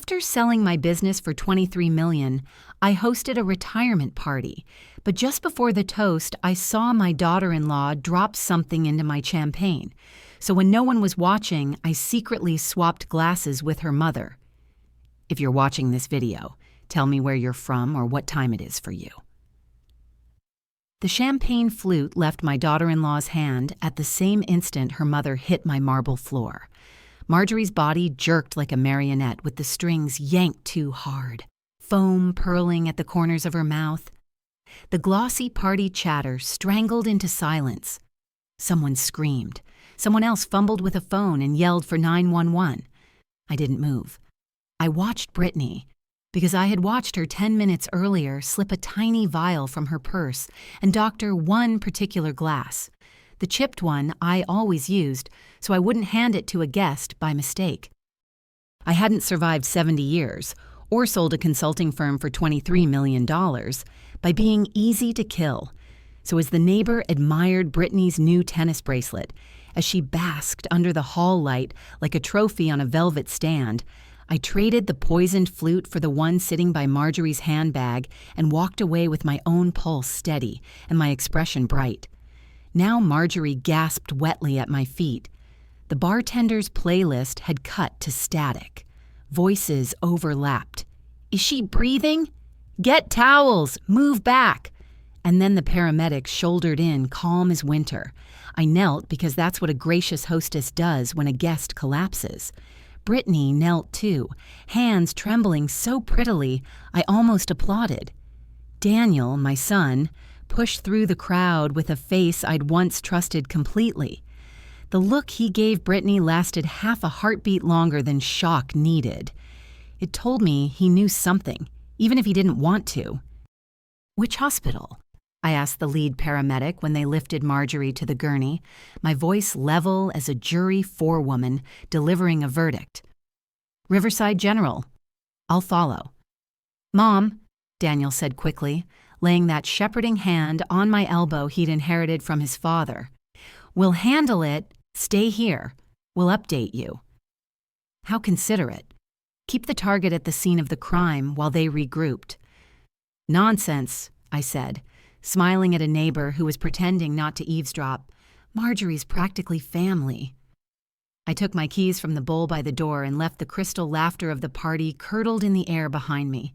After selling my business for $23 million, I hosted a retirement party. But just before the toast, I saw my daughter-in-law drop something into my champagne. So when no one was watching, I secretly swapped glasses with her mother. If you're watching this video, tell me where you're from or what time it is for you. The champagne flute left my daughter-in-law's hand at the same instant her mother hit my marble floor. Marjorie's body jerked like a marionette with the strings yanked too hard, foam purling at the corners of her mouth. The glossy party chatter strangled into silence. Someone screamed. Someone else fumbled with a phone and yelled for 911. I didn't move. I watched Britney, because I had watched her 10 minutes earlier slip a tiny vial from her purse and doctor one particular glass. The chipped one I always used, so I wouldn't hand it to a guest by mistake. I hadn't survived 70 years, or sold a consulting firm for $23 million, by being easy to kill. So as the neighbor admired Britney's new tennis bracelet, as she basked under the hall light like a trophy on a velvet stand, I traded the poisoned flute for the one sitting by Marjorie's handbag and walked away with my own pulse steady and my expression bright. Now Marjorie gasped wetly at my feet. The bartender's playlist had cut to static. Voices overlapped. "Is she breathing? Get towels! Move back!" And then the paramedics shouldered in, calm as winter. I knelt because that's what a gracious hostess does when a guest collapses. Britney knelt too, hands trembling so prettily I almost applauded. Daniel, my son, pushed through the crowd with a face I'd once trusted completely. The look he gave Britney lasted half a heartbeat longer than shock needed. It told me he knew something, even if he didn't want to. "Which hospital?" I asked the lead paramedic when they lifted Marjorie to the gurney, my voice level as a jury forewoman delivering a verdict. "Riverside General. I'll follow." "Mom," Daniel said quickly, laying that shepherding hand on my elbow he'd inherited from his father. "We'll handle it. Stay here. We'll update you." How considerate. Keep the target at the scene of the crime while they regrouped. "Nonsense," I said, smiling at a neighbor who was pretending not to eavesdrop. "Marjorie's practically family." I took my keys from the bowl by the door and left the crystal laughter of the party curdled in the air behind me.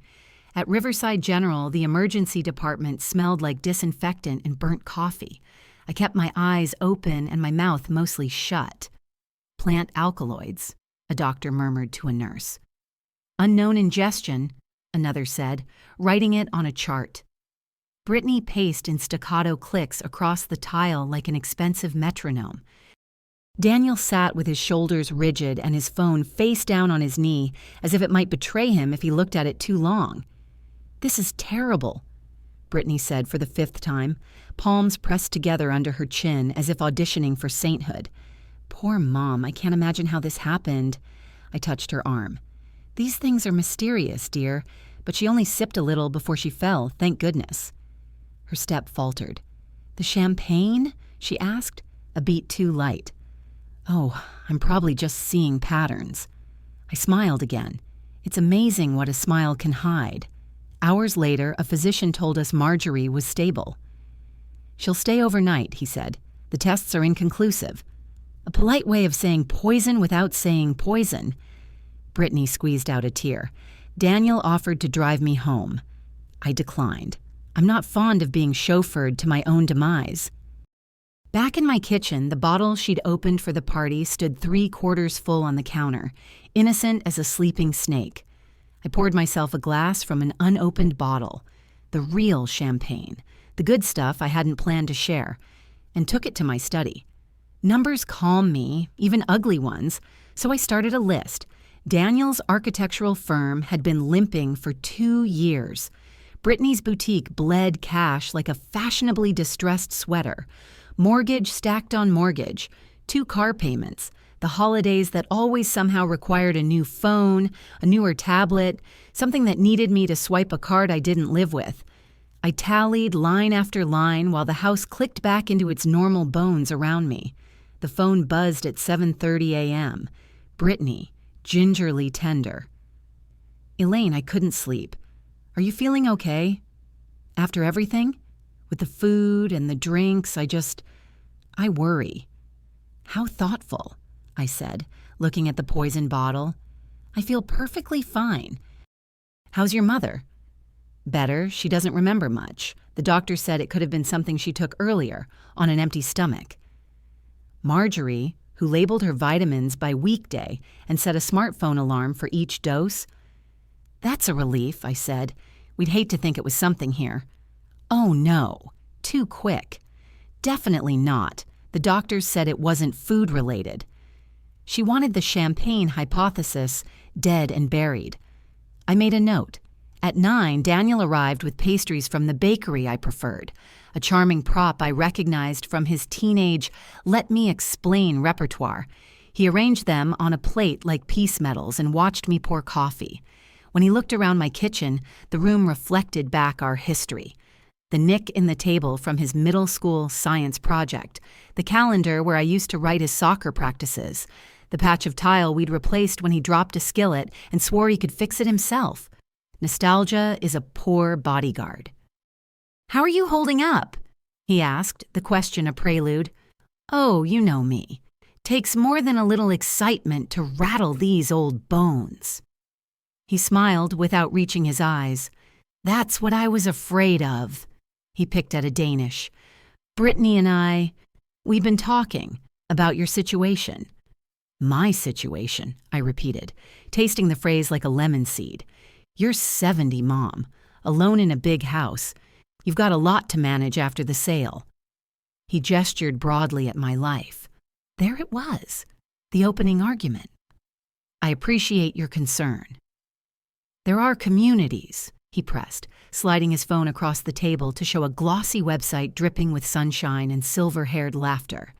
At Riverside General, the emergency department smelled like disinfectant and burnt coffee. I kept my eyes open and my mouth mostly shut. "Plant alkaloids," a doctor murmured to a nurse. "Unknown ingestion," another said, writing it on a chart. Britney paced in staccato clicks across the tile like an expensive metronome. Daniel sat with his shoulders rigid and his phone face down on his knee, as if it might betray him if he looked at it too long. "This is terrible," Britney said for the 5th time, palms pressed together under her chin as if auditioning for sainthood. "Poor Mom, I can't imagine how this happened." I touched her arm. "These things are mysterious, dear, but she only sipped a little before she fell, thank goodness." Her step faltered. "The champagne?" she asked, a beat too light. "Oh, I'm probably just seeing patterns." I smiled again. It's amazing what a smile can hide. Hours later, a physician told us Marjorie was stable. "She'll stay overnight," he said. "The tests are inconclusive." A polite way of saying poison without saying poison. Britney squeezed out a tear. Daniel offered to drive me home. I declined. I'm not fond of being chauffeured to my own demise. Back in my kitchen, the bottle she'd opened for the party stood 3/4 full on the counter, innocent as a sleeping snake. I poured myself a glass from an unopened bottle, the real champagne, the good stuff I hadn't planned to share, and took it to my study. Numbers calm me, even ugly ones, so I started a list. Daniel's architectural firm had been limping for 2 years. Britney's boutique bled cash like a fashionably distressed sweater. Mortgage stacked on mortgage, 2 car payments, the holidays that always somehow required a new phone, a newer tablet, something that needed me to swipe a card I didn't live with. I tallied line after line while the house clicked back into its normal bones around me. The phone buzzed at 7:30 a.m. Britney, gingerly tender. Elaine, I couldn't sleep. Are you feeling okay? After everything? With the food and the drinks, I worry. How thoughtful, I said, looking at the poison bottle. I feel perfectly fine. How's your mother? Better. She doesn't remember much. The doctor said it could have been something she took earlier, on an empty stomach. Marjorie, who labeled her vitamins by weekday and set a smartphone alarm for each dose. That's a relief, I said. We'd hate to think it was something here. Oh no, too quick. Definitely not. The doctors said it wasn't food-related. She wanted the champagne hypothesis dead and buried. I made a note. At 9, Daniel arrived with pastries from the bakery I preferred, a charming prop I recognized from his teenage let me explain repertoire. He arranged them on a plate like peace medals and watched me pour coffee. When he looked around my kitchen, the room reflected back our history. The nick in the table from his middle school science project, the calendar where I used to write his soccer practices, the patch of tile we'd replaced when he dropped a skillet and swore he could fix it himself. Nostalgia is a poor bodyguard. How are you holding up? He asked, the question a prelude. Oh, you know me. Takes more than a little excitement to rattle these old bones. He smiled without reaching his eyes. That's what I was afraid of. He picked at a Danish. Brittany and we've been talking about your situation. My situation, I repeated, tasting the phrase like a lemon seed. You're 70, Mom, alone in a big house. You've got a lot to manage after the sale. He gestured broadly at my life. There it was, the opening argument. I appreciate your concern. There are communities, he pressed, sliding his phone across the table to show a glossy website dripping with sunshine and silver-haired laughter.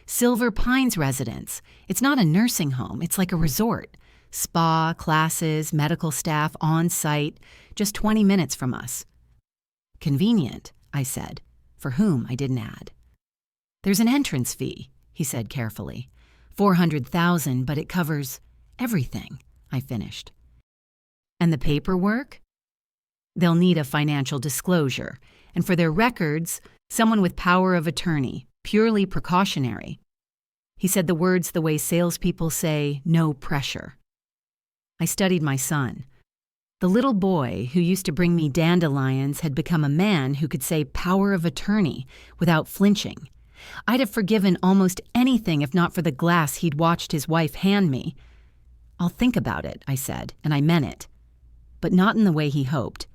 Silver Pines Residence. It's not a nursing home, it's like a resort. Spa, classes, medical staff on site, just 20 minutes from us. Convenient, I said, for whom I didn't add. There's an entrance fee, he said carefully. $400,000, but it covers everything, I finished. And the paperwork? They'll need a financial disclosure, and for their records, someone with power of attorney, purely precautionary. He said the words the way salespeople say, no pressure. I studied my son. The little boy who used to bring me dandelions had become a man who could say power of attorney without flinching. I'd have forgiven almost anything if not for the glass he'd watched his wife hand me. I'll think about it, I said, and I meant it. But not in the way he hoped.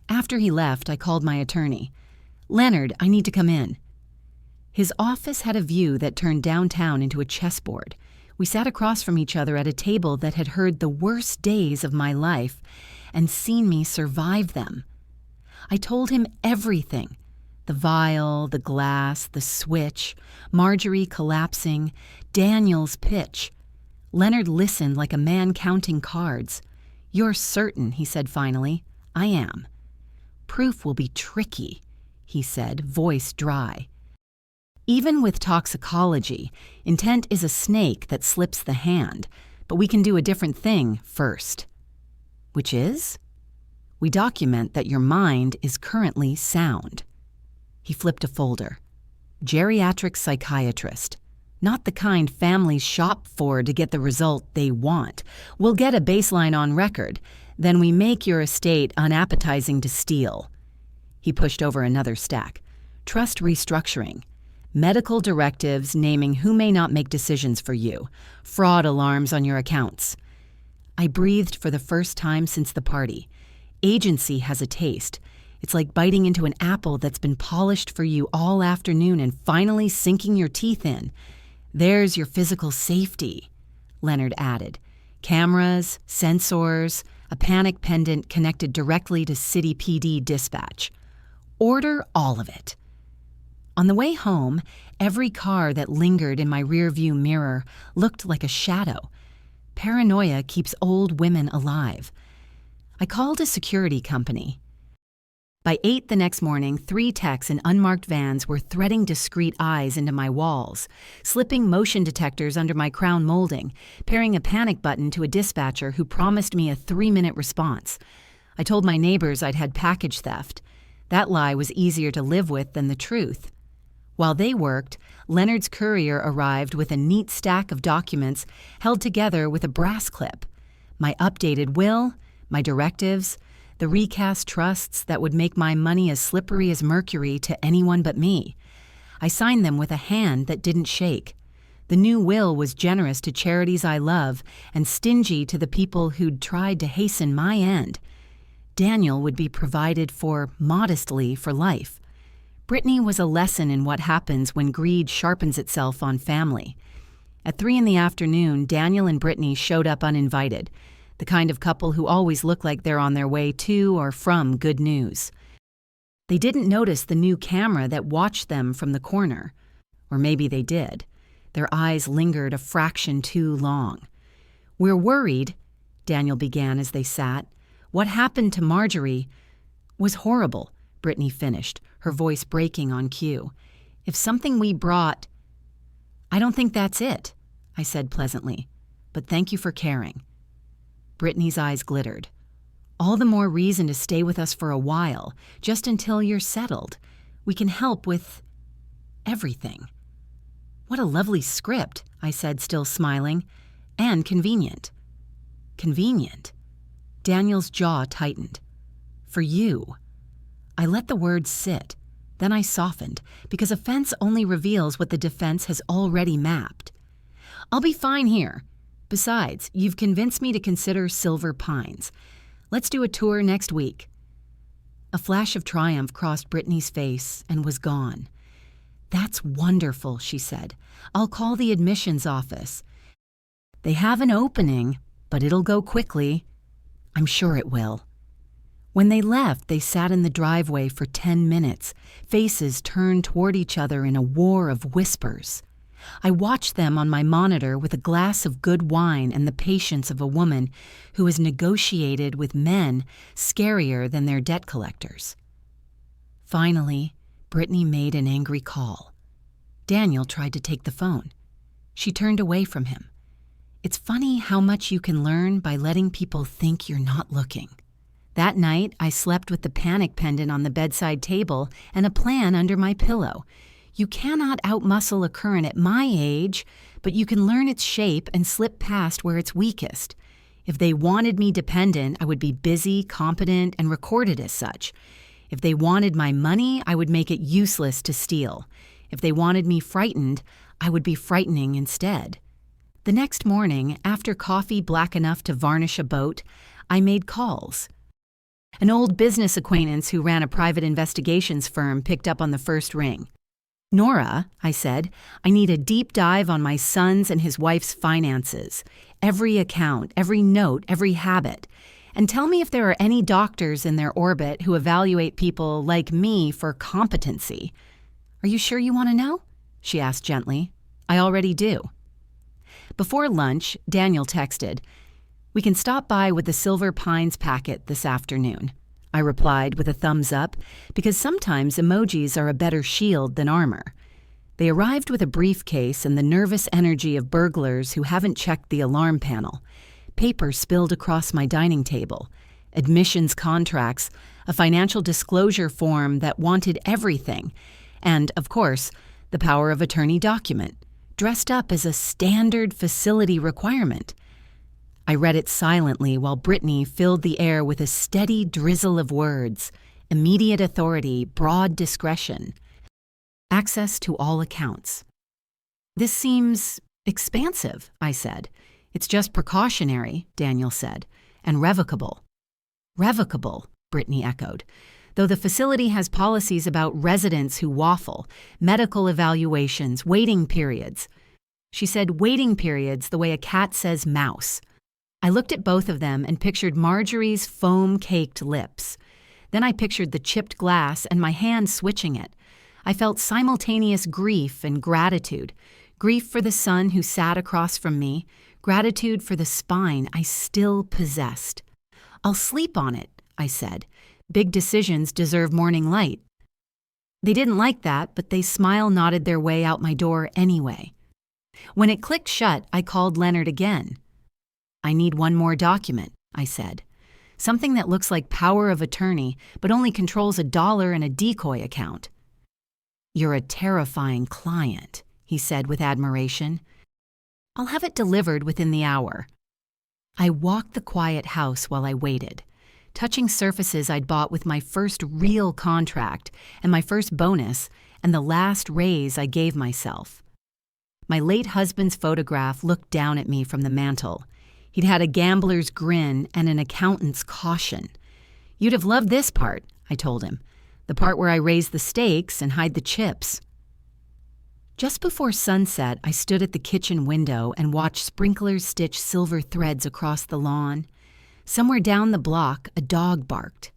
After he left, I called my attorney. Leonard, I need to come in. His office had a view that turned downtown into a chessboard. We sat across from each other at a table that had heard the worst days of my life and seen me survive them. I told him everything. The vial, the glass, the switch, Marjorie collapsing, Daniel's pitch. Leonard listened like a man counting cards. You're certain, he said finally. I am. Proof will be tricky, he said, voice dry. Even with toxicology, intent is a snake that slips the hand, but we can do a different thing first. Which is? We document that your mind is currently sound. He flipped a folder. Geriatric psychiatrist. Not the kind families shop for to get the result they want. We'll get a baseline on record, then we make your estate unappetizing to steal. He pushed over another stack. Trust restructuring. Medical directives naming who may not make decisions for you. Fraud alarms on your accounts. I breathed for the first time since the party. Agency has a taste. It's like biting into an apple that's been polished for you all afternoon and finally sinking your teeth in. There's your physical safety, Leonard added. Cameras, sensors, a panic pendant connected directly to City PD dispatch. Order all of it. On the way home, every car that lingered in my rearview mirror looked like a shadow. Paranoia keeps old women alive. I called a security company. By 8 the next morning, 3 techs in unmarked vans were threading discreet eyes into my walls, slipping motion detectors under my crown molding, pairing a panic button to a dispatcher who promised me a 3-minute response. I told my neighbors I'd had package theft. That lie was easier to live with than the truth. While they worked, Leonard's courier arrived with a neat stack of documents held together with a brass clip. My updated will, my directives, the recast trusts that would make my money as slippery as mercury to anyone but me. I signed them with a hand that didn't shake. The new will was generous to charities I love and stingy to the people who'd tried to hasten my end. Daniel would be provided for modestly for life. Britney was a lesson in what happens when greed sharpens itself on family. At 3 p.m, Daniel and Britney showed up uninvited, the kind of couple who always look like they're on their way to or from good news. They didn't notice the new camera that watched them from the corner. Or maybe they did. Their eyes lingered a fraction too long. "We're worried," Daniel began as they sat. "What happened to Marjorie was horrible," Britney finished, her voice breaking on cue. "If something we brought—" "I don't think that's it," I said pleasantly. "But thank you for caring." Britney's eyes glittered. "All the more reason to stay with us for a while, just until you're settled. We can help with everything." "What a lovely script," I said, still smiling. "And convenient." "Convenient?" Daniel's jaw tightened. "For you." I let the words sit. Then I softened, because offense only reveals what the defense has already mapped. "I'll be fine here. Besides, you've convinced me to consider Silver Pines. Let's do a tour next week." A flash of triumph crossed Britney's face and was gone. "That's wonderful," she said. "I'll call the admissions office. They have an opening, but it'll go quickly." "I'm sure it will." When they left, they sat in the driveway for 10 minutes, faces turned toward each other in a war of whispers. I watched them on my monitor with a glass of good wine and the patience of a woman who has negotiated with men scarier than their debt collectors. Finally, Britney made an angry call. Daniel tried to take the phone. She turned away from him. It's funny how much you can learn by letting people think you're not looking. That night, I slept with the panic pendant on the bedside table and a plan under my pillow. You cannot outmuscle a current at my age, but you can learn its shape and slip past where it's weakest. If they wanted me dependent, I would be busy, competent, and recorded as such. If they wanted my money, I would make it useless to steal. If they wanted me frightened, I would be frightening instead. The next morning, after coffee black enough to varnish a boat, I made calls. An old business acquaintance who ran a private investigations firm picked up on the first ring. "Nora," I said, "I need a deep dive on my son's and his wife's finances. Every account, every note, every habit. And tell me if there are any doctors in their orbit who evaluate people like me for competency." "Are you sure you want to know?" she asked gently. "I already do." Before lunch, Daniel texted, "We can stop by with the Silver Pines packet this afternoon." I replied with a thumbs up, because sometimes emojis are a better shield than armor. They arrived with a briefcase and the nervous energy of burglars who haven't checked the alarm panel. Paper spilled across my dining table. Admissions contracts, a financial disclosure form that wanted everything, and, of course, the power of attorney document, dressed up as a standard facility requirement. I read it silently while Britney filled the air with a steady drizzle of words: immediate authority, broad discretion, access to all accounts. "This seems expansive," I said. "It's just precautionary," Daniel said, "and revocable." "Revocable," Britney echoed, "though the facility has policies about residents who waffle, medical evaluations, waiting periods." She said waiting periods the way a cat says mouse. I looked at both of them and pictured Marjorie's foam-caked lips. Then I pictured the chipped glass and my hand switching it. I felt simultaneous grief and gratitude. Grief for the son who sat across from me, gratitude for the spine I still possessed. "I'll sleep on it," I said. Big decisions deserve morning light. They didn't like that, but they smile-nodded their way out my door anyway. When it clicked shut, I called Leonard again. "I need one more document," I said. "Something that looks like power of attorney, but only controls $1 and a decoy account." "You're a terrifying client," he said with admiration. "I'll have it delivered within the hour." I walked the quiet house while I waited, touching surfaces I'd bought with my first real contract and my first bonus and the last raise I gave myself. My late husband's photograph looked down at me from the mantel. He'd had a gambler's grin and an accountant's caution. "You'd have loved this part," I told him, "the part where I raise the stakes and hide the chips." Just before sunset, I stood at the kitchen window and watched sprinklers stitch silver threads across the lawn. Somewhere down the block, a dog barked.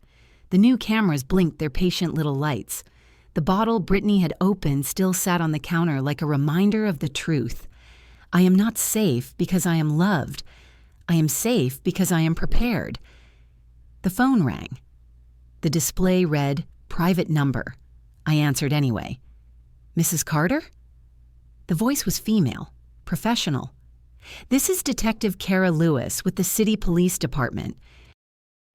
The new cameras blinked their patient little lights. The bottle Britney had opened still sat on the counter like a reminder of the truth. I am not safe because I am loved. I am safe because I am prepared. The phone rang. The display read, "Private number." I answered anyway. "Mrs. Carter?" The voice was female, professional. "This is Detective Kara Lewis with the City Police Department.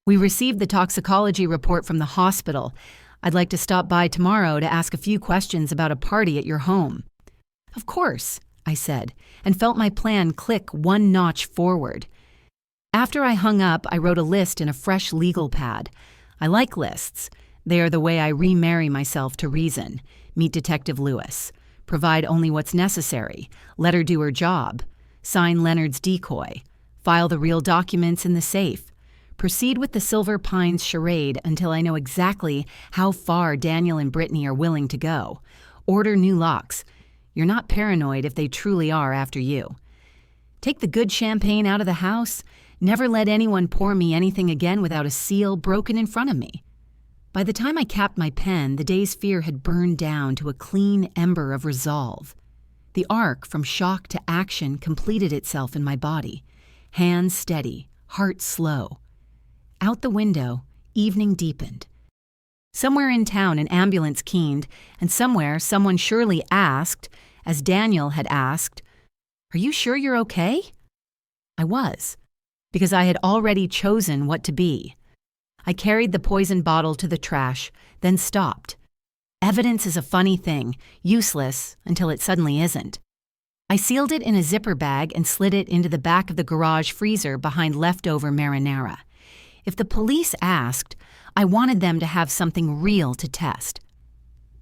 We received the toxicology report from the hospital. I'd like to stop by tomorrow to ask a few questions about a party at your home." "Of course," I said, and felt my plan click one notch forward. After I hung up, I wrote a list in a fresh legal pad. I like lists. They are the way I remarry myself to reason. Meet Detective Lewis. Provide only what's necessary. Let her do her job. Sign Leonard's decoy. File the real documents in the safe. Proceed with the Silver Pines charade until I know exactly how far Daniel and Britney are willing to go. Order new locks. You're not paranoid if they truly are after you. Take the good champagne out of the house. Never let anyone pour me anything again without a seal broken in front of me. By the time I capped my pen, the day's fear had burned down to a clean ember of resolve. The arc from shock to action completed itself in my body. Hands steady, heart slow. Out the window, evening deepened. Somewhere in town, an ambulance keened, and somewhere someone surely asked, as Daniel had asked, "Are you sure you're okay?" I was, because I had already chosen what to be. I carried the poison bottle to the trash, then stopped. Evidence is a funny thing, useless until it suddenly isn't. I sealed it in a zipper bag and slid it into the back of the garage freezer behind leftover marinara. If the police asked, I wanted them to have something real to test.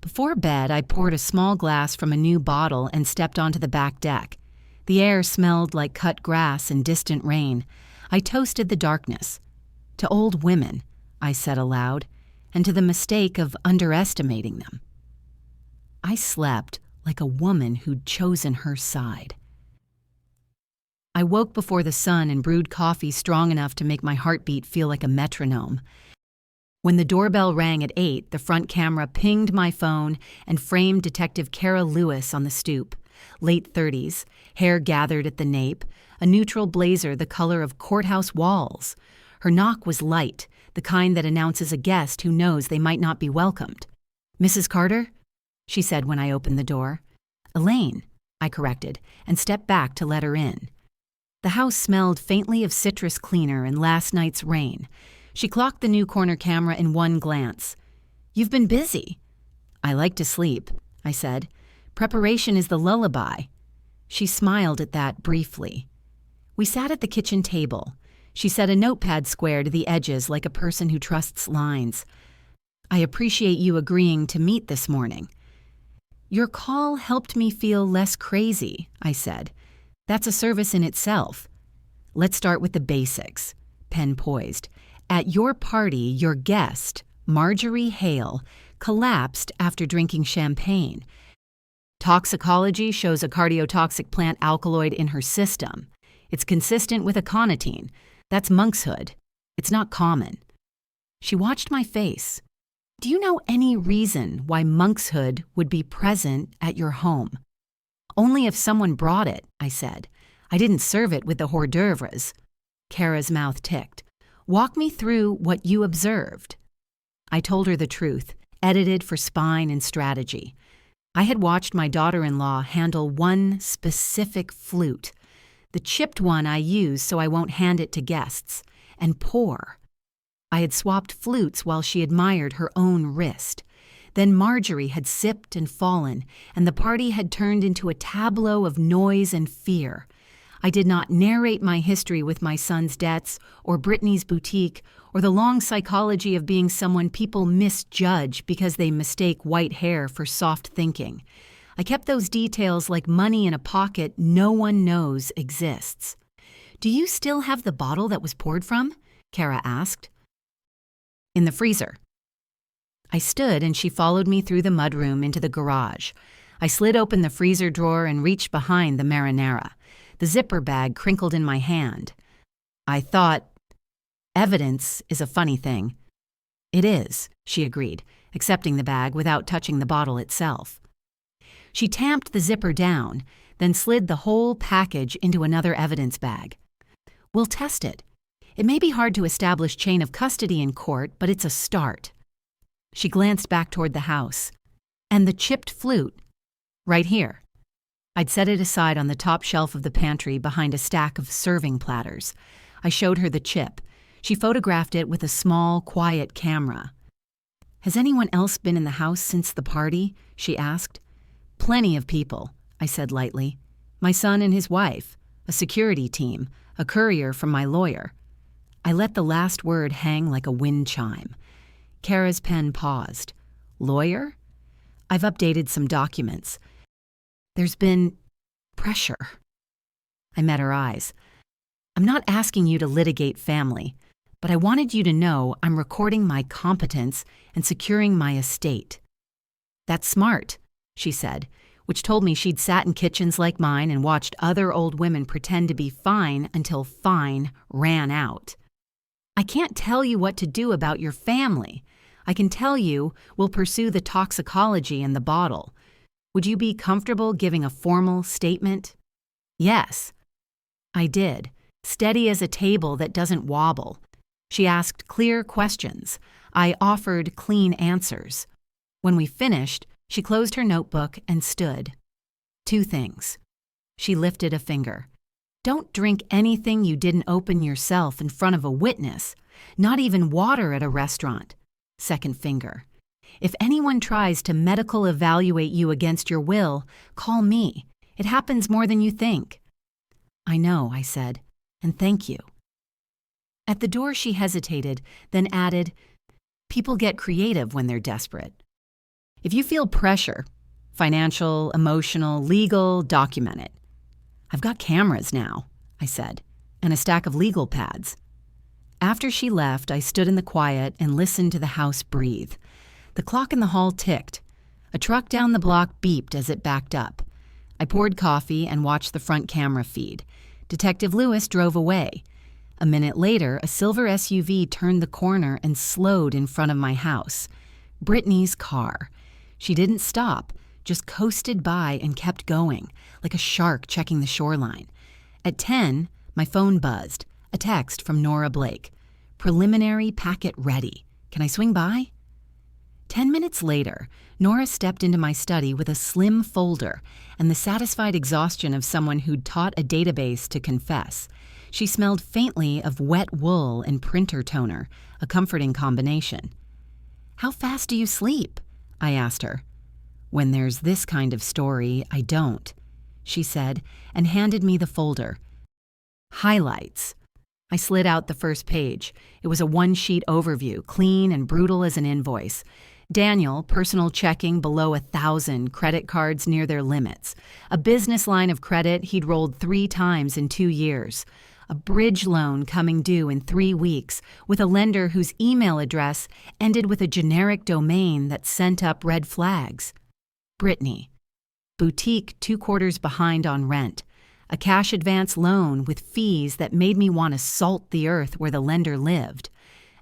Before bed, I poured a small glass from a new bottle and stepped onto the back deck. The air smelled like cut grass and distant rain. I toasted the darkness. To old women, I said aloud, and to the mistake of underestimating them. I slept like a woman who'd chosen her side. I woke before the sun and brewed coffee strong enough to make my heartbeat feel like a metronome. When the doorbell rang at 8, the front camera pinged my phone and framed Detective Kara Lewis on the stoop. Late 30s, hair gathered at the nape, a neutral blazer the color of courthouse walls. Her knock was light, the kind that announces a guest who knows they might not be welcomed. "Mrs. Carter?" she said when I opened the door. "Elaine," I corrected, and stepped back to let her in. The house smelled faintly of citrus cleaner and last night's rain. She clocked the new corner camera in one glance. "You've been busy." "I like to sleep," I said. "Preparation is the lullaby." She smiled at that briefly. We sat at the kitchen table. She set a notepad square to the edges like a person who trusts lines. "I appreciate you agreeing to meet this morning." "Your call helped me feel less crazy," I said. "That's a service in itself." "Let's start with the basics," pen poised. "At your party, your guest, Marjorie Hale, collapsed after drinking champagne. Toxicology shows a cardiotoxic plant alkaloid in her system. It's consistent with aconitine. That's monkshood. It's not common." She watched my face. "Do you know any reason why monkshood would be present at your home?" "Only if someone brought it," I said. "I didn't serve it with the hors d'oeuvres." Kara's mouth ticked. "Walk me through what you observed." I told her the truth, edited for spine and strategy. I had watched my daughter-in-law handle one specific flute, the chipped one I use so I won't hand it to guests, and pour. I had swapped flutes while she admired her own wrist. Then Marjorie had sipped and fallen, and the party had turned into a tableau of noise and fear. I did not narrate my history with my son's debts, or Britney's boutique, or the long psychology of being someone people misjudge because they mistake white hair for soft thinking. I kept those details like money in a pocket no one knows exists. "Do you still have the bottle that was poured from?" Kara asked. "In the freezer." I stood and she followed me through the mudroom into the garage. I slid open the freezer drawer and reached behind the marinara. The zipper bag crinkled in my hand. I thought, evidence is a funny thing. "It is," she agreed, accepting the bag without touching the bottle itself. She tamped the zipper down, then slid the whole package into another evidence bag. "We'll test it. It may be hard to establish chain of custody in court, but it's a start." She glanced back toward the house. "And the chipped flute?" "Right here." I'd set it aside on the top shelf of the pantry behind a stack of serving platters. I showed her the chip. She photographed it with a small, quiet camera. "Has anyone else been in the house since the party?" she asked. "Plenty of people," I said lightly. "My son and his wife, a security team, a courier from my lawyer." I let the last word hang like a wind chime. Kara's pen paused. "Lawyer?" "I've updated some documents. There's been pressure." I met her eyes. "I'm not asking you to litigate family, but I wanted you to know I'm recording my competence and securing my estate." "That's smart," she said, which told me she'd sat in kitchens like mine and watched other old women pretend to be fine until fine ran out. "I can't tell you what to do about your family. I can tell you we'll pursue the toxicology in the bottle. Would you be comfortable giving a formal statement?" "Yes." I did, steady as a table that doesn't wobble. She asked clear questions. I offered clean answers. When we finished, she closed her notebook and stood. "Two things." She lifted a finger. "Don't drink anything you didn't open yourself in front of a witness, not even water at a restaurant." Second finger. "If anyone tries to medical evaluate you against your will, call me. It happens more than you think." "I know," I said, "and thank you." At the door she hesitated, then added, "People get creative when they're desperate. If you feel pressure, financial, emotional, legal, document it." "I've got cameras now," I said, "and a stack of legal pads." After she left, I stood in the quiet and listened to the house breathe. The clock in the hall ticked. A truck down the block beeped as it backed up. I poured coffee and watched the front camera feed. Detective Lewis drove away. A minute later, a silver SUV turned the corner and slowed in front of my house. Britney's car. She didn't stop, just coasted by and kept going, like a shark checking the shoreline. At 10, my phone buzzed. A text from Nora Blake. "Preliminary packet ready. Can I swing by?" 10 minutes later, Nora stepped into my study with a slim folder and the satisfied exhaustion of someone who'd taught a database to confess. She smelled faintly of wet wool and printer toner, a comforting combination. "How fast do you sleep?" I asked her. "When there's this kind of story, I don't," she said, and handed me the folder. "Highlights." I slid out the first page. It was a one-sheet overview, clean and brutal as an invoice. Daniel, personal checking below 1,000, credit cards near their limits. A business line of credit he'd rolled 3 times in 2 years. A bridge loan coming due in 3 weeks with a lender whose email address ended with a generic domain that sent up red flags. Britney. Boutique 2 quarters behind on rent. A cash advance loan with fees that made me want to salt the earth where the lender lived.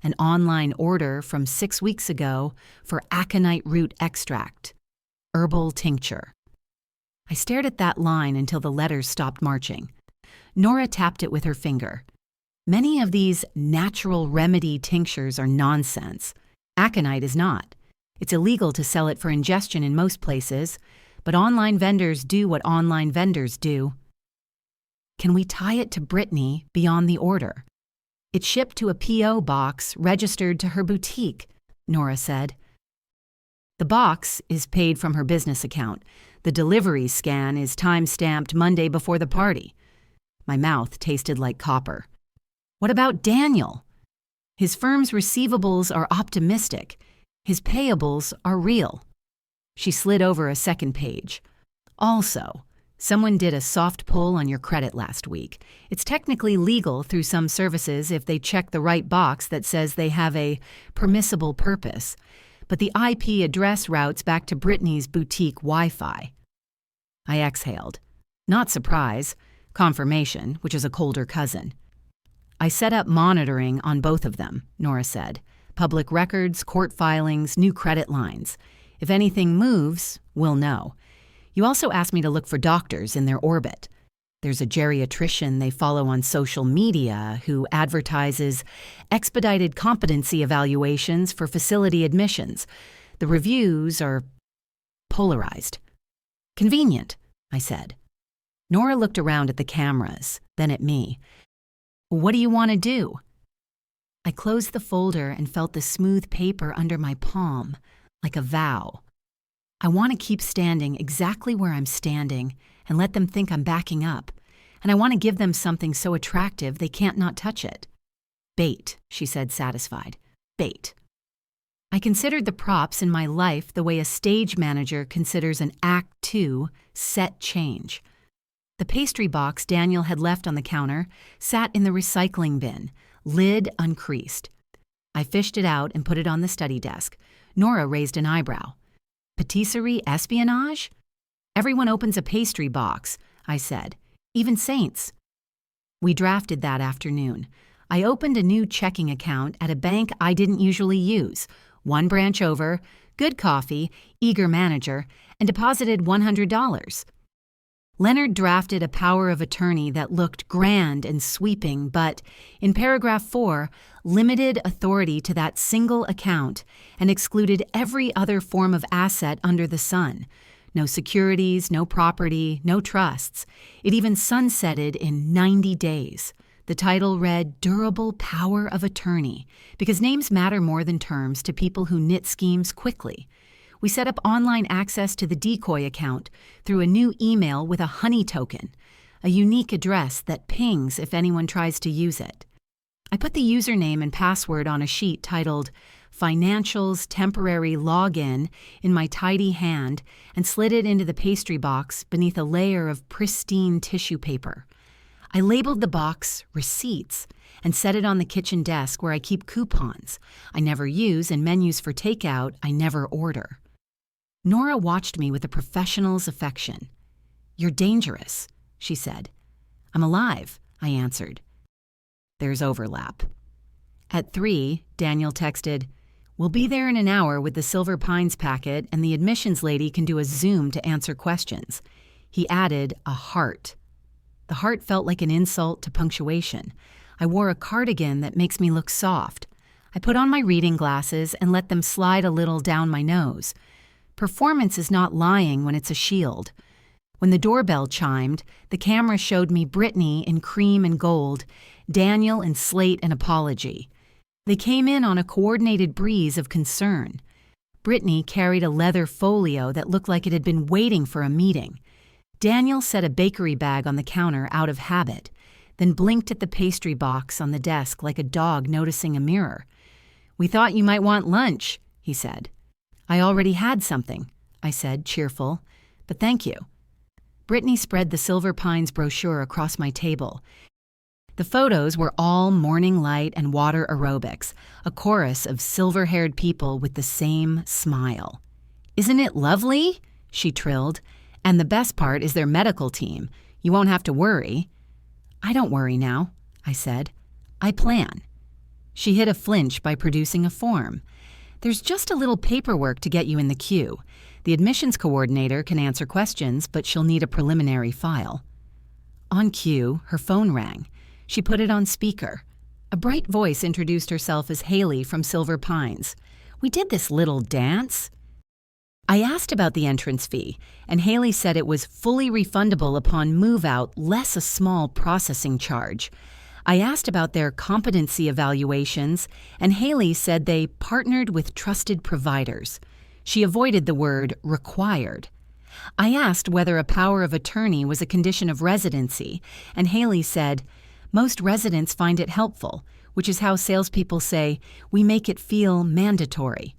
An online order from 6 weeks ago for aconite root extract. Herbal tincture. I stared at that line until the letters stopped marching. Nora tapped it with her finger. "Many of these natural remedy tinctures are nonsense. Aconite is not. It's illegal to sell it for ingestion in most places, but online vendors do what online vendors do. Can we tie it to Britney beyond the order? It's shipped to a P.O. box registered to her boutique, Nora said. The box is paid from her business account. The delivery scan is time-stamped Monday before the party. My mouth tasted like copper. What about Daniel? His firm's receivables are optimistic. His payables are real. She slid over a second page. Also, someone did a soft pull on your credit last week. It's technically legal through some services if they check the right box that says they have a permissible purpose, but the IP address routes back to Britney's boutique Wi-Fi. I exhaled. Not surprise. Confirmation, which is a colder cousin. I set up monitoring on both of them, Nora said. Public records, court filings, new credit lines. If anything moves, we'll know. You also asked me to look for doctors in their orbit. There's a geriatrician they follow on social media who advertises expedited competency evaluations for facility admissions. The reviews are polarized. Convenient, I said. Nora looked around at the cameras, then at me. What do you want to do? I closed the folder and felt the smooth paper under my palm, like a vow. I want to keep standing exactly where I'm standing and let them think I'm backing up, and I want to give them something so attractive they can't not touch it. Bait, she said, satisfied. Bait. I considered the props in my life the way a stage manager considers an Act 2 set change. The pastry box Daniel had left on the counter sat in the recycling bin, lid uncreased. I fished it out and put it on the study desk. Nora raised an eyebrow. Patisserie espionage? Everyone opens a pastry box, I said. Even saints. We drafted that afternoon. I opened a new checking account at a bank I didn't usually use, one branch over, good coffee, eager manager, and deposited $100. Leonard drafted a power of attorney that looked grand and sweeping, but, in paragraph 4, limited authority to that single account and excluded every other form of asset under the sun. No securities, no property, no trusts. It even sunsetted in 90 days. The title read Durable Power of Attorney, because names matter more than terms to people who knit schemes quickly. We set up online access to the decoy account through a new email with a honey token, a unique address that pings if anyone tries to use it. I put the username and password on a sheet titled Financials Temporary Login in my tidy hand and slid it into the pastry box beneath a layer of pristine tissue paper. I labeled the box Receipts and set it on the kitchen desk where I keep coupons I never use and menus for takeout I never order. Nora watched me with a professional's affection. You're dangerous, she said. I'm alive, I answered. There's overlap. At 3, Daniel texted, We'll be there in an hour with the Silver Pines packet and the admissions lady can do a Zoom to answer questions. He added a heart. The heart felt like an insult to punctuation. I wore a cardigan that makes me look soft. I put on my reading glasses and let them slide a little down my nose. Performance is not lying when it's a shield. When the doorbell chimed, the camera showed me Britney in cream and gold, Daniel in slate and apology. They came in on a coordinated breeze of concern. Britney carried a leather folio that looked like it had been waiting for a meeting. Daniel set a bakery bag on the counter out of habit, then blinked at the pastry box on the desk like a dog noticing a mirror. We thought you might want lunch, he said. I already had something, I said, cheerful, but thank you. Britney spread the Silver Pines brochure across my table. The photos were all morning light and water aerobics, a chorus of silver-haired people with the same smile. Isn't it lovely? She trilled. And the best part is their medical team. You won't have to worry. I don't worry now, I said. I plan. She hid a flinch by producing a form. There's just a little paperwork to get you in the queue. The admissions coordinator can answer questions, but she'll need a preliminary file. On cue, her phone rang. She put it on speaker. A bright voice introduced herself as Haley from Silver Pines. We did this little dance. I asked about the entrance fee, and Haley said it was fully refundable upon move-out, less a small processing charge. I asked about their competency evaluations, and Haley said they partnered with trusted providers. She avoided the word required. I asked whether a power of attorney was a condition of residency, and Haley said, most residents find it helpful, which is how salespeople say, we make it feel mandatory.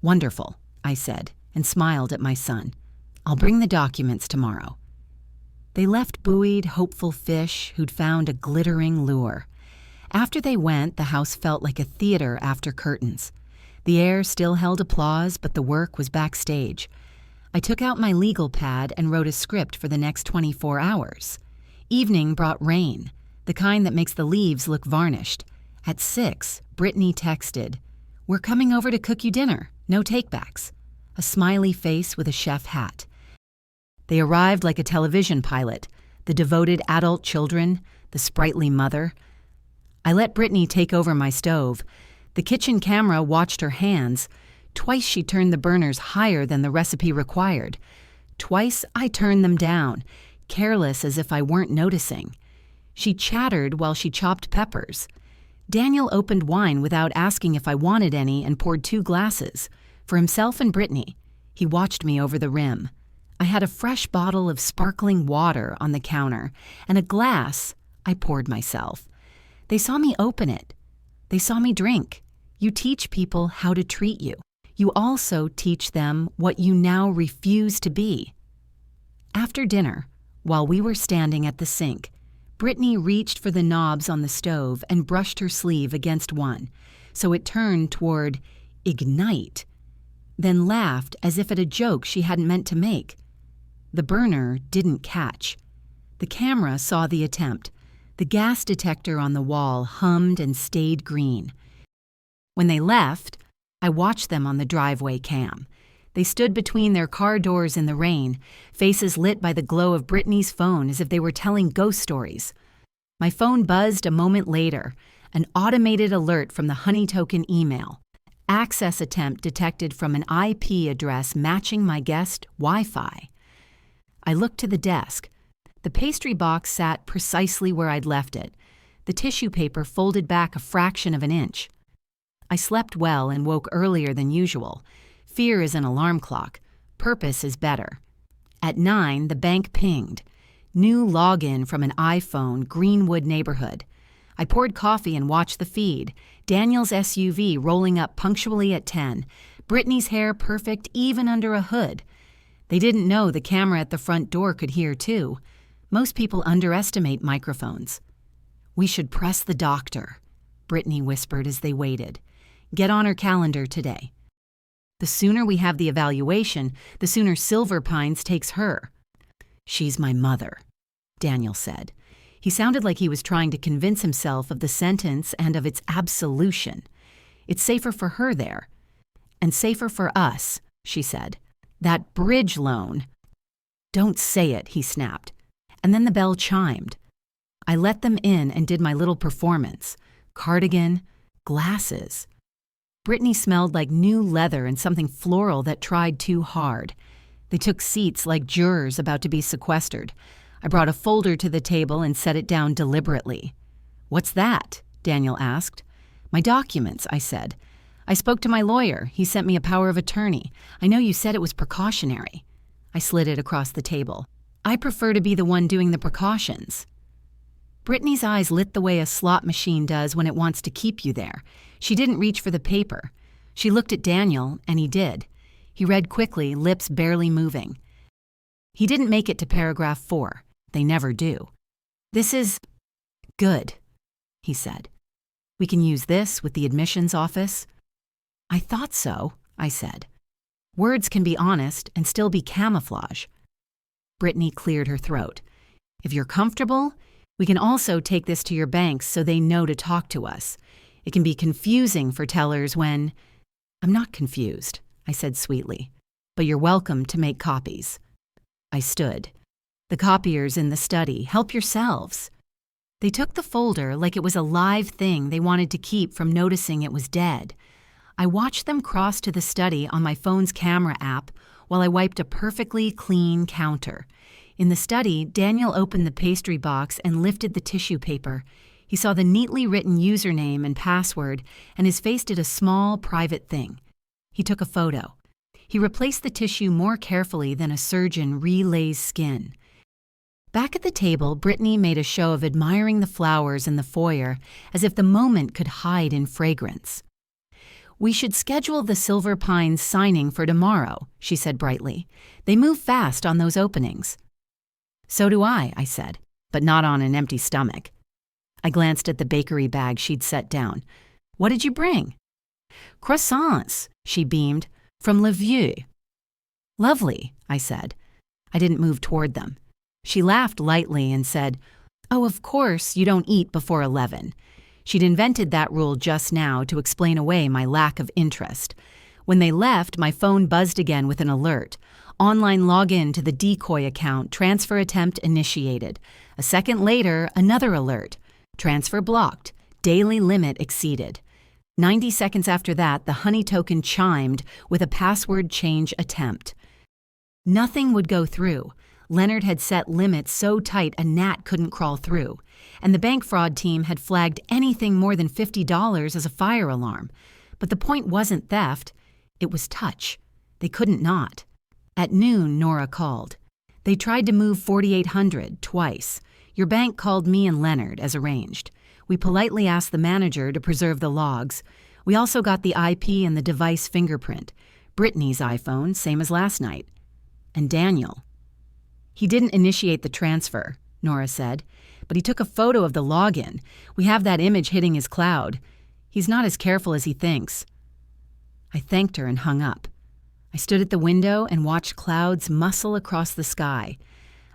Wonderful, I said, and smiled at my son. I'll bring the documents tomorrow. They left buoyed, hopeful fish who'd found a glittering lure. After they went, the house felt like a theater after curtains. The air still held applause, but the work was backstage. I took out my legal pad and wrote a script for the next 24 hours. Evening brought rain, the kind that makes the leaves look varnished. At 6, Britney texted, "We're coming over to cook you dinner, no takebacks." A smiley face with a chef hat. They arrived like a television pilot, the devoted adult children, the sprightly mother. I let Britney take over my stove. The kitchen camera watched her hands. Twice she turned the burners higher than the recipe required. Twice I turned them down, careless as if I weren't noticing. She chattered while she chopped peppers. Daniel opened wine without asking if I wanted any and poured 2 glasses. For himself and Britney, he watched me over the rim. I had a fresh bottle of sparkling water on the counter, and a glass I poured myself. They saw me open it. They saw me drink. You teach people how to treat you. You also teach them what you now refuse to be. After dinner, while we were standing at the sink, Britney reached for the knobs on the stove and brushed her sleeve against one, so it turned toward ignite, then laughed as if at a joke she hadn't meant to make. The burner didn't catch. The camera saw the attempt. The gas detector on the wall hummed and stayed green. When they left, I watched them on the driveway cam. They stood between their car doors in the rain, faces lit by the glow of Britney's phone as if they were telling ghost stories. My phone buzzed a moment later, an automated alert from the Honey Token email. Access attempt detected from an IP address matching my guest Wi-Fi. I looked to the desk. The pastry box sat precisely where I'd left it, the tissue paper folded back a fraction of an inch. I slept well and woke earlier than usual. Fear is an alarm clock. Purpose is better. At 9, the bank pinged. New login from an iPhone, Greenwood neighborhood. I poured coffee and watched the feed. Daniel's SUV rolling up punctually at 10. Britney's hair perfect even under a hood. They didn't know the camera at the front door could hear too. Most people underestimate microphones. "We should press the doctor," Britney whispered as they waited. "Get on her calendar today. The sooner we have the evaluation, the sooner Silver Pines takes her." "She's my mother," Daniel said. He sounded like he was trying to convince himself of the sentence and of its absolution. "It's safer for her there. And safer for us," she said. "That bridge loan—" "Don't say it," he snapped. And then the bell chimed. I let them in and did my little performance. Cardigan, glasses. Britney smelled like new leather and something floral that tried too hard. They took seats like jurors about to be sequestered. I brought a folder to the table and set it down deliberately. "What's that?" Daniel asked. "My documents," I said. "I spoke to my lawyer. He sent me a power of attorney. I know you said it was precautionary." I slid it across the table. "I prefer to be the one doing the precautions." Britney's eyes lit the way a slot machine does when it wants to keep you there. She didn't reach for the paper. She looked at Daniel, and he did. He read quickly, lips barely moving. He didn't make it to paragraph 4. They never do. "This is good," he said. "We can use this with the admissions office." "I thought so," I said. "Words can be honest and still be camouflage." Britney cleared her throat. "If you're comfortable, we can also take this to your banks so they know to talk to us. It can be confusing for tellers when—" "I'm not confused," I said sweetly, "but you're welcome to make copies." I stood. "The copier's in the study. Help yourselves." They took the folder like it was a live thing they wanted to keep from noticing it was dead. I watched them cross to the study on my phone's camera app while I wiped a perfectly clean counter. In the study, Daniel opened the pastry box and lifted the tissue paper. He saw the neatly written username and password, and his face did a small, private thing. He took a photo. He replaced the tissue more carefully than a surgeon relays skin. Back at the table, Britney made a show of admiring the flowers in the foyer as if the moment could hide in fragrance. "We should schedule the Silver Pines signing for tomorrow," she said brightly. "They move fast on those openings." "So do I," said, "but not on an empty stomach." I glanced at the bakery bag she'd set down. "What did you bring?" "Croissants," she beamed, "from Le Vieux." "Lovely," I said. I didn't move toward them. She laughed lightly and said, "Oh, of course, you don't eat before 11. She'd invented that rule just now to explain away my lack of interest. When they left, my phone buzzed again with an alert. Online login to the decoy account, transfer attempt initiated. A second later, another alert. Transfer blocked. Daily limit exceeded. 90 seconds after that, the honey token chimed with a password change attempt. Nothing would go through. Leonard had set limits so tight a gnat couldn't crawl through, and the bank fraud team had flagged anything more than $50 as a fire alarm. But the point wasn't theft, it was touch. They couldn't not. At noon, Nora called. "They tried to move 4,800 twice. Your bank called me and Leonard, as arranged. We politely asked the manager to preserve the logs. We also got the IP and the device fingerprint. Brittany's iPhone, same as last night. And Daniel." "He didn't initiate the transfer," Nora said, "but he took a photo of the login. We have that image hitting his cloud. He's not as careful as he thinks." I thanked her and hung up. I stood at the window and watched clouds muscle across the sky.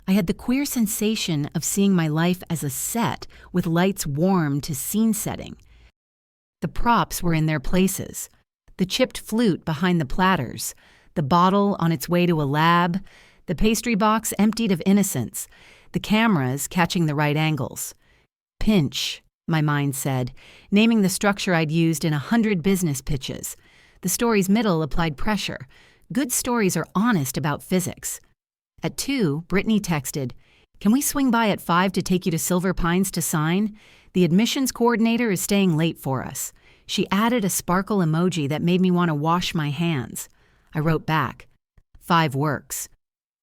I had the queer sensation of seeing my life as a set with lights warmed to scene setting. The props were in their places. The chipped flute behind the platters, the bottle on its way to a lab, the pastry box emptied of innocence, the cameras catching the right angles. Pinch, my mind said, naming the structure I'd used in 100 business pitches. The story's middle applied pressure. Good stories are honest about physics. At 2, Britney texted, "Can we swing by at 5 to take you to Silver Pines to sign? The admissions coordinator is staying late for us." She added a sparkle emoji that made me want to wash my hands. I wrote back, "5 works.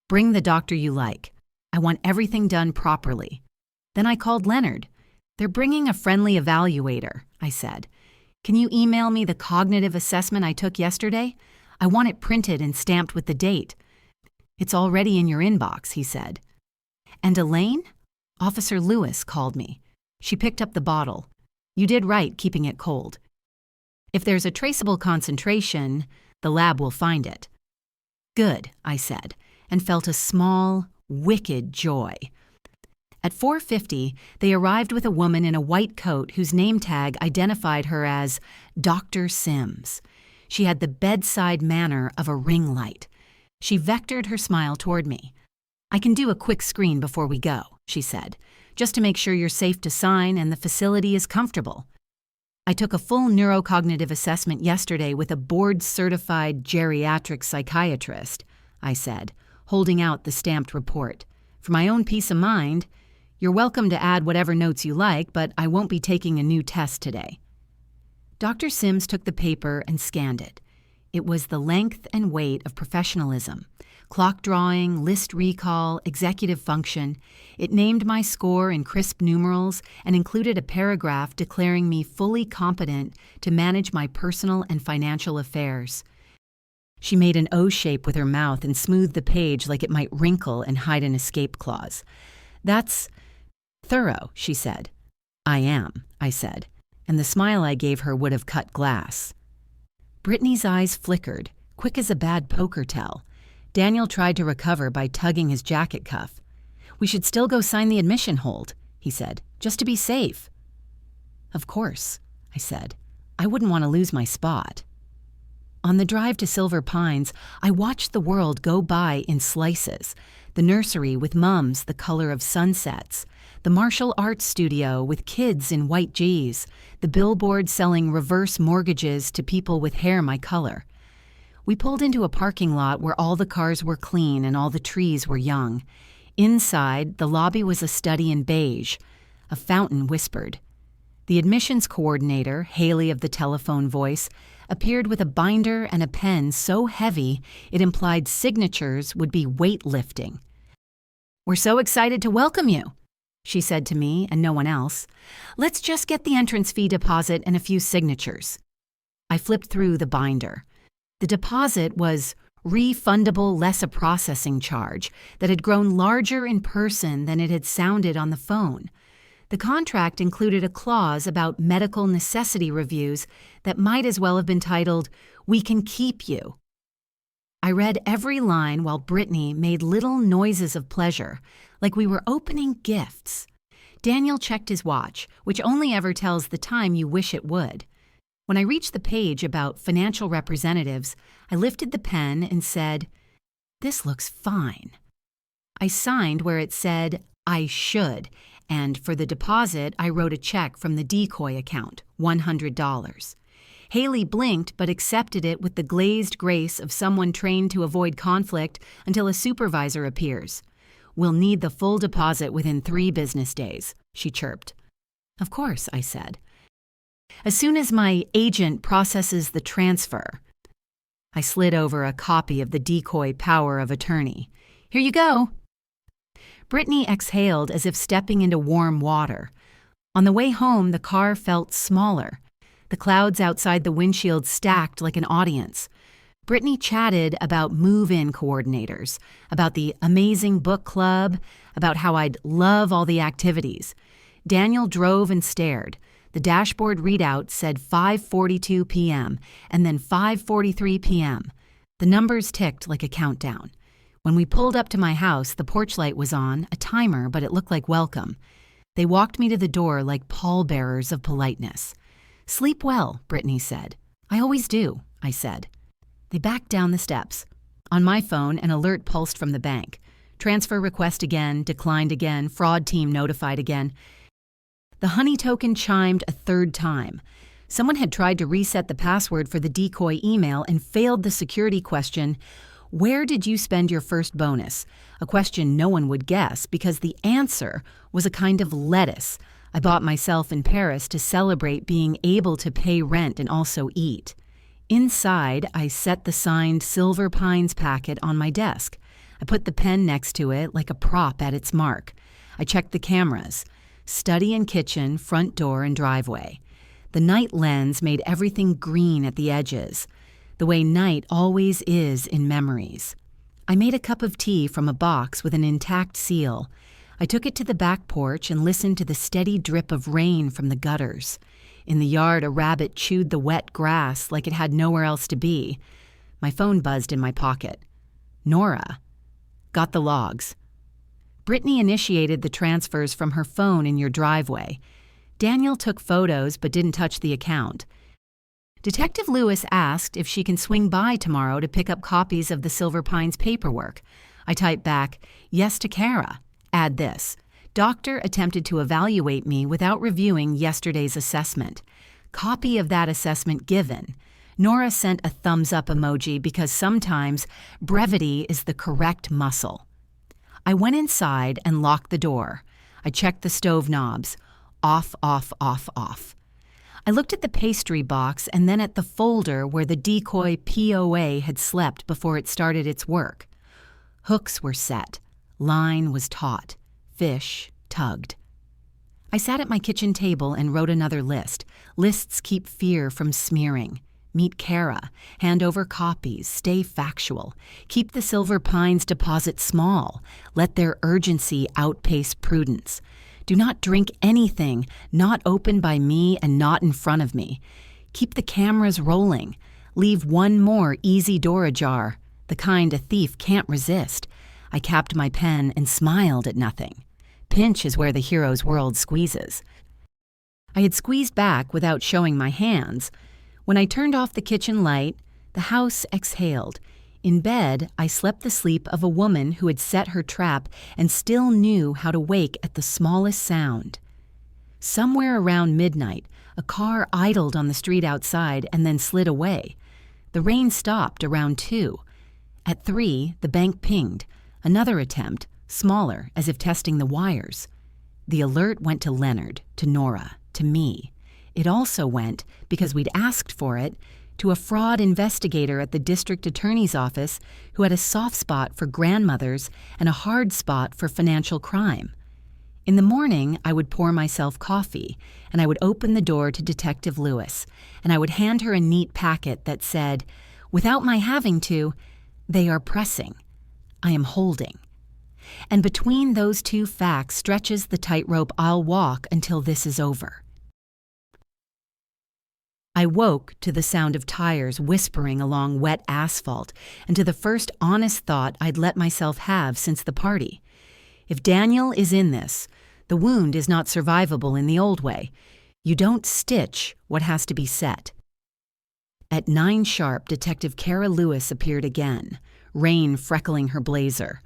Bring the doctor you like. I want everything done properly." Then I called Leonard. "They're bringing a friendly evaluator," I said. "Can you email me the cognitive assessment I took yesterday? I want it printed and stamped with the date." "It's already in your inbox," he said. "And Elaine?" "Officer Lewis called me. She picked up the bottle. You did right keeping it cold. If there's a traceable concentration, the lab will find it." "Good," I said, and felt a small, wicked joy. At 4:50, they arrived with a woman in a white coat whose name tag identified her as Dr. Sims. She had the bedside manner of a ring light. She vectored her smile toward me. "I can do a quick screen before we go," she said, "just to make sure you're safe to sign and the facility is comfortable." "I took a full neurocognitive assessment yesterday with a board-certified geriatric psychiatrist," I said, holding out the stamped report. "For my own peace of mind, you're welcome to add whatever notes you like, but I won't be taking a new test today." Dr. Sims took the paper and scanned it. It was the length and weight of professionalism. Clock drawing, list recall, executive function. It named my score in crisp numerals and included a paragraph declaring me fully competent to manage my personal and financial affairs. She made an O shape with her mouth and smoothed the page like it might wrinkle and hide an escape clause. "That's thorough," she said. "I am," I said, and the smile I gave her would have cut glass. Brittany's eyes flickered, quick as a bad poker tell. Daniel tried to recover by tugging his jacket cuff. "We should still go sign the admission hold," he said, "just to be safe." "Of course," I said. "I wouldn't want to lose my spot." On the drive to Silver Pines, I watched the world go by in slices. The nursery with mums the color of sunsets, the martial arts studio with kids in white G's, the billboard selling reverse mortgages to people with hair my color. We pulled into a parking lot where all the cars were clean and all the trees were young. Inside, the lobby was a study in beige. A fountain whispered. The admissions coordinator, Haley of the telephone voice, appeared with a binder and a pen so heavy it implied signatures would be weightlifting. "We're so excited to welcome you," she said to me and no one else. "Let's just get the entrance fee deposit and a few signatures." I flipped through the binder. The deposit was refundable less a processing charge that had grown larger in person than it had sounded on the phone. The contract included a clause about medical necessity reviews that might as well have been titled, "We can keep you." I read every line while Brittany made little noises of pleasure, like we were opening gifts. Daniel checked his watch, which only ever tells the time you wish it would. When I reached the page about financial representatives, I lifted the pen and said, "This looks fine." I signed where it said, "I should," and for the deposit, I wrote a check from the decoy account, $100. Haley blinked but accepted it with the glazed grace of someone trained to avoid conflict until a supervisor appears. "We'll need the full deposit within 3 business days," she chirped. "Of course," I said. "As soon as my agent processes the transfer." I slid over a copy of the decoy power of attorney. "Here you go." Brittany exhaled as if stepping into warm water. On the way home, the car felt smaller. The clouds outside the windshield stacked like an audience. Brittany chatted about move-in coordinators, about the amazing book club, about how I'd love all the activities. Daniel drove and stared. The dashboard readout said 5:42 p.m. and then 5:43 p.m. The numbers ticked like a countdown. When we pulled up to my house, the porch light was on, a timer, but it looked like welcome. They walked me to the door like pallbearers of politeness. "Sleep well," Brittany said. "I always do," I said. They backed down the steps. On my phone, an alert pulsed from the bank. Transfer request again, declined again, fraud team notified again. The honey token chimed a 3rd time. Someone had tried to reset the password for the decoy email and failed the security question, "Where did you spend your first bonus?" A question no one would guess because the answer was a kind of lettuce I bought myself in Paris to celebrate being able to pay rent and also eat. Inside, I set the signed Silver Pines packet on my desk. I put the pen next to it like a prop at its mark. I checked the cameras. Study and kitchen, front door and driveway. The night lens made everything green at the edges, the way night always is in memories. I made a cup of tea from a box with an intact seal. I took it to the back porch and listened to the steady drip of rain from the gutters. In the yard, a rabbit chewed the wet grass like it had nowhere else to be. My phone buzzed in my pocket. Nora. Got the logs. Brittany initiated the transfers from her phone in your driveway. Daniel took photos but didn't touch the account. Detective Lewis asked if she can swing by tomorrow to pick up copies of the Silver Pines paperwork. I typed back, "Yes to Kara. Add this. Doctor attempted to evaluate me without reviewing yesterday's assessment. Copy of that assessment given." Nora sent a thumbs-up emoji because sometimes brevity is the correct muscle. I went inside and locked the door. I checked the stove knobs. Off, off, off, off. I looked at the pastry box and then at the folder where the decoy POA had slept before it started its work. Hooks were set. Line was taut. Fish tugged. I sat at my kitchen table and wrote another list. Lists keep fear from smearing. Meet Kara. Hand over copies. Stay factual. Keep the Silver Pines deposit small. Let their urgency outpace prudence. Do not drink anything not opened by me and not in front of me. Keep the cameras rolling. Leave one more easy door ajar, the kind a thief can't resist. I capped my pen and smiled at nothing. Pinch is where the hero's world squeezes. I had squeezed back without showing my hands. When I turned off the kitchen light, the house exhaled. In bed, I slept the sleep of a woman who had set her trap and still knew how to wake at the smallest sound. Somewhere around midnight, a car idled on the street outside and then slid away. The rain stopped around 2. At 3, the bank pinged. Another attempt, smaller, as if testing the wires. The alert went to Leonard, to Nora, to me. It also went, because we'd asked for it, to a fraud investigator at the district attorney's office who had a soft spot for grandmothers and a hard spot for financial crime. In the morning, I would pour myself coffee, and I would open the door to Detective Lewis, and I would hand her a neat packet that said, without my having to, "They are pressing. I am holding." And between those two facts stretches the tightrope I'll walk until this is over. I woke to the sound of tires whispering along wet asphalt and to the first honest thought I'd let myself have since the party. If Daniel is in this, the wound is not survivable in the old way. You don't stitch what has to be set. At 9 sharp, Detective Kara Lewis appeared again, rain freckling her blazer.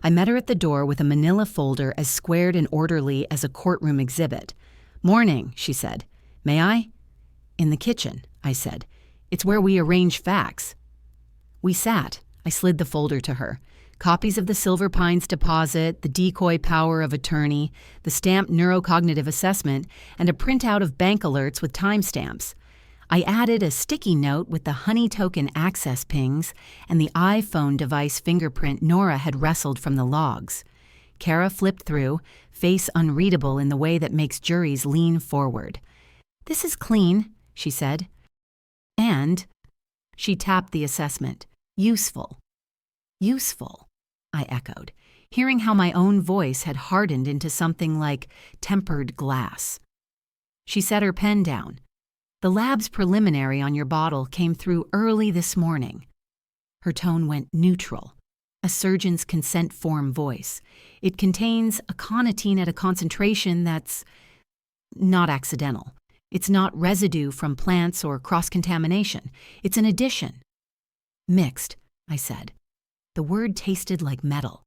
I met her at the door with a manila folder as squared and orderly as a courtroom exhibit. "Morning," she said. "May I?" "In the kitchen," I said. "It's where we arrange facts." We sat. I slid the folder to her. Copies of the Silver Pines deposit, the decoy power of attorney, the stamped neurocognitive assessment, and a printout of bank alerts with timestamps. I added a sticky note with the honey token access pings and the iPhone device fingerprint Nora had wrestled from the logs. Kara flipped through, face unreadable in the way that makes juries lean forward. "This is clean," she said. And she tapped the assessment. "Useful." "Useful," I echoed, hearing how my own voice had hardened into something like tempered glass. She set her pen down. "The lab's preliminary on your bottle came through early this morning." Her tone went neutral, a surgeon's consent form voice. "It contains aconitine at a concentration that's not accidental. It's not residue from plants or cross-contamination. It's an addition." "Mixed," I said. The word tasted like metal.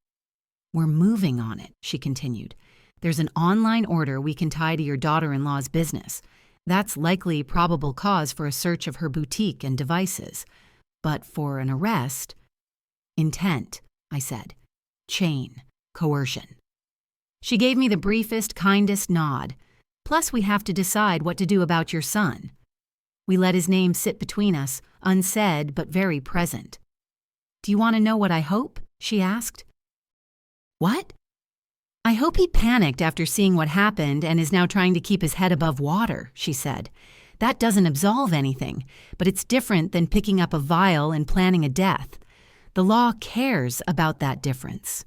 "We're moving on it," she continued. "There's an online order we can tie to your daughter-in-law's business. That's likely probable cause for a search of her boutique and devices. But for an arrest—" "Intent," I said. "Chain. Coercion." She gave me the briefest, kindest nod. "Plus we have to decide what to do about your son." We let his name sit between us, unsaid but very present. "Do you want to know what I hope?" she asked. "What?" "I hope he panicked after seeing what happened and is now trying to keep his head above water," she said. "That doesn't absolve anything, but it's different than picking up a vial and planning a death. The law cares about that difference."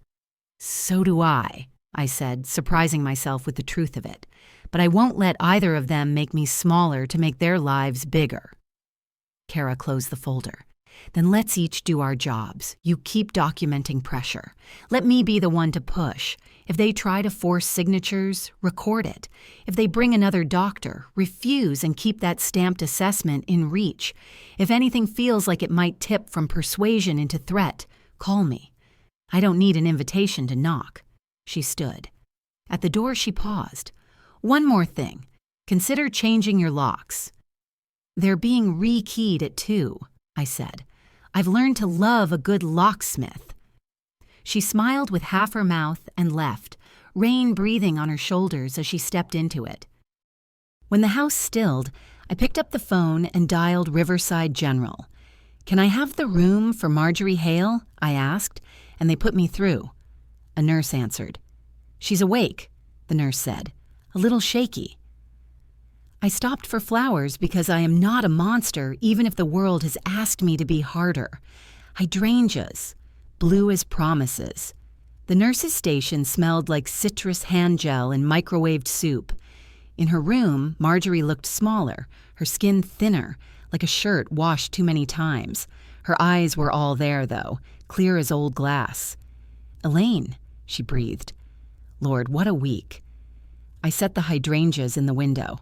"So do I," said, surprising myself with the truth of it. "But I won't let either of them make me smaller to make their lives bigger." Kara closed the folder. "Then let's each do our jobs. You keep documenting pressure. Let me be the one to push. If they try to force signatures, record it. If they bring another doctor, refuse and keep that stamped assessment in reach. If anything feels like it might tip from persuasion into threat, call me. I don't need an invitation to knock." She stood. At the door she paused. "One more thing. Consider changing your locks." "They're being rekeyed at 2. I said. "I've learned to love a good locksmith." She smiled with half her mouth and left, rain breathing on her shoulders as she stepped into it. When the house stilled, I picked up the phone and dialed Riverside General. "Can I have the room for Marjorie Hale?" I asked, and they put me through. A nurse answered. "She's awake," the nurse said, "a little shaky." I stopped for flowers because I am not a monster even if the world has asked me to be harder. Hydrangeas, blue as promises. The nurse's station smelled like citrus hand gel and microwaved soup. In her room, Marjorie looked smaller, her skin thinner, like a shirt washed too many times. Her eyes were all there, though, clear as old glass. "Elaine," she breathed. Lord, what a week. I set the hydrangeas in the window.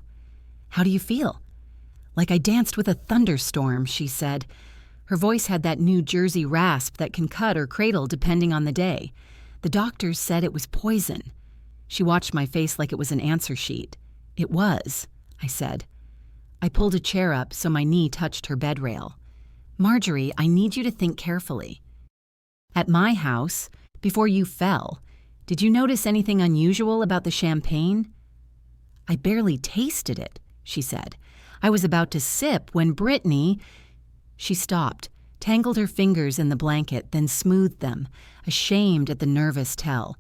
"How do you feel?" "Like I danced with a thunderstorm," she said. Her voice had that New Jersey rasp that can cut or cradle depending on the day. The doctors said it was poison. She watched my face like it was an answer sheet. It was, I said. I pulled a chair up so my knee touched her bed rail. Marjorie, I need you to think carefully. At my house, before you fell, did you notice anything unusual about the champagne? I barely tasted it, she said. I was about to sip when Britney... She stopped, tangled her fingers in the blanket, then smoothed them, ashamed at the nervous tell.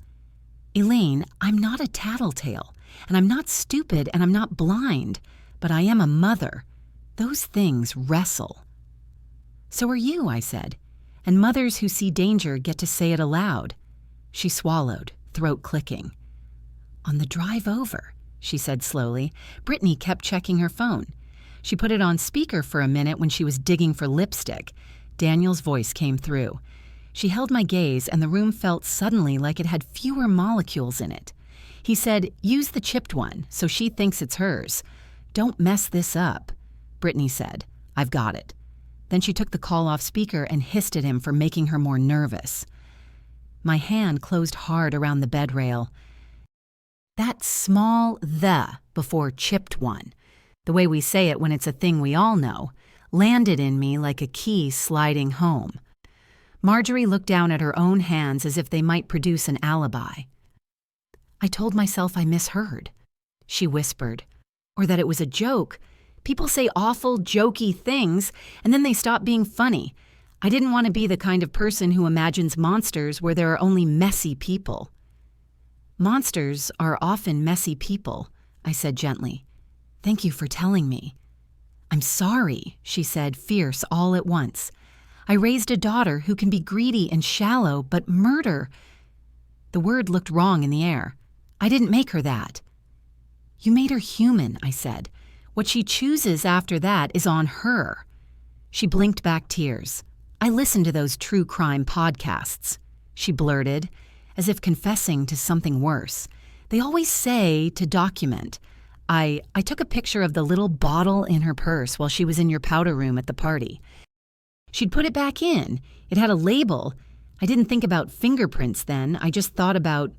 Elaine, I'm not a tattletale, and I'm not stupid, and I'm not blind, but I am a mother. Those things wrestle. So are you, I said, and mothers who see danger get to say it aloud. She swallowed, throat clicking. On the drive over, she said slowly, Britney kept checking her phone. She put it on speaker for a minute when she was digging for lipstick. Daniel's voice came through. She held my gaze, and the room felt suddenly like it had fewer molecules in it. He said, use the chipped one, so she thinks it's hers. Don't mess this up. Britney said, I've got it. Then she took the call off speaker and hissed at him for making her more nervous. My hand closed hard around the bed rail. That small "the" before chipped one, the way we say it when it's a thing we all know, landed in me like a key sliding home. Marjorie looked down at her own hands as if they might produce an alibi. I told myself I misheard, she whispered, or that it was a joke. People say awful, jokey things, and then they stop being funny. I didn't want to be the kind of person who imagines monsters where there are only messy people. Monsters are often messy people, I said gently. Thank you for telling me. I'm sorry, she said, fierce all at once. I raised a daughter who can be greedy and shallow, but murder... The word looked wrong in the air. I didn't make her that. You made her human, I said. What she chooses after that is on her. She blinked back tears. I listened to those true crime podcasts, she blurted, as if confessing to something worse. They always say to document. I took a picture of the little bottle in her purse while she was in your powder room at the party. She'd put it back in. It had a label. I didn't think about fingerprints then. I just thought about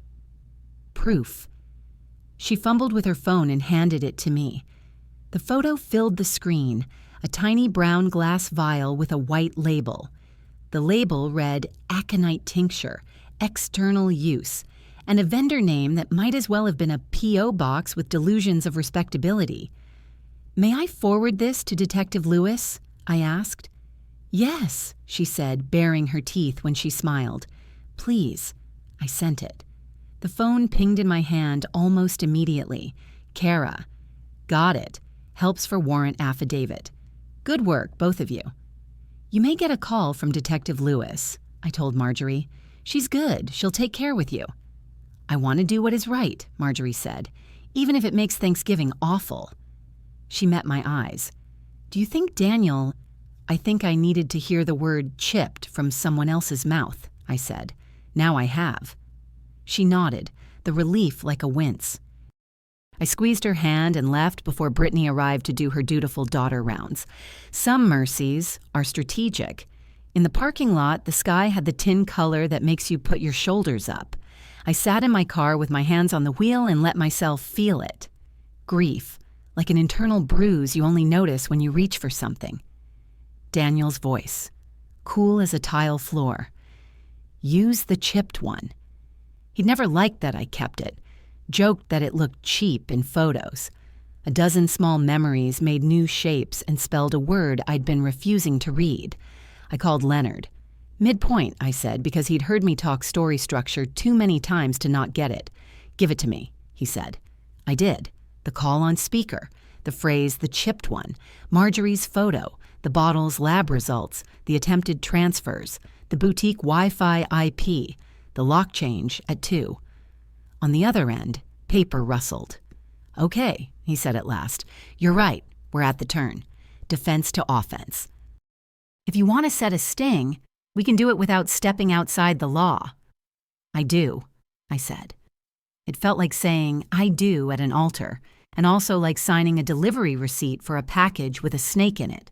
proof. She fumbled with her phone and handed it to me. The photo filled the screen, a tiny brown glass vial with a white label. The label read aconite tincture, external use, and a vendor name that might as well have been a P.O. box with delusions of respectability. May I forward this to Detective Lewis? I asked. Yes, she said, baring her teeth when she smiled. Please. I sent it. The phone pinged in my hand almost immediately. Kara. Got it. Helps for warrant affidavit. Good work, both of you. You may get a call from Detective Lewis, I told Marjorie. She's good. She'll take care with you. I want to do what is right, Marjorie said, even if it makes Thanksgiving awful. She met my eyes. Do you think Daniel... I think I needed to hear the word chipped from someone else's mouth, I said. Now I have. She nodded, the relief like a wince. I squeezed her hand and left before Britney arrived to do her dutiful daughter rounds. Some mercies are strategic. In the parking lot, the sky had the tin color that makes you put your shoulders up. I sat in my car with my hands on the wheel and let myself feel it. Grief, like an internal bruise you only notice when you reach for something. Daniel's voice, cool as a tile floor. Use the chipped one. He'd never liked that I kept it, joked that it looked cheap in photos. A dozen small memories made new shapes and spelled a word I'd been refusing to read. I called Leonard. Midpoint, I said, because he'd heard me talk story structure too many times to not get it. Give it to me, he said. I did. The call on speaker, the phrase the chipped one, Marjorie's photo, the bottle's lab results, the attempted transfers, the boutique Wi-Fi IP, the lock change at 2. On the other end, paper rustled. Okay, he said at last. You're right. We're at the turn. Defense to offense. If you want to set a sting, we can do it without stepping outside the law. I do, I said. It felt like saying I do at an altar, and also like signing a delivery receipt for a package with a snake in it.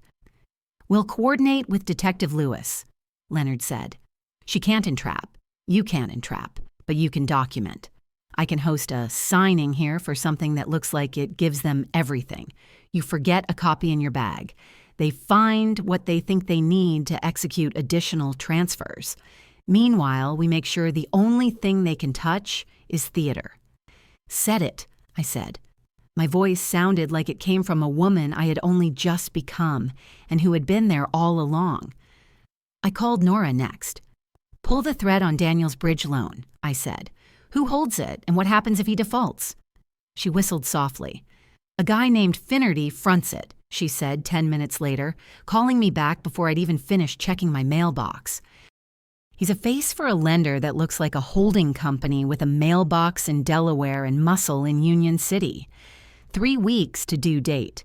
We'll coordinate with Detective Lewis, Leonard said. She can't entrap. You can't entrap, but you can document. I can host a signing here for something that looks like it gives them everything. You forget a copy in your bag. They find what they think they need to execute additional transfers. Meanwhile, we make sure the only thing they can touch is theater. Said it, I said. My voice sounded like it came from a woman I had only just become and who had been there all along. I called Nora next. Pull the thread on Daniel's bridge loan, I said. Who holds it and what happens if he defaults? She whistled softly. A guy named Finnerty fronts it, she said 10 minutes later, calling me back before I'd even finished checking my mailbox. He's a face for a lender that looks like a holding company with a mailbox in Delaware and muscle in Union City. 3 weeks to due date.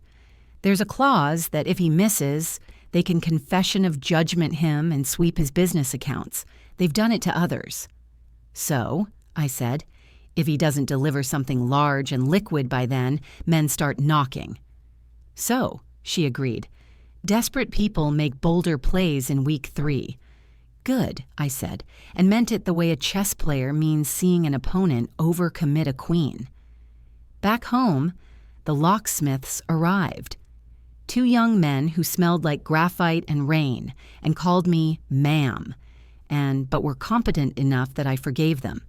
There's a clause that if he misses, they can confession of judgment him and sweep his business accounts. They've done it to others. So, I said, if he doesn't deliver something large and liquid by then, men start knocking. So, she agreed. Desperate people make bolder plays in week 3. Good, I said, and meant it the way a chess player means seeing an opponent overcommit a queen. Back home, the Locksmiths arrived. 2 young men who smelled like graphite and rain and called me ma'am, but were competent enough that I forgave them.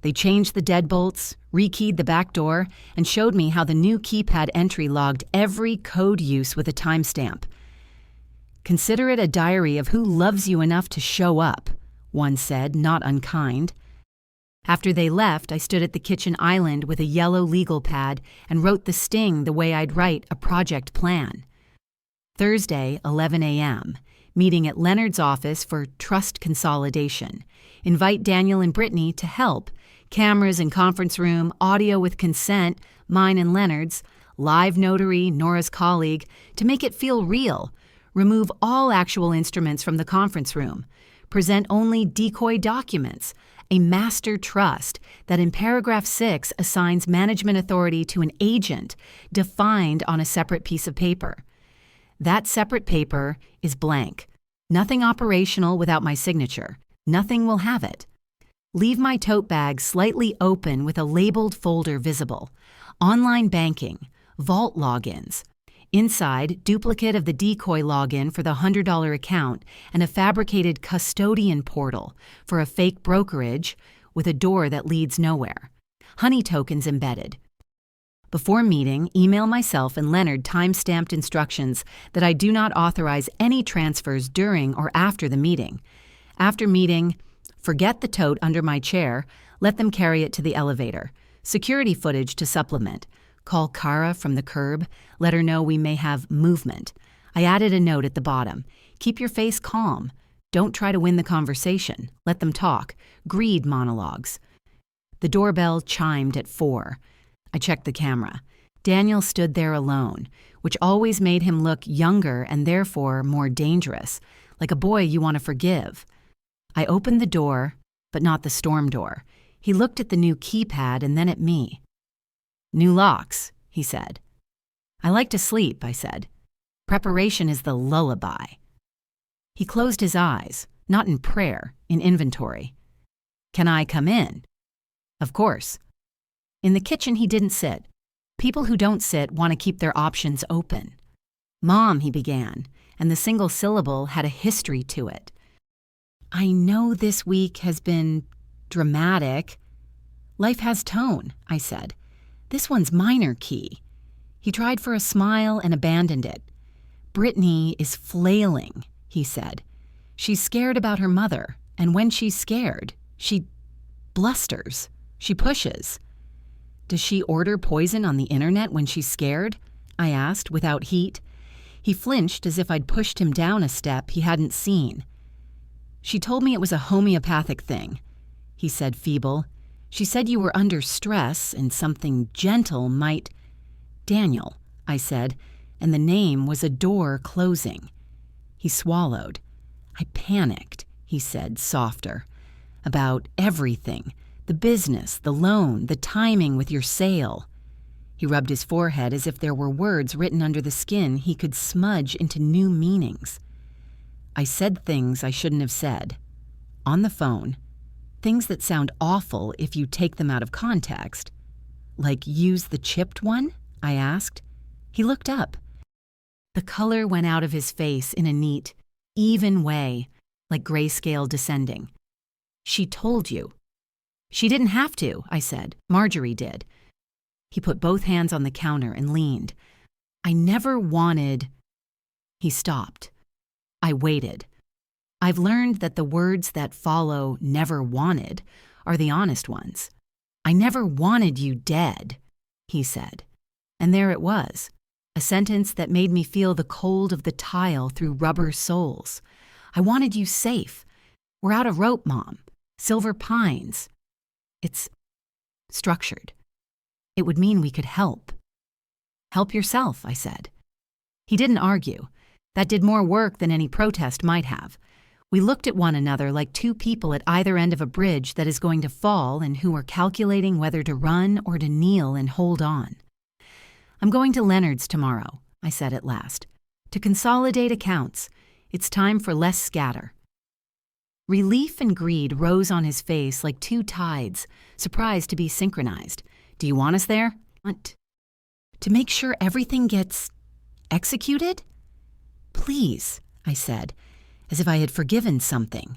They changed the deadbolts, rekeyed the back door, and showed me how the new keypad entry logged every code use with a timestamp. Consider it a diary of who loves you enough to show up, one said, not unkind. After they left, I stood at the kitchen island with a yellow legal pad and wrote the sting the way I'd write a project plan. Thursday, 11 a.m., meeting at Leonard's office for trust consolidation. Invite Daniel and Britney to help. Cameras in conference room, audio with consent, mine and Leonard's, live notary, Nora's colleague, to make it feel real. Remove all actual instruments from the conference room. Present only decoy documents. A master trust that in paragraph 6 assigns management authority to an agent defined on a separate piece of paper. That separate paper is blank. Nothing operational without my signature. Nothing will have it. Leave my tote bag slightly open with a labeled folder visible. Online banking, vault logins. Inside, duplicate of the decoy login for the $100 account and a fabricated custodian portal for a fake brokerage with a door that leads nowhere. Honey tokens embedded. Before meeting, email myself and Leonard time-stamped instructions that I do not authorize any transfers during or after the meeting. After meeting, forget the tote under my chair, let them carry it to the elevator. Security footage to supplement. Call Kara from the curb, let her know we may have movement. I added a note at the bottom. Keep your face calm. Don't try to win the conversation. Let them talk. Greed monologues. The doorbell chimed at 4. I checked the camera. Daniel stood there alone, which always made him look younger and therefore more dangerous, like a boy you want to forgive. I opened the door, but not the storm door. He looked at the new keypad and then at me. New locks, he said. I like to sleep, I said. Preparation is the lullaby. He closed his eyes, not in prayer, in inventory. Can I come in? Of course. In the kitchen, he didn't sit. People who don't sit want to keep their options open. Mom, he began, and the single syllable had a history to it. I know this week has been dramatic. Life has tone, I said. This one's minor key. He tried for a smile and abandoned it. Britney is flailing, he said. She's scared about her mother, and when she's scared, she blusters. She pushes. Does she order poison on the internet when she's scared? I asked, without heat. He flinched as if I'd pushed him down a step he hadn't seen. She told me it was a homeopathic thing, he said, feeble. She said you were under stress and something gentle might... Daniel, I said, and the name was a door closing. He swallowed. I panicked, he said, softer. About everything. The business, the loan, the timing with your sale. He rubbed his forehead as if there were words written under the skin he could smudge into new meanings. I said things I shouldn't have said. On the phone. Things that sound awful if you take them out of context. Like, use the chipped one? I asked. He looked up. The color went out of his face in a neat, even way, like grayscale descending. She told you. She didn't have to, I said. Marjorie did. He put both hands on the counter and leaned. I never wanted... He stopped. I waited. I've learned that the words that follow never wanted are the honest ones. I never wanted you dead, he said. And there it was, a sentence that made me feel the cold of the tile through rubber soles. I wanted you safe. We're out of rope, Mom. Silver Pines. It's structured. It would mean we could help. Help yourself, I said. He didn't argue. That did more work than any protest might have. We looked at one another like two people at either end of a bridge that is going to fall and who are calculating whether to run or to kneel and hold on. I'm going to Leonard's tomorrow, I said at last, to consolidate accounts. It's time for less scatter. Relief and greed rose on his face like two tides, surprised to be synchronized. Do you want us there? Want to make sure everything gets executed? Please, I said, as if I had forgiven something.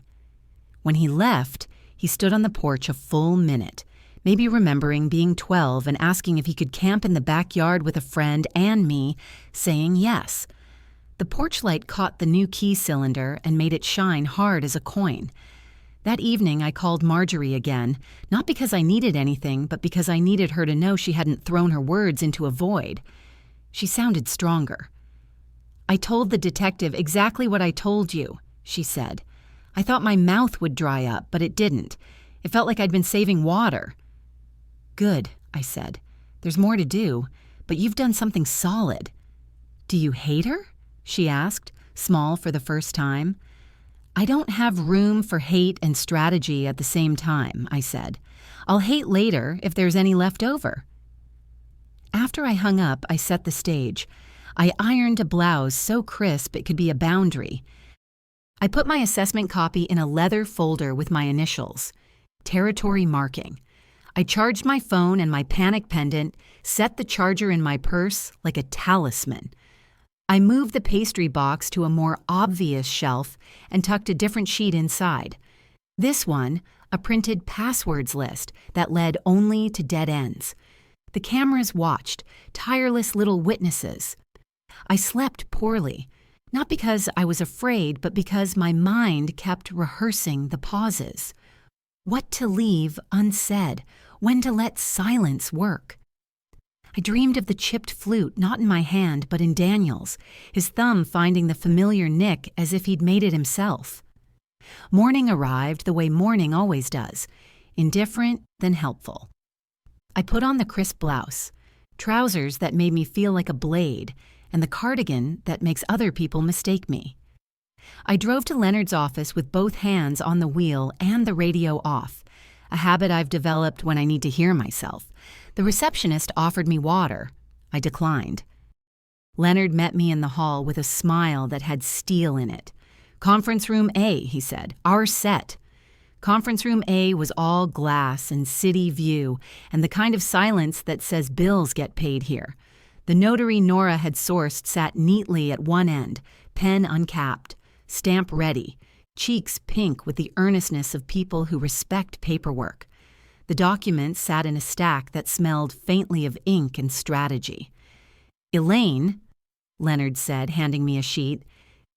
When he left, he stood on the porch a full minute, maybe remembering being 12 and asking if he could camp in the backyard with a friend and me, saying yes. The porch light caught the new key cylinder and made it shine hard as a coin. That evening, I called Marjorie again, not because I needed anything, but because I needed her to know she hadn't thrown her words into a void. She sounded stronger. I told the detective exactly what I told you, she said. I thought my mouth would dry up, but it didn't. It felt like I'd been saving water. Good, I said. There's more to do, but you've done something solid. Do you hate her? She asked, small for the first time. I don't have room for hate and strategy at the same time, I said. I'll hate later if there's any left over. After I hung up, I set the stage. I ironed a blouse so crisp it could be a boundary. I put my assessment copy in a leather folder with my initials, territory marking. I charged my phone and my panic pendant, set the charger in my purse like a talisman. I moved the pastry box to a more obvious shelf and tucked a different sheet inside. This one, a printed passwords list that led only to dead ends. The cameras watched, tireless little witnesses. I slept poorly, not because I was afraid, but because my mind kept rehearsing the pauses. What to leave unsaid, when to let silence work. I dreamed of the chipped flute, not in my hand, but in Daniel's, his thumb finding the familiar nick as if he'd made it himself. Morning arrived the way morning always does, indifferent then helpful. I put on the crisp blouse, trousers that made me feel like a blade, and the cardigan that makes other people mistake me. I drove to Leonard's office with both hands on the wheel and the radio off, a habit I've developed when I need to hear myself. The receptionist offered me water. I declined. Leonard met me in the hall with a smile that had steel in it. Conference room A, he said, our set. Conference room A was all glass and city view, and the kind of silence that says bills get paid here. The notary Nora had sourced sat neatly at one end, pen uncapped, stamp ready, cheeks pink with the earnestness of people who respect paperwork. The documents sat in a stack that smelled faintly of ink and strategy. Elaine, Leonard said, handing me a sheet,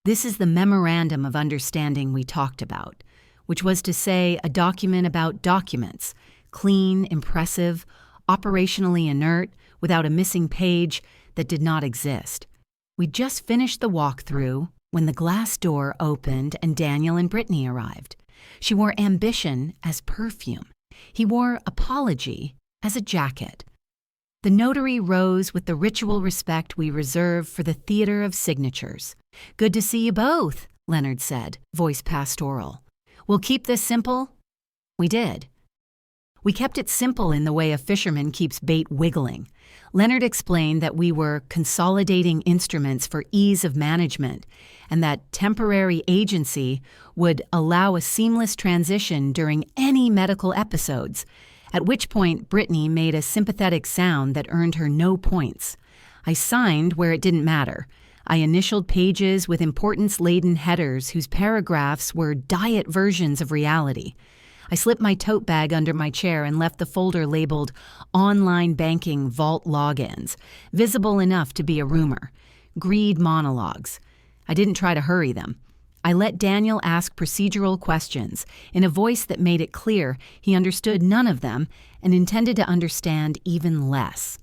this is the memorandum of understanding we talked about, which was to say a document about documents, clean, impressive, operationally inert, without a missing page that did not exist. We'd just finished the walkthrough when the glass door opened and Daniel and Britney arrived. She wore ambition as perfume. He wore apology as a jacket. The notary rose with the ritual respect we reserve for the theater of signatures. Good to see you both, Leonard said, voice pastoral. We'll keep this simple? We did. We kept it simple in the way a fisherman keeps bait wiggling. Leonard explained that we were consolidating instruments for ease of management, and that temporary agency would allow a seamless transition during any medical episodes, at which point Britney made a sympathetic sound that earned her no points. I signed where it didn't matter. I initialed pages with importance-laden headers whose paragraphs were diet versions of reality. I slipped my tote bag under my chair and left the folder labeled Online Banking Vault Logins, visible enough to be a rumor. Greed monologues. I didn't try to hurry them. I let Daniel ask procedural questions in a voice that made it clear he understood none of them and intended to understand even less.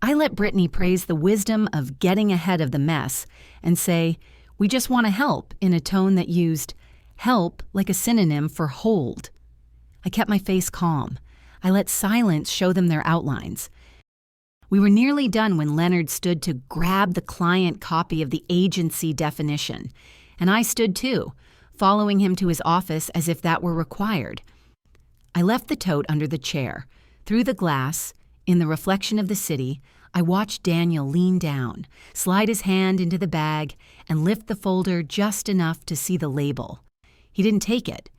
I let Britney praise the wisdom of getting ahead of the mess and say, "We just want to help," in a tone that used help like a synonym for hold. I kept my face calm. I let silence show them their outlines. We were nearly done when Leonard stood to grab the client copy of the agency definition, and I stood too, following him to his office as if that were required. I left the tote under the chair. Through the glass, in the reflection of the city, I watched Daniel lean down, slide his hand into the bag, and lift the folder just enough to see the label. He didn't take it.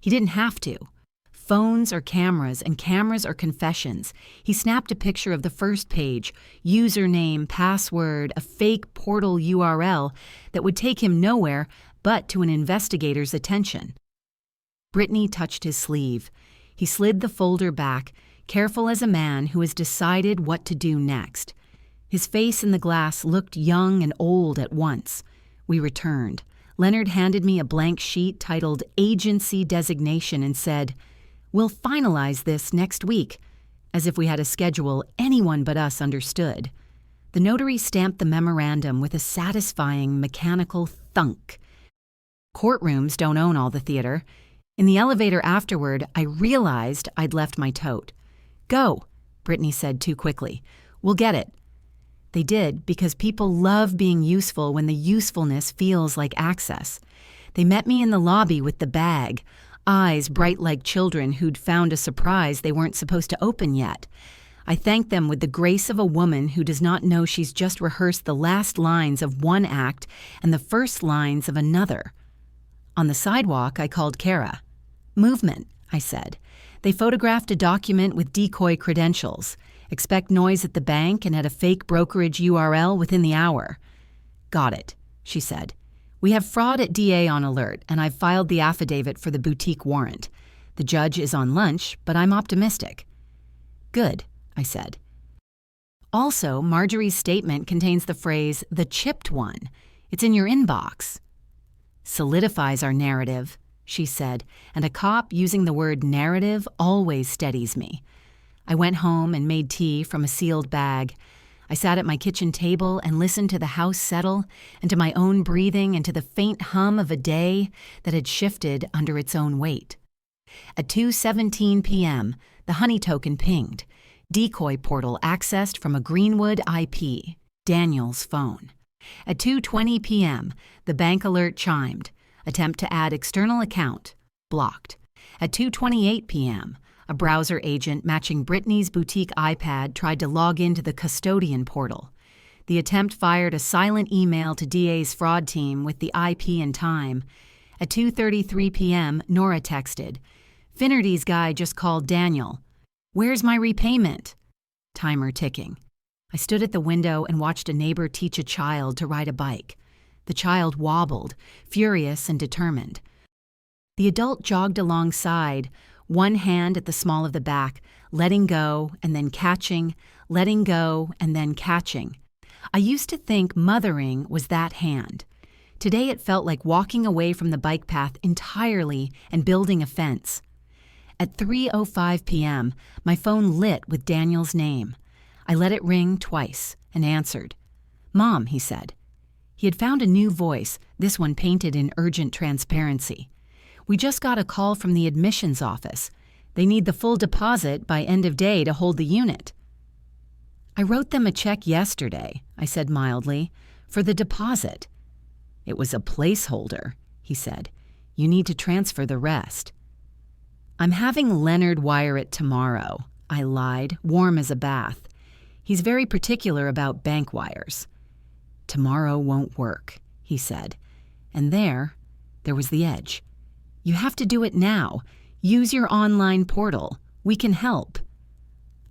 He didn't have to. Phones or cameras, and cameras or confessions. He snapped a picture of the first page, username, password, a fake portal URL that would take him nowhere but to an investigator's attention. Britney touched his sleeve. He slid the folder back, careful as a man who has decided what to do next. His face in the glass looked young and old at once. We returned. Leonard handed me a blank sheet titled Agency Designation and said, "We'll finalize this next week," as if we had a schedule anyone but us understood. The notary stamped the memorandum with a satisfying mechanical thunk. Courtrooms don't own all the theater. In the elevator afterward, I realized I'd left my tote. "Go," Britney said too quickly. "We'll get it." They did, because people love being useful when the usefulness feels like access. They met me in the lobby with the bag, eyes bright like children who'd found a surprise they weren't supposed to open yet. I thanked them with the grace of a woman who does not know she's just rehearsed the last lines of one act and the first lines of another. On the sidewalk, I called Kara. "Movement," I said. "They photographed a document with decoy credentials. Expect noise at the bank and at a fake brokerage URL within the hour." "Got it," she said. "We have fraud at DA on alert, and I've filed the affidavit for the boutique warrant. The judge is on lunch, but I'm optimistic." "Good," I said. "Also, Marjorie's statement contains the phrase, 'the chipped one.' It's in your inbox." "Solidifies our narrative," she said, and a cop using the word narrative always steadies me. I went home and made tea from a sealed bag. I sat at my kitchen table and listened to the house settle, and to my own breathing, and to the faint hum of a day that had shifted under its own weight. At 2:17 p.m., the honey token pinged. Decoy portal accessed from a Greenwood IP, Daniel's phone. At 2:20 p.m., the bank alert chimed. Attempt to add external account, blocked. At 2:28 p.m., a browser agent matching Britney's boutique iPad tried to log into the custodian portal. The attempt fired a silent email to DA's fraud team with the IP and time. At 2:33 p.m., Nora texted, "Finnerty's guy just called Daniel. Where's my repayment?" Timer ticking. I stood at the window and watched a neighbor teach a child to ride a bike. The child wobbled, furious and determined. The adult jogged alongside, one hand at the small of the back, letting go and then catching, letting go and then catching. I used to think mothering was that hand. Today it felt like walking away from the bike path entirely and building a fence. At 3:05 p.m., my phone lit with Daniel's name. I let it ring twice and answered. "Mom," he said. He had found a new voice, this one painted in urgent transparency. "We just got a call from the admissions office. They need the full deposit by end of day to hold the unit." "I wrote them a check yesterday," I said mildly, "for the deposit." "It was a placeholder," he said. "You need to transfer the rest." I'm having Leonard wire it tomorrow, I lied, warm as a bath. He's very particular about bank wires. Tomorrow won't work, he said. And there was the edge. You have to do it now. Use your online portal. We can help.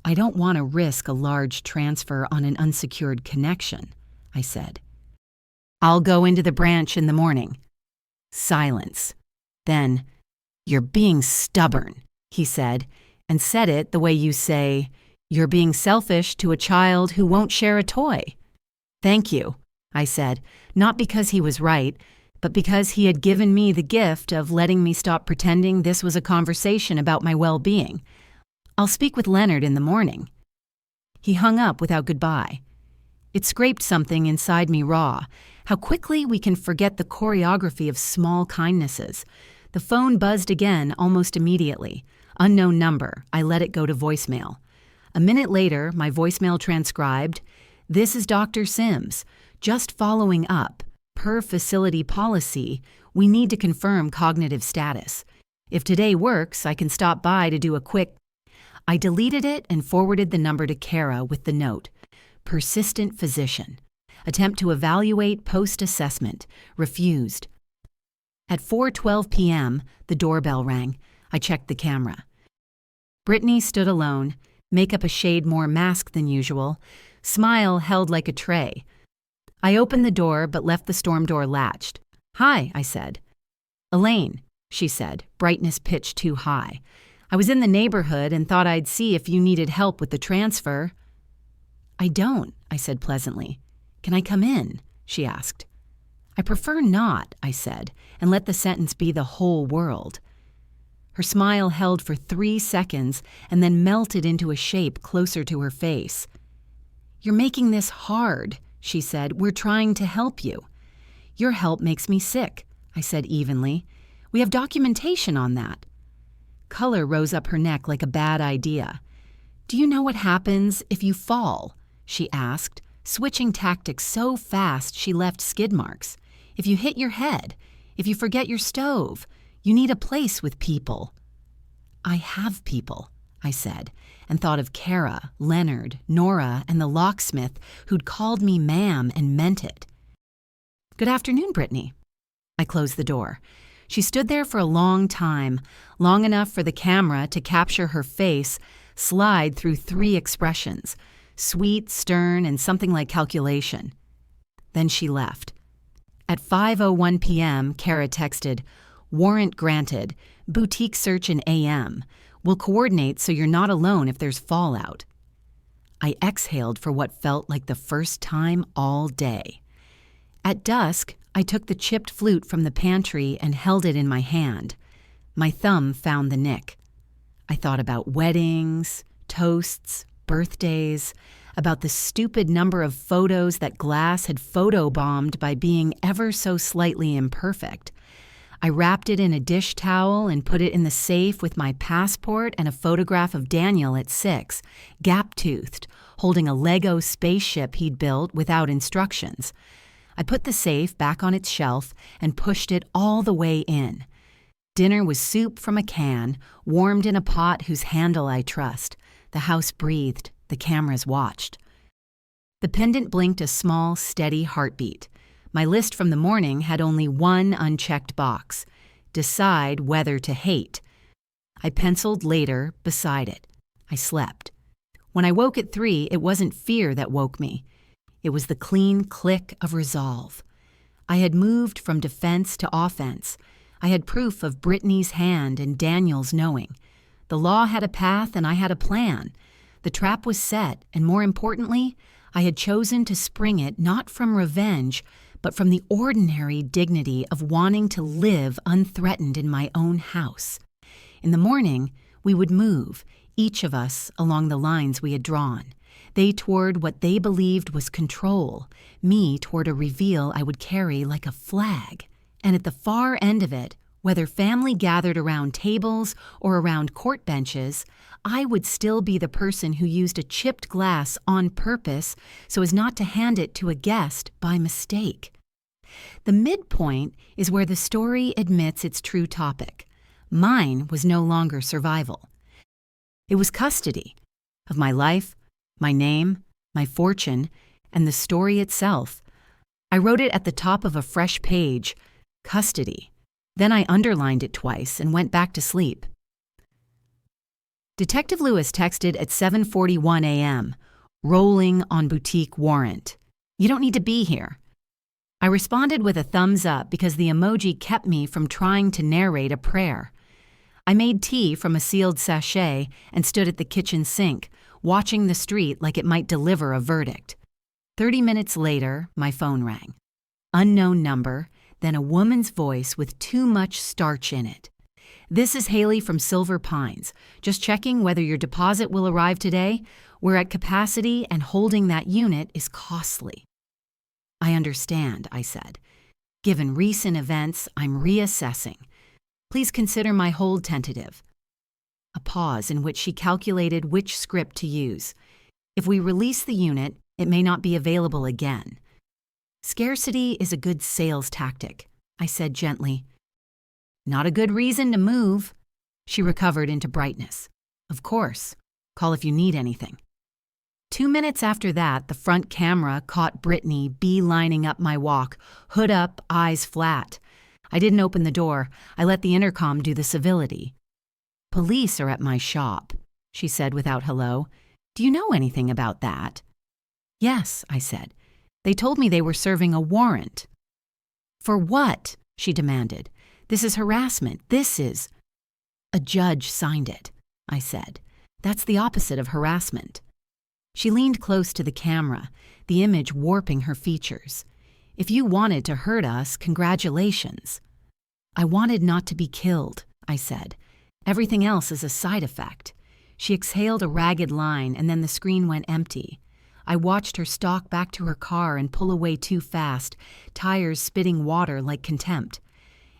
I don't want to risk a large transfer on an unsecured connection, I said. I'll go into the branch in the morning. Silence. Then, you're being stubborn, he said, and said it the way you say, you're being selfish to a child who won't share a toy. Thank you, I said, not because he was right, but because he had given me the gift of letting me stop pretending this was a conversation about my well-being. I'll speak with Leonard in the morning. He hung up without goodbye. It scraped something inside me raw, how quickly we can forget the choreography of small kindnesses. The phone buzzed again almost immediately. Unknown number. I let it go to voicemail. A minute later, my voicemail transcribed, "This is Dr. Sims. Just following up. Per facility policy, we need to confirm cognitive status. If today works, I can stop by to do a quick..." I deleted it and forwarded the number to Kara with the note, "Persistent physician. Attempt to evaluate post-assessment. Refused." At 4:12 p.m., the doorbell rang. I checked the camera. Britney stood alone, makeup a shade more masked than usual, smile held like a tray. I opened the door but left the storm door latched. "Hi," I said. "Elaine," she said, brightness pitched too high. "I was in the neighborhood and thought I'd see if you needed help with the transfer." "I don't," I said pleasantly. "Can I come in?" she asked. "I prefer not," I said, and let the sentence be the whole world. Her smile held for 3 seconds and then melted into a shape closer to her face. "You're making this hard," she said. "We're trying to help you." "Your help makes me sick," I said evenly. "We have documentation on that." Color rose up her neck like a bad idea. "Do you know what happens if you fall?" she asked, switching tactics so fast she left skid marks. "If you hit your head, if you forget your stove, you need a place with people." "I have people," I said, and thought of Kara, Leonard, Nora, and the locksmith who'd called me ma'am and meant it. "Good afternoon, Britney." I closed the door. She stood there for a long time, long enough for the camera to capture her face, slide through 3 expressions, sweet, stern, and something like calculation. Then she left. At 5:01 p.m., Kara texted, "Warrant granted. Boutique search in AM. We'll coordinate so you're not alone if there's fallout." I exhaled for what felt like the first time all day. At dusk, I took the chipped flute from the pantry and held it in my hand. My thumb found the nick. I thought about weddings, toasts, birthdays, about the stupid number of photos that Glass had photobombed by being ever so slightly imperfect. I wrapped it in a dish towel and put it in the safe with my passport and a photograph of Daniel at 6, gap-toothed, holding a Lego spaceship he'd built without instructions. I put the safe back on its shelf and pushed it all the way in. Dinner was soup from a can, warmed in a pot whose handle I trust. The house breathed. The cameras watched. The pendant blinked a small, steady heartbeat. My list from the morning had only one unchecked box: decide whether to hate. I penciled later beside it. I slept. When I woke at 3, it wasn't fear that woke me. It was the clean click of resolve. I had moved from defense to offense. I had proof of Britney's hand and Daniel's knowing. The law had a path and I had a plan. The trap was set, and more importantly, I had chosen to spring it not from revenge, but from the ordinary dignity of wanting to live unthreatened in my own house. In the morning, we would move, each of us along the lines we had drawn. They toward what they believed was control, me toward a reveal I would carry like a flag. And at the far end of it, whether family gathered around tables or around court benches, I would still be the person who used a chipped glass on purpose so as not to hand it to a guest by mistake. The midpoint is where the story admits its true topic. Mine was no longer survival. It was custody of my life, my name, my fortune, and the story itself. I wrote it at the top of a fresh page, custody. Then I underlined it twice and went back to sleep. Detective Lewis texted at 7:41 a.m., rolling on boutique warrant. You don't need to be here. I responded with a thumbs up because the emoji kept me from trying to narrate a prayer. I made tea from a sealed sachet and stood at the kitchen sink, watching the street like it might deliver a verdict. 30 minutes later, my phone rang. Unknown number, then a woman's voice with too much starch in it. This is Haley from Silver Pines. Just checking whether your deposit will arrive today. We're at capacity and holding that unit is costly. I understand, I said. Given recent events, I'm reassessing. Please consider my hold tentative. A pause in which she calculated which script to use. If we release the unit, it may not be available again. Scarcity is a good sales tactic, I said gently. Not a good reason to move. She recovered into brightness. Of course. Call if you need anything. 2 minutes after that, the front camera caught Britney beelining up my walk, hood up, eyes flat. I didn't open the door. I let the intercom do the civility. Police are at my shop, she said without hello. Do you know anything about that? Yes, I said. They told me they were serving a warrant. For what? She demanded. This is harassment. This is... A judge signed it, I said. That's the opposite of harassment. She leaned close to the camera, the image warping her features. If you wanted to hurt us, congratulations. I wanted not to be killed, I said. Everything else is a side effect. She exhaled a ragged line and then the screen went empty. I watched her stalk back to her car and pull away too fast, tires spitting water like contempt.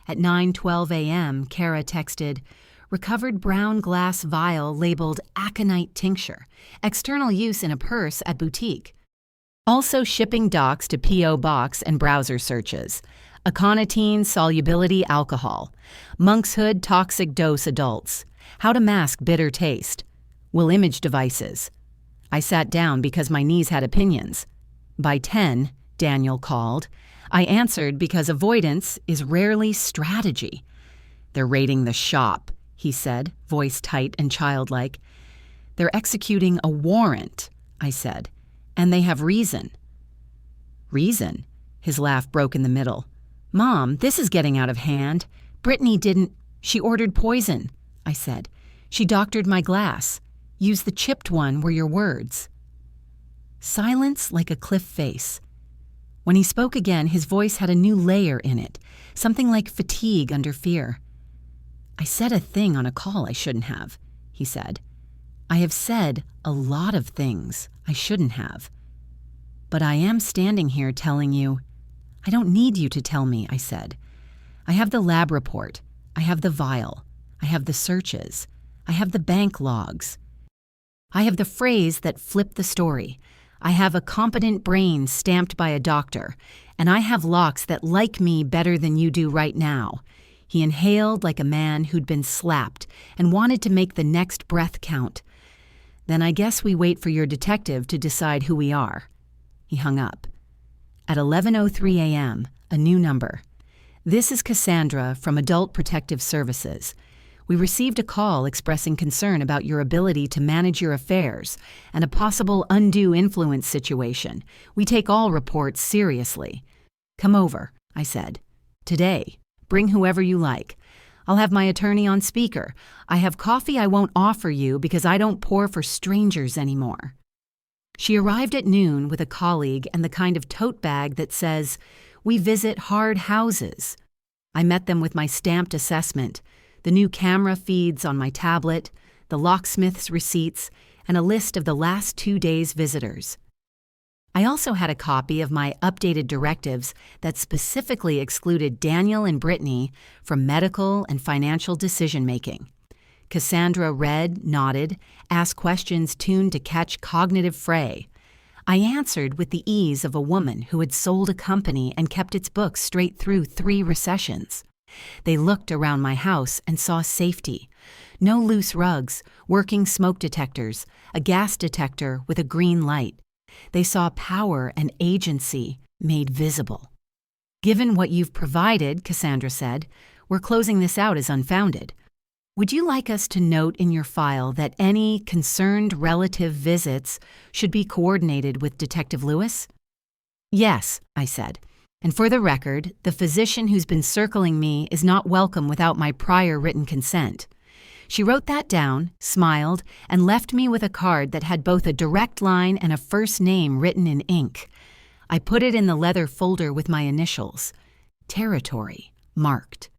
At 9:12 a.m., Kara texted, recovered brown glass vial labeled aconite tincture, external use in a purse at boutique. Also shipping docs to P.O. Box and browser searches. Aconitine solubility alcohol. Monkshood toxic dose adults. How to mask bitter taste. Will image devices. I sat down because my knees had opinions. By 10, Daniel called. I answered because avoidance is rarely strategy. They're raiding the shop, he said, voice tight and childlike. They're executing a warrant, I said, and they have reason. Reason? His laugh broke in the middle. Mom, this is getting out of hand. Britney didn't... She ordered poison, I said. She doctored my glass. Use the chipped one were your words. Silence like a cliff face. When he spoke again, his voice had a new layer in it, something like fatigue under fear. I said a thing on a call I shouldn't have, he said. I have said a lot of things I shouldn't have. But I am standing here telling you, I don't need you to tell me, I said. I have the lab report. I have the vial. I have the searches. I have the bank logs. I have the phrase that flipped the story. I have a competent brain stamped by a doctor, and I have locks that like me better than you do right now. He inhaled like a man who'd been slapped and wanted to make the next breath count. Then I guess we wait for your detective to decide who we are. He hung up. At 11:03 a.m., a new number. This is Cassandra from Adult Protective Services. We received a call expressing concern about your ability to manage your affairs and a possible undue influence situation. We take all reports seriously. Come over, I said. Today. Bring whoever you like. I'll have my attorney on speaker. I have coffee I won't offer you because I don't pour for strangers anymore. She arrived at noon with a colleague and the kind of tote bag that says, "We visit hard houses." I met them with my stamped assessment, the new camera feeds on my tablet, the Locksmith's receipts, and a list of the last 2 days' visitors. I also had a copy of my updated directives that specifically excluded Daniel and Britney from medical and financial decision-making. Cassandra read, nodded, asked questions tuned to catch cognitive fray. I answered with the ease of a woman who had sold a company and kept its books straight through 3 recessions. They looked around my house and saw safety. No loose rugs, working smoke detectors, a gas detector with a green light. They saw power and agency made visible. Given what you've provided, Cassandra said, we're closing this out as unfounded. Would you like us to note in your file that any concerned relative visits should be coordinated with Detective Lewis? Yes, I said. And for the record, the physician who's been circling me is not welcome without my prior written consent. She wrote that down, smiled, and left me with a card that had both a direct line and a first name written in ink. I put it in the leather folder with my initials. Territory, marked.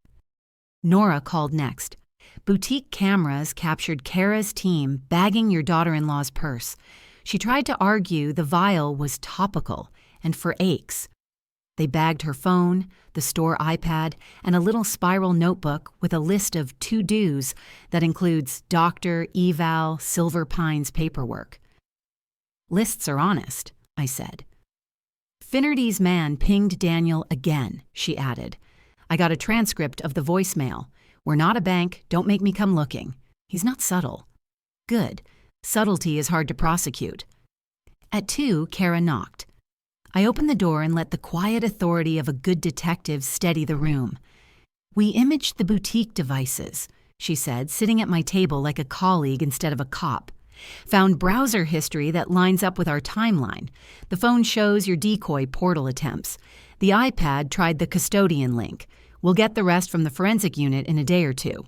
Nora called next. Boutique cameras captured Kara's team bagging your daughter-in-law's purse. She tried to argue the vial was topical and for aches. They bagged her phone, the store iPad, and a little spiral notebook with a list of to-dos that includes doctor, eval, Silver Pines paperwork. Lists are honest, I said. Finnerty's man pinged Daniel again, she added. I got a transcript of the voicemail. We're not a bank, don't make me come looking. He's not subtle. Good. Subtlety is hard to prosecute. At 2, Kara knocked. I opened the door and let the quiet authority of a good detective steady the room. We imaged the boutique devices, she said, sitting at my table like a colleague instead of a cop. Found browser history that lines up with our timeline. The phone shows your decoy portal attempts. The iPad tried the custodian link. We'll get the rest from the forensic unit in a day or two.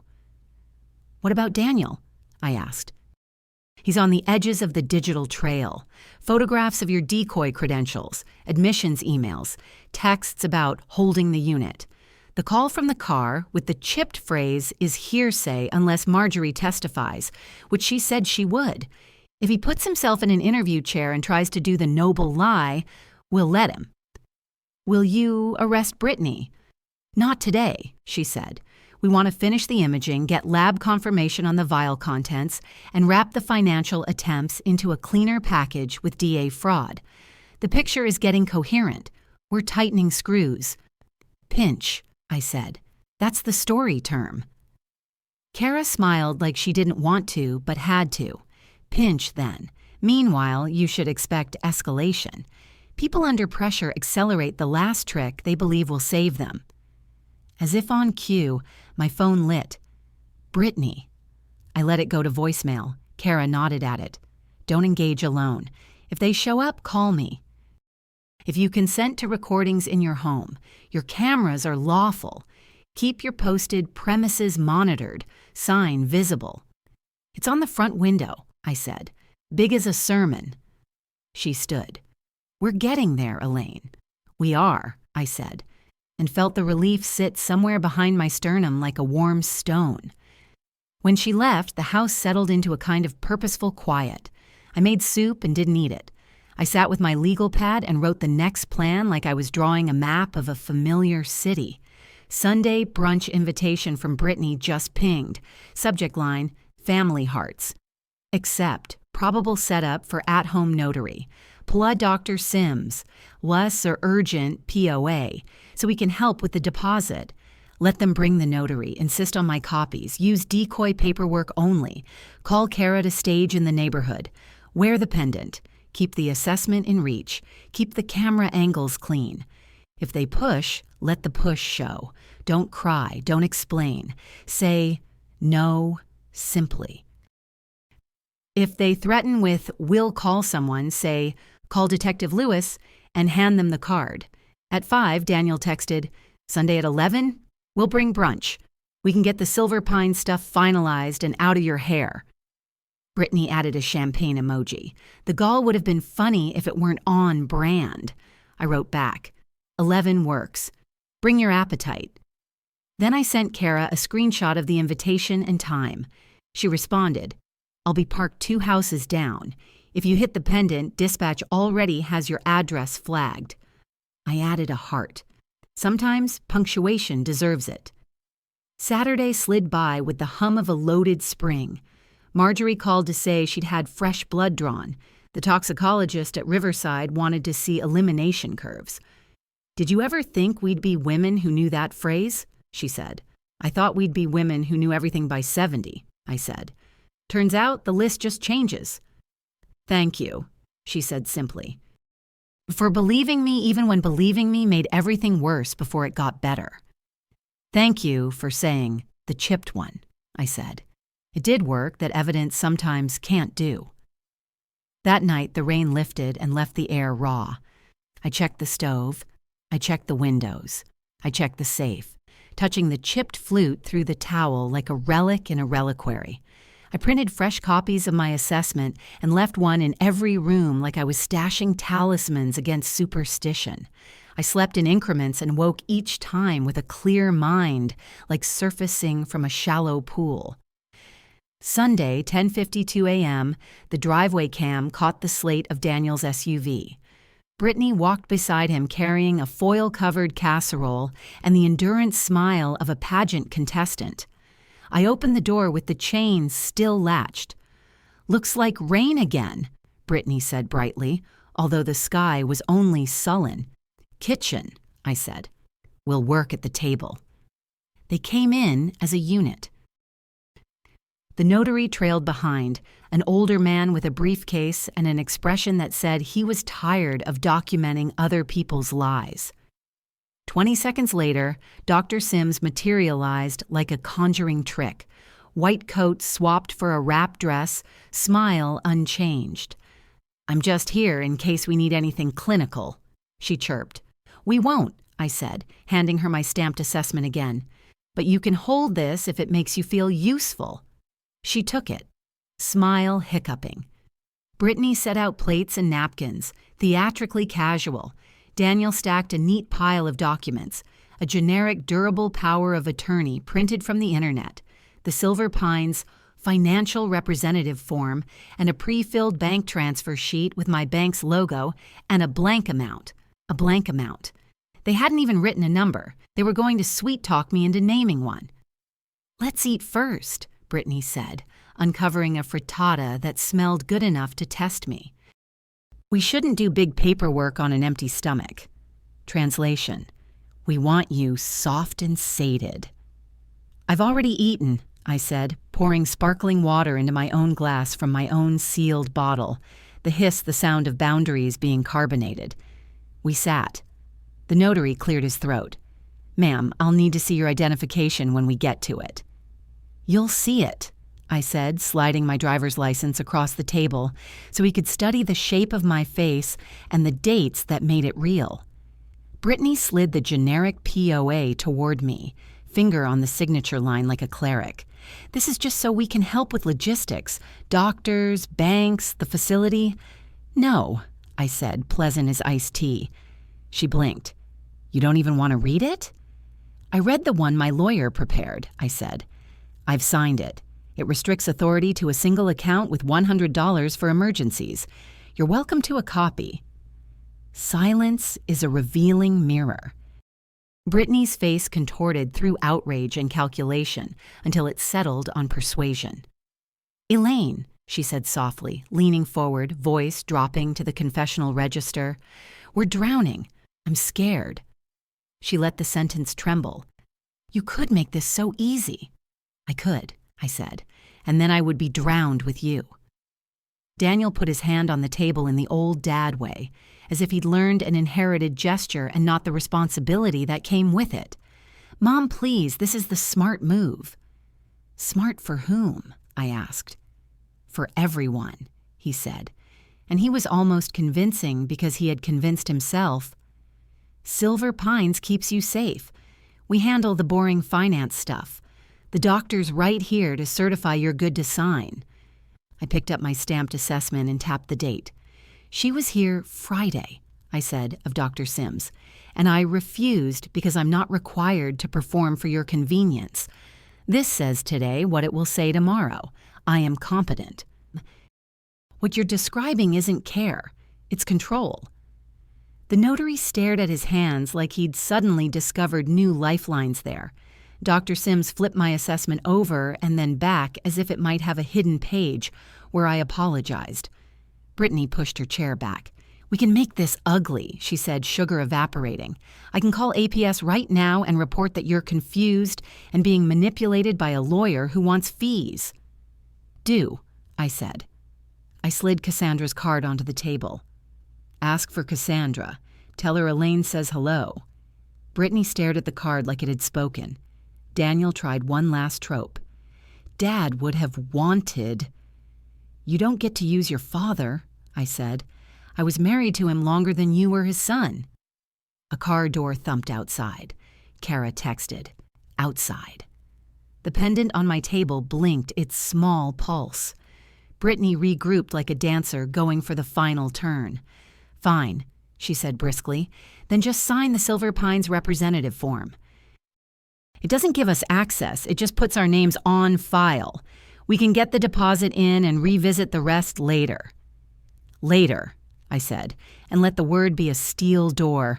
What about Daniel? I asked. He's on the edges of the digital trail. Photographs of your decoy credentials, admissions emails, texts about holding the unit. The call from the car with the chipped phrase is hearsay unless Marjorie testifies, which she said she would. If he puts himself in an interview chair and tries to do the noble lie, we'll let him. Will you arrest Britney? Not today, she said. We want to finish the imaging, get lab confirmation on the vial contents, and wrap the financial attempts into a cleaner package with DA fraud. The picture is getting coherent. We're tightening screws. Pinch, I said. That's the story term. Kara smiled like she didn't want to, but had to. Pinch, then. Meanwhile, you should expect escalation. People under pressure accelerate the last trick they believe will save them. As if on cue, my phone lit. Britney. I let it go to voicemail. Kara nodded at it. Don't engage alone. If they show up, call me. If you consent to recordings in your home, your cameras are lawful. Keep your posted premises monitored, sign visible. It's on the front window, I said. Big as a sermon. She stood. We're getting there, Elaine. We are, I said, and felt the relief sit somewhere behind my sternum like a warm stone. When she left, the house settled into a kind of purposeful quiet. I made soup and didn't eat it. I sat with my legal pad and wrote the next plan like I was drawing a map of a familiar city. Sunday brunch invitation from Britney just pinged. Subject line, family hearts. Accept, probable setup for at-home notary. Pla Dr. Sims, less or urgent POA, so we can help with the deposit. Let them bring the notary, insist on my copies, use decoy paperwork only, call Kara to stage in the neighborhood, wear the pendant, keep the assessment in reach, keep the camera angles clean. If they push, let the push show. Don't cry, don't explain. Say no simply. If they threaten with, we'll call someone, say, call Detective Lewis, and hand them the card. At 5, Daniel texted, Sunday at 11, we'll bring brunch. We can get the Silver Pine stuff finalized and out of your hair. Britney added a champagne emoji. The gall would have been funny if it weren't on brand. I wrote back, 11 works. Bring your appetite. Then I sent Kara a screenshot of the invitation and time. She responded, I'll be parked 2 houses down. If you hit the pendant, dispatch already has your address flagged. I added a heart. Sometimes punctuation deserves it. Saturday slid by with the hum of a loaded spring. Marjorie called to say she'd had fresh blood drawn. The toxicologist at Riverside wanted to see elimination curves. Did you ever think we'd be women who knew that phrase? she said. I thought we'd be women who knew everything by 70, I said. Turns out the list just changes. Thank you, she said simply. For believing me even when believing me made everything worse before it got better. Thank you for saying the chipped one, I said. It did work that evidence sometimes can't do. That night, the rain lifted and left the air raw. I checked the stove. I checked the windows. I checked the safe, touching the chipped flute through the towel like a relic in a reliquary. I printed fresh copies of my assessment and left one in every room like I was stashing talismans against superstition. I slept in increments and woke each time with a clear mind, like surfacing from a shallow pool. Sunday, 10:52 a.m., the driveway cam caught the slate of Daniel's SUV. Britney walked beside him carrying a foil-covered casserole and the endurance smile of a pageant contestant. I opened the door with the chain still latched. Looks like rain again, Britney said brightly, although the sky was only sullen. Kitchen, I said. We'll work at the table. They came in as a unit. The notary trailed behind, an older man with a briefcase and an expression that said he was tired of documenting other people's lies. 20 seconds later, Dr. Sims materialized like a conjuring trick. White coat swapped for a wrap dress, smile unchanged. I'm just here in case we need anything clinical, she chirped. We won't, I said, handing her my stamped assessment again. But you can hold this if it makes you feel useful. She took it, smile hiccuping. Britney set out plates and napkins, theatrically casual. Daniel stacked a neat pile of documents, a generic durable power of attorney printed from the internet, the Silver Pines financial representative form, and a pre-filled bank transfer sheet with my bank's logo and a blank amount. They hadn't even written a number. They were going to sweet-talk me into naming one. Let's eat first, Britney said, uncovering a frittata that smelled good enough to test me. We shouldn't do big paperwork on an empty stomach. Translation: we want you soft and sated. I've already eaten, I said, pouring sparkling water into my own glass from my own sealed bottle, the sound of boundaries being carbonated. We sat. The notary cleared his throat. Ma'am, I'll need to see your identification when we get to it. You'll see it, I said, sliding my driver's license across the table so he could study the shape of my face and the dates that made it real. Britney slid the generic POA toward me, finger on the signature line like a cleric. This is just so we can help with logistics, doctors, banks, the facility. No, I said, pleasant as iced tea. She blinked. You don't even want to read it? I read the one my lawyer prepared, I said. I've signed it. It restricts authority to a single account with $100 for emergencies. You're welcome to a copy. Silence is a revealing mirror. Britney's face contorted through outrage and calculation until it settled on persuasion. Elaine, she said softly, leaning forward, voice dropping to the confessional register. We're drowning. I'm scared. She let the sentence tremble. You could make this so easy. I could, I said, and then I would be drowned with you. Daniel put his hand on the table in the old dad way, as if he'd learned an inherited gesture and not the responsibility that came with it. Mom, please, this is the smart move. Smart for whom? I asked. For everyone, he said, and he was almost convincing because he had convinced himself. Silver Pines keeps you safe. We handle the boring finance stuff. The doctor's right here to certify you're good to sign. I picked up my stamped assessment and tapped the date. She was here Friday, I said, of Dr. Sims, and I refused because I'm not required to perform for your convenience. This says today what it will say tomorrow. I am competent. What you're describing isn't care. It's control. The notary stared at his hands like he'd suddenly discovered new lifelines there. Dr. Sims flipped my assessment over and then back as if it might have a hidden page where I apologized. Britney pushed her chair back. We can make this ugly, she said, sugar evaporating. I can call APS right now and report that you're confused and being manipulated by a lawyer who wants fees. Do, I said. I slid Cassandra's card onto the table. Ask for Cassandra. Tell her Elaine says hello. Brittany stared at the card like it had spoken. Daniel tried one last trope. Dad would have wanted. You don't get to use your father, I said. I was married to him longer than you were his son. A car door thumped outside. Kara texted, outside. The pendant on my table blinked its small pulse. Brittany regrouped like a dancer going for the final turn. Fine, she said briskly. Then just sign the Silver Pines representative form. It doesn't give us access, it just puts our names on file. We can get the deposit in and revisit the rest later. Later, I said, and let the word be a steel door.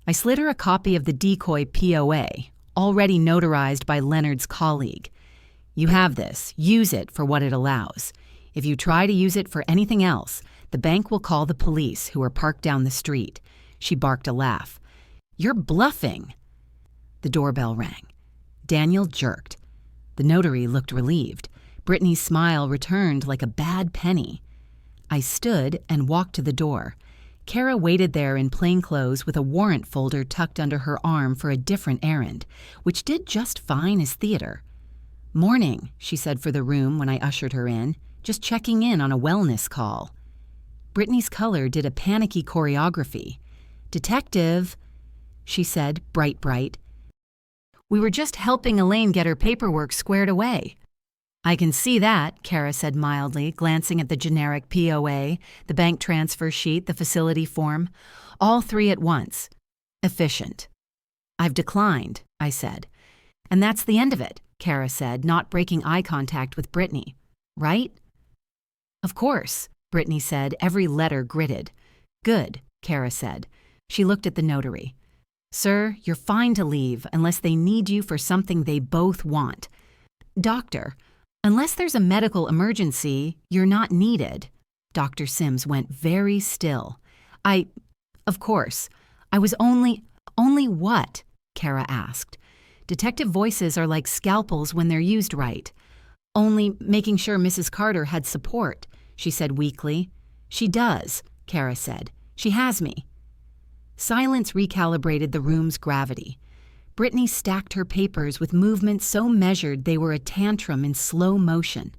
I slid her a copy of the decoy POA, already notarized by Leonard's colleague. You have this. Use it for what it allows. If you try to use it for anything else, the bank will call the police, who are parked down the street. She barked a laugh. You're bluffing. The doorbell rang. Daniel jerked. The notary looked relieved. Brittany's smile returned like a bad penny. I stood and walked to the door. Kara waited there in plain clothes with a warrant folder tucked under her arm for a different errand, which did just fine as theater. Morning, she said for the room when I ushered her in, just checking in on a wellness call. Brittany's color did a panicky choreography. Detective, she said, bright. We were just helping Elaine get her paperwork squared away. I can see that, Kara said mildly, glancing at the generic POA, the bank transfer sheet, the facility form. All three at once. Efficient. I've declined, I said. And that's the end of it, Kara said, not breaking eye contact with Brittany. Right? Of course, Brittany said, every letter gritted. Good, Kara said. She looked at the notary. Sir, you're fine to leave unless they need you for something they both want. Doctor, unless there's a medical emergency, you're not needed. Dr. Sims went very still. Of course. I was only what? Kara asked. Detective voices are like scalpels when they're used right. Only making sure Mrs. Carter had support, she said weakly. She does, Kara said. She has me. Silence recalibrated the room's gravity. Brittany stacked her papers with movements so measured they were a tantrum in slow motion.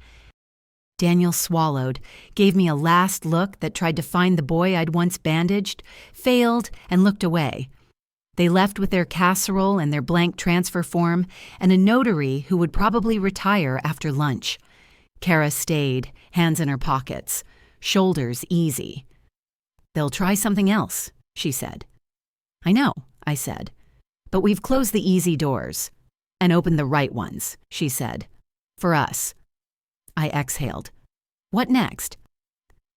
Daniel swallowed, gave me a last look that tried to find the boy I'd once bandaged, failed, and looked away. They left with their casserole and their blank transfer form, and a notary who would probably retire after lunch. Kara stayed, hands in her pockets, shoulders easy. They'll try something else, she said. I know, I said. But we've closed the easy doors and opened the right ones, she said. For us. I exhaled. What next?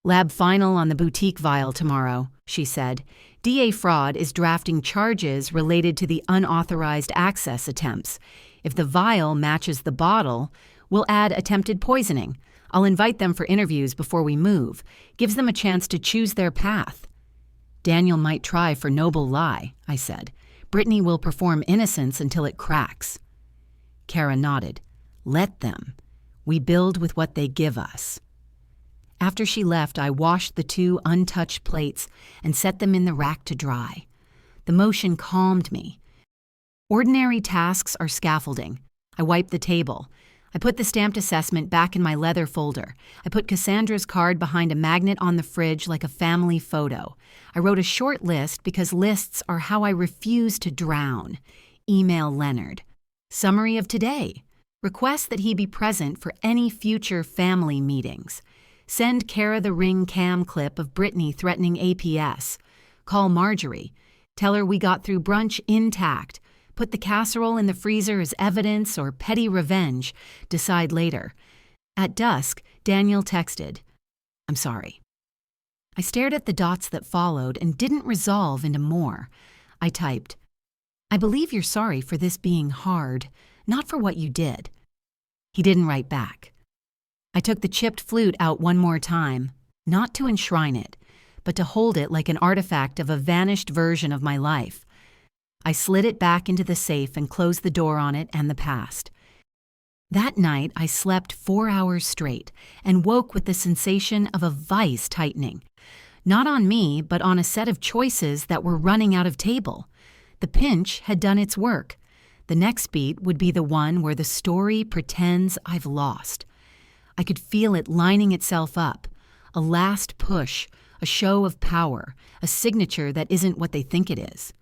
Lab final on the boutique vial tomorrow, she said. DA Fraud is drafting charges related to the unauthorized access attempts. If the vial matches the bottle, we'll add attempted poisoning. I'll invite them for interviews before we move. Gives them a chance to choose their path. Daniel might try for noble lie, I said. Brittany will perform innocence until it cracks. Kara nodded. Let them. We build with what they give us. After she left, I washed the 2 untouched plates and set them in the rack to dry. The motion calmed me. Ordinary tasks are scaffolding. I wiped the table. I put the stamped assessment back in my leather folder. I put Cassandra's card behind a magnet on the fridge like a family photo. I wrote a short list because lists are how I refuse to drown. Email Leonard. Summary of today. Request that he be present for any future family meetings. Send Kara the ring cam clip of Brittany threatening APS. Call Marjorie. Tell her we got through brunch intact. Put the casserole in the freezer as evidence or petty revenge. Decide later. At dusk, Daniel texted, I'm sorry. I stared at the dots that followed and didn't resolve into more. I typed, I believe you're sorry for this being hard, not for what you did. He didn't write back. I took the chipped flute out one more time, not to enshrine it, but to hold it like an artifact of a vanished version of my life. I slid it back into the safe and closed the door on it and the past. That night, I slept 4 hours straight and woke with the sensation of a vice tightening. Not on me, but on a set of choices that were running out of table. The pinch had done its work. The next beat would be the one where the story pretends I've lost. I could feel it lining itself up. A last push, a show of power, a signature that isn't what they think it is.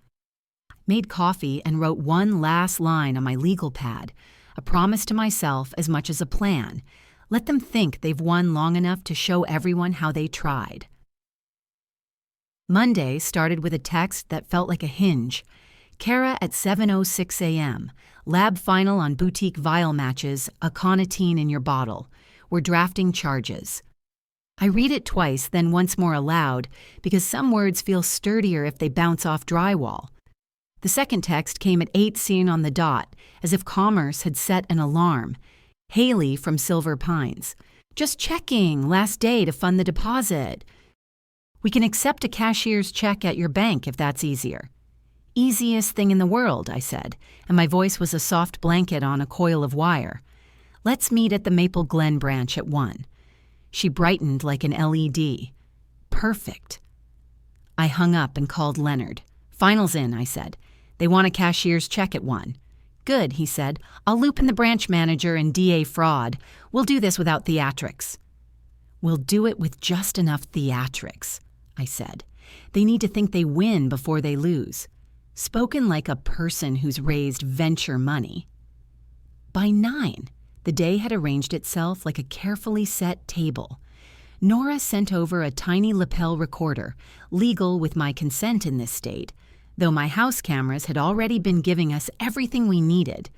Made coffee and wrote one last line on my legal pad, a promise to myself as much as a plan. Let them think they've won long enough to show everyone how they tried. Monday started with a text that felt like a hinge. Kara at 7:06 a.m. Lab final on boutique vial matches, aconitine in your bottle. We're drafting charges. I read it twice, then once more aloud, because some words feel sturdier if they bounce off drywall. The second text came at 8:00 on the dot, as if Commerce had set an alarm. Haley from Silver Pines. Just checking, last day to fund the deposit. We can accept a cashier's check at your bank if that's easier. Easiest thing in the world, I said, and my voice was a soft blanket on a coil of wire. Let's meet at the Maple Glen branch at 1. She brightened like an LED. Perfect. I hung up and called Leonard. Finals in, I said. They want a cashier's check at 1. Good, he said. I'll loop in the branch manager and DA Fraud. We'll do this without theatrics. We'll do it with just enough theatrics, I said. They need to think they win before they lose. Spoken like a person who's raised venture money. By 9, the day had arranged itself like a carefully set table. Nora sent over a tiny lapel recorder, legal with my consent in this state, though my house cameras had already been giving us everything we needed.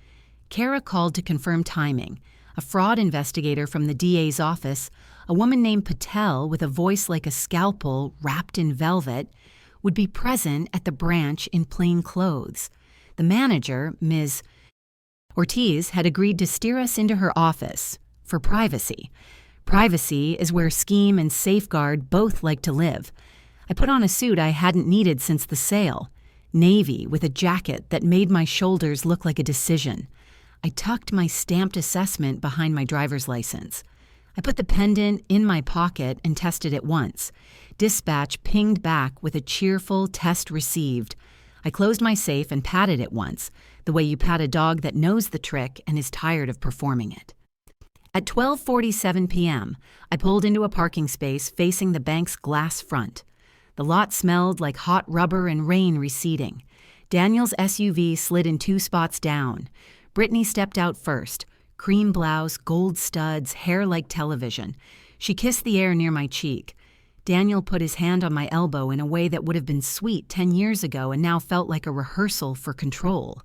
Kara called to confirm timing. A fraud investigator from the DA's office, a woman named Patel with a voice like a scalpel wrapped in velvet, would be present at the branch in plain clothes. The manager, Ms. Ortiz, had agreed to steer us into her office for privacy. Privacy is where scheme and safeguard both like to live. I put on a suit I hadn't needed since the sale, navy with a jacket that made my shoulders look like a decision. I tucked my stamped assessment behind my driver's license. I put the pendant in my pocket and tested it once. Dispatch pinged back with a cheerful test received. I closed my safe and patted it once, the way you pat a dog that knows the trick and is tired of performing it. At 12:47 p.m., I pulled into a parking space facing the bank's glass front. The lot smelled like hot rubber and rain receding. Daniel's SUV slid in 2 spots down. Britney stepped out first. Cream blouse, gold studs, hair like television. She kissed the air near my cheek. Daniel put his hand on my elbow in a way that would have been sweet 10 years ago and now felt like a rehearsal for control.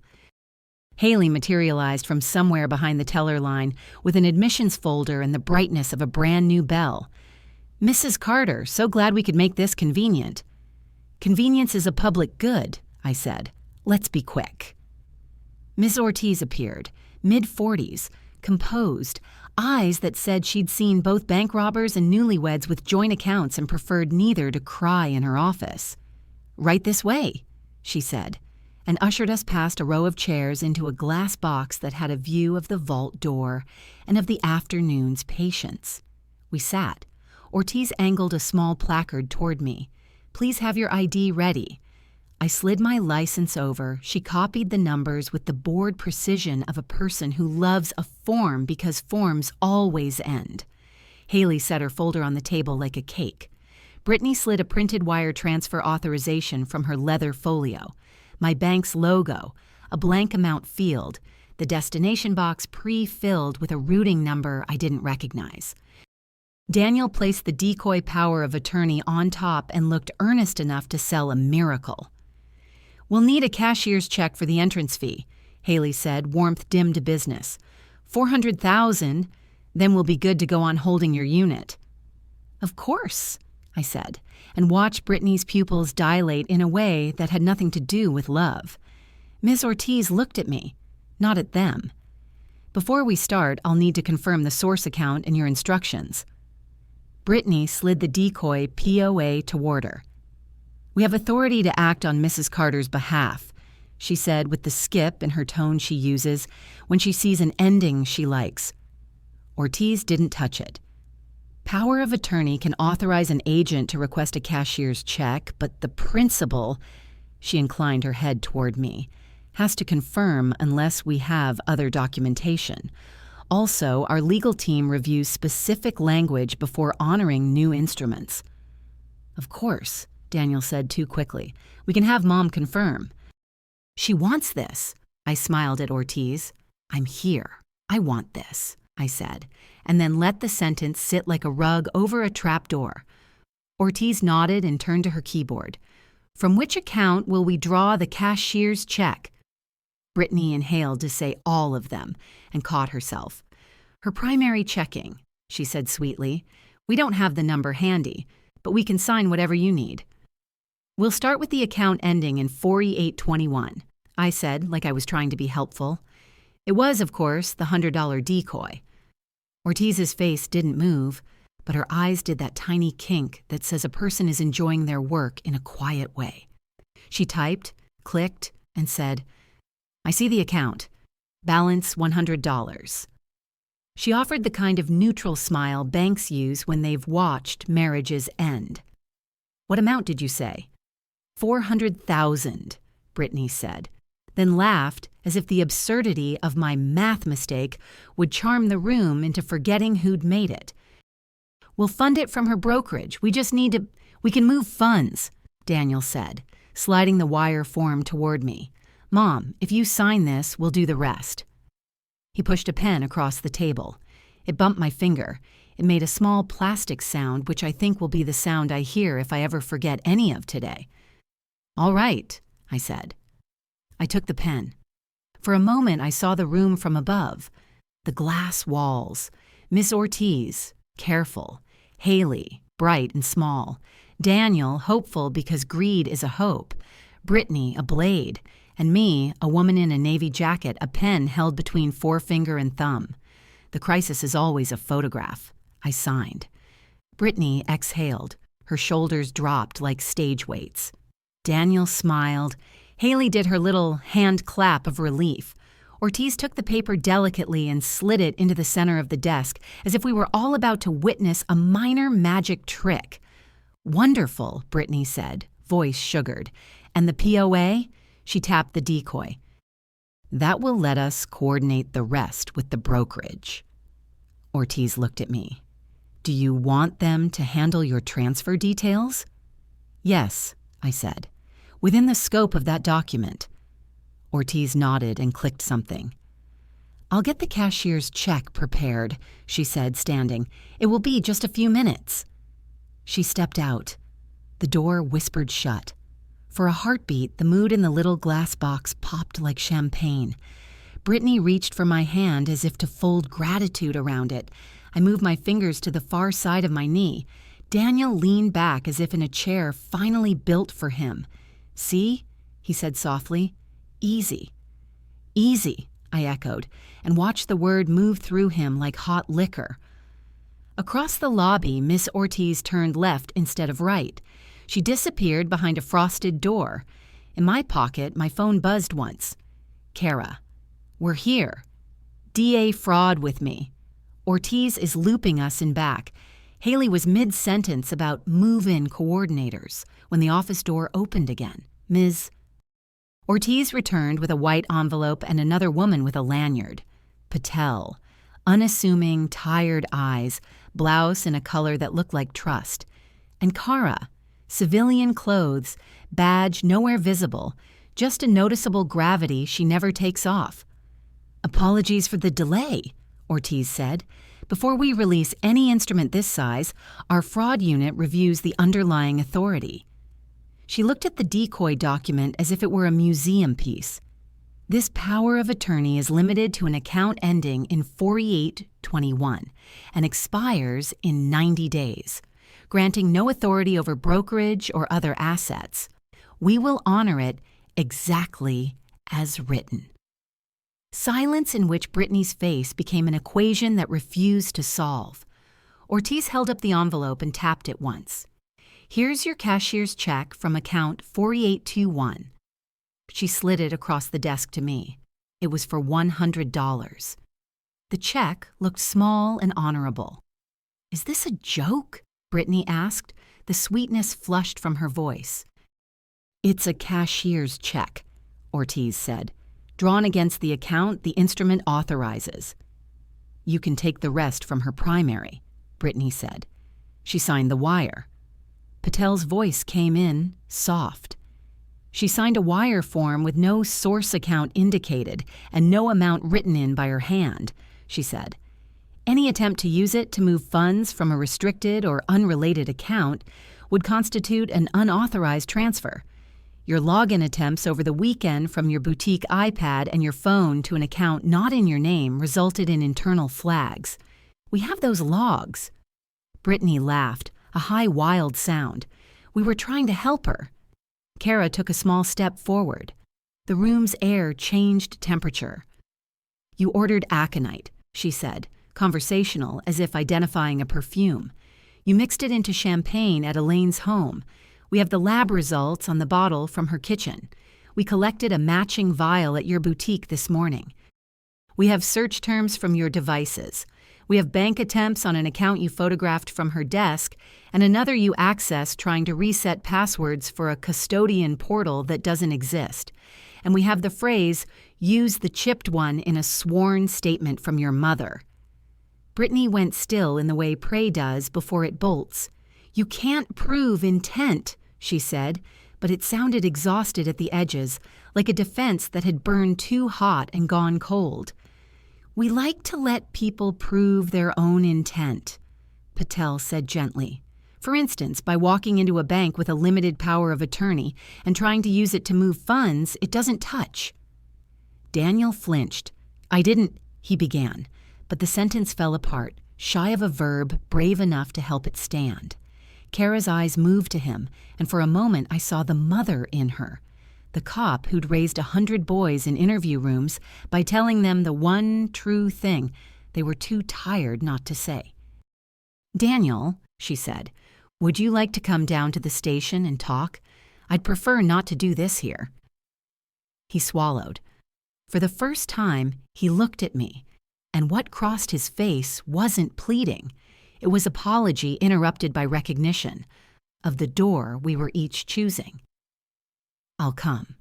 Haley materialized from somewhere behind the teller line with an admissions folder and the brightness of a brand new bell. Mrs. Carter, so glad we could make this convenient. Convenience is a public good, I said. Let's be quick. Ms. Ortiz appeared, mid-40s, composed, eyes that said she'd seen both bank robbers and newlyweds with joint accounts and preferred neither to cry in her office. Right this way, she said, and ushered us past a row of chairs into a glass box that had a view of the vault door and of the afternoon's patients. We sat. Ortiz angled a small placard toward me. Please have your ID ready. I slid my license over. She copied the numbers with the bored precision of a person who loves a form because forms always end. Haley set her folder on the table like a cake. Britney slid a printed wire transfer authorization from her leather folio. My bank's logo, a blank amount field, the destination box pre-filled with a routing number I didn't recognize. Daniel placed the decoy power of attorney on top and looked earnest enough to sell a miracle. We'll need a cashier's check for the entrance fee, Haley said, warmth dim to business. $400,000, then we'll be good to go on holding your unit. Of course, I said, and watched Britney's pupils dilate in a way that had nothing to do with love. Ms. Ortiz looked at me, not at them. Before we start, I'll need to confirm the source account and your instructions. Britney slid the decoy POA toward her. "We have authority to act on Mrs. Carter's behalf," she said with the skip in her tone she uses when she sees an ending she likes. Ortiz didn't touch it. Power of attorney can authorize an agent to request a cashier's check, but the principal, she inclined her head toward me, has to confirm unless we have other documentation. Also, our legal team reviews specific language before honoring new instruments. "Of course," Daniel said too quickly. "We can have Mom confirm." "She wants this." I smiled at Ortiz. "I'm here. I want this," I said, and then let the sentence sit like a rug over a trap door. Ortiz nodded and turned to her keyboard. "From which account will we draw the cashier's check?" Britney inhaled to say all of them and caught herself. "Her primary checking," she said sweetly. "We don't have the number handy, but we can sign whatever you need." "We'll start with the account ending in 4821, I said, like I was trying to be helpful. It was, of course, the $100 decoy. Ortiz's face didn't move, but her eyes did that tiny kink that says a person is enjoying their work in a quiet way. She typed, clicked, and said, "I see the account. Balance $100. She offered the kind of neutral smile banks use when they've watched marriages end. "What amount did you say?" $400,000, Britney said, then laughed as if the absurdity of my math mistake would charm the room into forgetting who'd made it. "We'll fund it from her brokerage. We can move funds," Daniel said, sliding the wire form toward me. "Mom, if you sign this, we'll do the rest." He pushed a pen across the table. It bumped my finger. It made a small plastic sound, which I think will be the sound I hear if I ever forget any of today. "All right," I said. I took the pen. For a moment, I saw the room from above. The glass walls. Miss Ortiz, careful. Haley, bright and small. Daniel, hopeful because greed is a hope. Britney, a blade. And me, a woman in a navy jacket, a pen held between forefinger and thumb. The crisis is always a photograph. I signed. Britney exhaled. Her shoulders dropped like stage weights. Daniel smiled. Haley did her little hand clap of relief. Ortiz took the paper delicately and slid it into the center of the desk, as if we were all about to witness a minor magic trick. "Wonderful," Britney said, voice sugared. "And the POA?" She tapped the decoy. "That will let us coordinate the rest with the brokerage." Ortiz looked at me. "Do you want them to handle your transfer details?" "Yes," I said, "within the scope of that document." Ortiz nodded and clicked something. "I'll get the cashier's check prepared," she said, standing. "It will be just a few minutes." She stepped out. The door whispered shut. For a heartbeat, the mood in the little glass box popped like champagne. Britney reached for my hand as if to fold gratitude around it. I moved my fingers to the far side of my knee. Daniel leaned back as if in a chair finally built for him. "See?" he said softly. "Easy." "Easy," I echoed, and watched the word move through him like hot liquor. Across the lobby, Miss Ortiz turned left instead of right. She disappeared behind a frosted door. In my pocket, my phone buzzed once. "Kara, we're here. DA fraud with me. Ortiz is looping us in back." Haley was mid-sentence about move-in coordinators when the office door opened again. "Ms. Ortiz returned with a white envelope and another woman with a lanyard. Patel. Unassuming, tired eyes, blouse in a color that looked like trust. And Kara. Civilian clothes, badge nowhere visible, just a noticeable gravity she never takes off. "Apologies for the delay," Ortiz said. "Before we release any instrument this size, our fraud unit reviews the underlying authority." She looked at the decoy document as if it were a museum piece. "This power of attorney is limited to an account ending in 4821 and expires in 90 days. Granting no authority over brokerage or other assets. We will honor it exactly as written." Silence in which Britney's face became an equation that refused to solve. Ortiz held up the envelope and tapped it once. "Here's your cashier's check from account 4821. She slid it across the desk to me. It was for $100. The check looked small and honorable. "Is this a joke?" Britney asked. The sweetness flushed from her voice. "It's a cashier's check," Ortiz said. "Drawn against the account the instrument authorizes." "You can take the rest from her primary," Britney said. She signed the wire. Patel's voice came in, soft. She signed a wire form with no source account indicated and no amount written in by her hand, she said. Any attempt to use it to move funds from a restricted or unrelated account would constitute an unauthorized transfer. Your login attempts over the weekend from your boutique iPad and your phone to an account not in your name resulted in internal flags. We have those logs. Britney laughed, a high, wild sound. We were trying to help her. Kara took a small step forward. The room's air changed temperature. "You ordered aconite," she said, conversational as if identifying a perfume. "You mixed it into champagne at Elaine's home. We have the lab results on the bottle from her kitchen. We collected a matching vial at your boutique this morning. We have search terms from your devices. We have bank attempts on an account you photographed from her desk and another you accessed trying to reset passwords for a custodian portal that doesn't exist. And we have the phrase, 'use the chipped one' in a sworn statement from your mother." Britney went still in the way prey does before it bolts. "You can't prove intent," she said, but it sounded exhausted at the edges, like a defense that had burned too hot and gone cold. "We like to let people prove their own intent," Patel said gently. "For instance, by walking into a bank with a limited power of attorney and trying to use it to move funds it doesn't touch." Daniel flinched. "I didn't," he began, but the sentence fell apart, shy of a verb brave enough to help it stand. Kara's eyes moved to him, and for a moment I saw the mother in her. The cop who'd raised 100 boys in interview rooms by telling them the one true thing they were too tired not to say. "Daniel," she said, "would you like to come down to the station and talk? I'd prefer not to do this here." He swallowed. For the first time, he looked at me, and what crossed his face wasn't pleading. It was apology interrupted by recognition of the door we were each choosing. "I'll come,"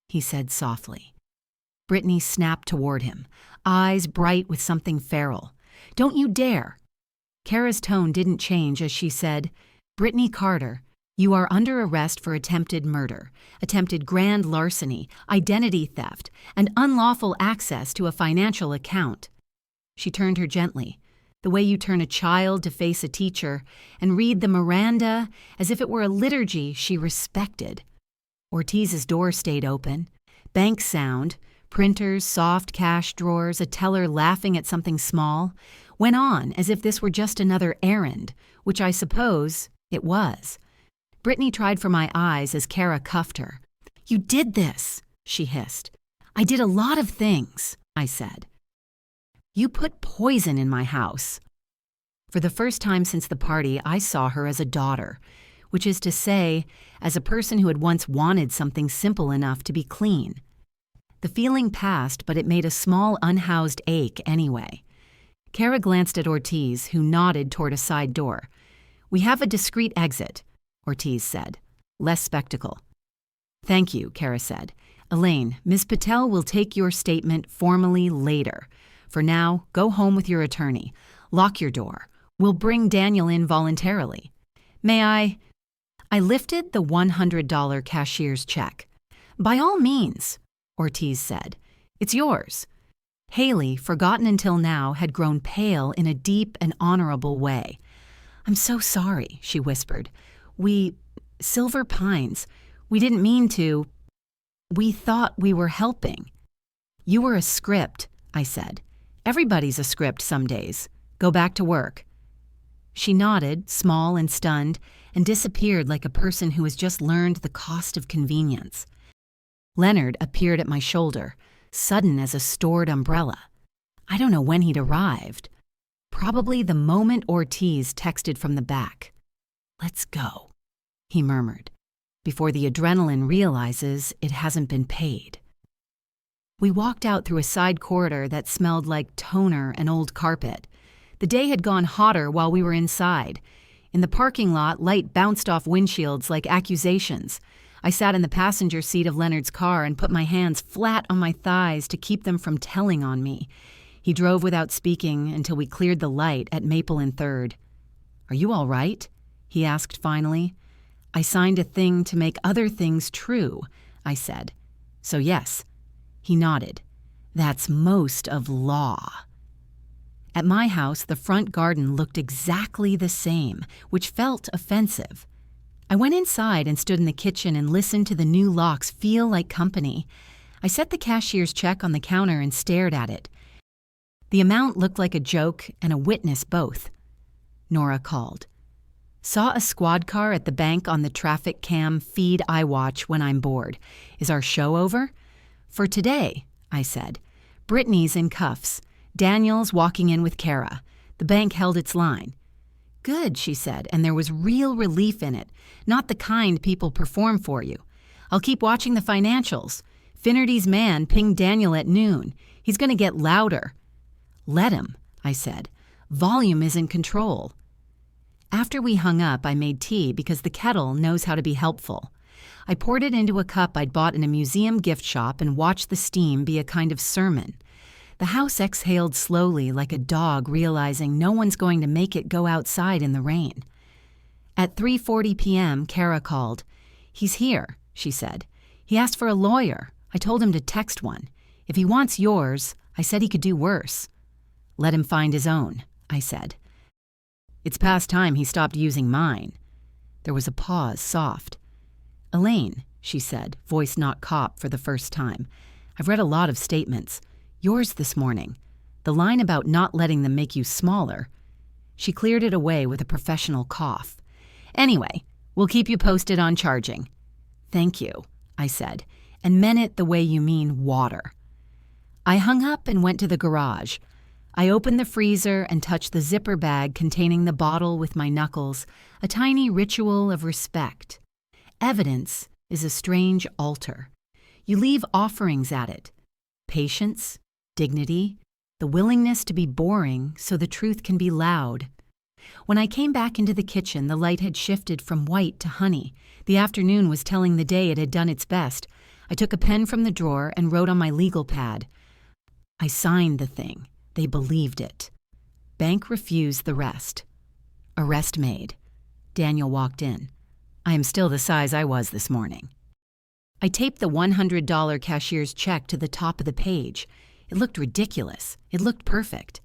he said softly. Britney snapped toward him, eyes bright with something feral. "Don't you dare!" Kara's tone didn't change as she said, "Britney Carter, you are under arrest for attempted murder, attempted grand larceny, identity theft, and unlawful access to a financial account." She turned her gently, the way you turn a child to face a teacher and read the Miranda as if it were a liturgy she respected. Ortiz's door stayed open. Bank sound, printers, soft cash drawers, a teller laughing at something small, went on as if this were just another errand, which I suppose it was. Britney tried for my eyes as Kara cuffed her. "You did this," she hissed. "I did a lot of things," I said. "You put poison in my house." For the first time since the party, I saw her as a daughter, which is to say, as a person who had once wanted something simple enough to be clean. The feeling passed, but it made a small unhoused ache anyway. Kara glanced at Ortiz, who nodded toward a side door. "We have a discreet exit," Ortiz said. "Less spectacle." "Thank you," Kara said. "Elaine, Ms. Patel will take your statement formally later. For now, go home with your attorney. Lock your door. We'll bring Daniel in voluntarily. May I?" I lifted the $100 cashier's check. "By all means," Ortiz said. "It's yours." Haley, forgotten until now, had grown pale in a deep and honorable way. "I'm so sorry," she whispered. Silver Pines, we didn't mean to. We thought we were helping." "You were a script," I said. "Everybody's a script some days. Go back to work." She nodded, small and stunned, and disappeared like a person who has just learned the cost of convenience. Leonard appeared at my shoulder, sudden as a stored umbrella. I don't know when he'd arrived. Probably the moment Ortiz texted from the back. "Let's go," he murmured, before the adrenaline realizes it hasn't been paid. We walked out through a side corridor that smelled like toner and old carpet. The day had gone hotter while we were inside. In the parking lot, light bounced off windshields like accusations. I sat in the passenger seat of Leonard's car and put my hands flat on my thighs to keep them from telling on me. He drove without speaking until we cleared the light at Maple and 3rd. "Are you all right?" he asked finally. "I signed a thing to make other things true," I said. "So yes." He nodded. "That's most of law." At my house, the front garden looked exactly the same, which felt offensive. I went inside and stood in the kitchen and listened to the new locks feel like company. I set the cashier's check on the counter and stared at it. The amount looked like a joke and a witness both. Nora called. "Saw a squad car at the bank on the traffic cam feed I watch when I'm bored. Is our show over?" "For today," I said. "Britney's in cuffs. Daniel's walking in with Kara. The bank held its line." "Good," she said, and there was real relief in it. "Not the kind people perform for you. I'll keep watching the financials. Finnerty's man pinged Daniel at noon. He's going to get louder." "Let him," I said. "Volume is in control." After we hung up, I made tea because the kettle knows how to be helpful. I poured it into a cup I'd bought in a museum gift shop and watched the steam be a kind of sermon. The house exhaled slowly like a dog realizing no one's going to make it go outside in the rain. At 3:40 p.m., Kara called. "He's here," she said. "He asked for a lawyer. I told him to text one. If he wants yours, I said he could do worse." "Let him find his own," I said. "It's past time he stopped using mine." There was a pause, soft. "Elaine," she said, voice not cop for the first time. "I've read a lot of statements. Yours this morning. The line about not letting them make you smaller." She cleared it away with a professional cough. "Anyway, we'll keep you posted on charging." "Thank you," I said, and meant it the way you mean water. I hung up and went to the garage. I opened the freezer and touched the zipper bag containing the bottle with my knuckles, a tiny ritual of respect. Evidence is a strange altar. You leave offerings at it. Patience, dignity, the willingness to be boring so the truth can be loud. When I came back into the kitchen, the light had shifted from white to honey. The afternoon was telling the day it had done its best. I took a pen from the drawer and wrote on my legal pad. I signed the thing. They believed it. Bank refused the rest. Arrest made. Daniel walked in. I am still the size I was this morning. I taped the $100 cashier's check to the top of the page. It looked ridiculous. It looked perfect.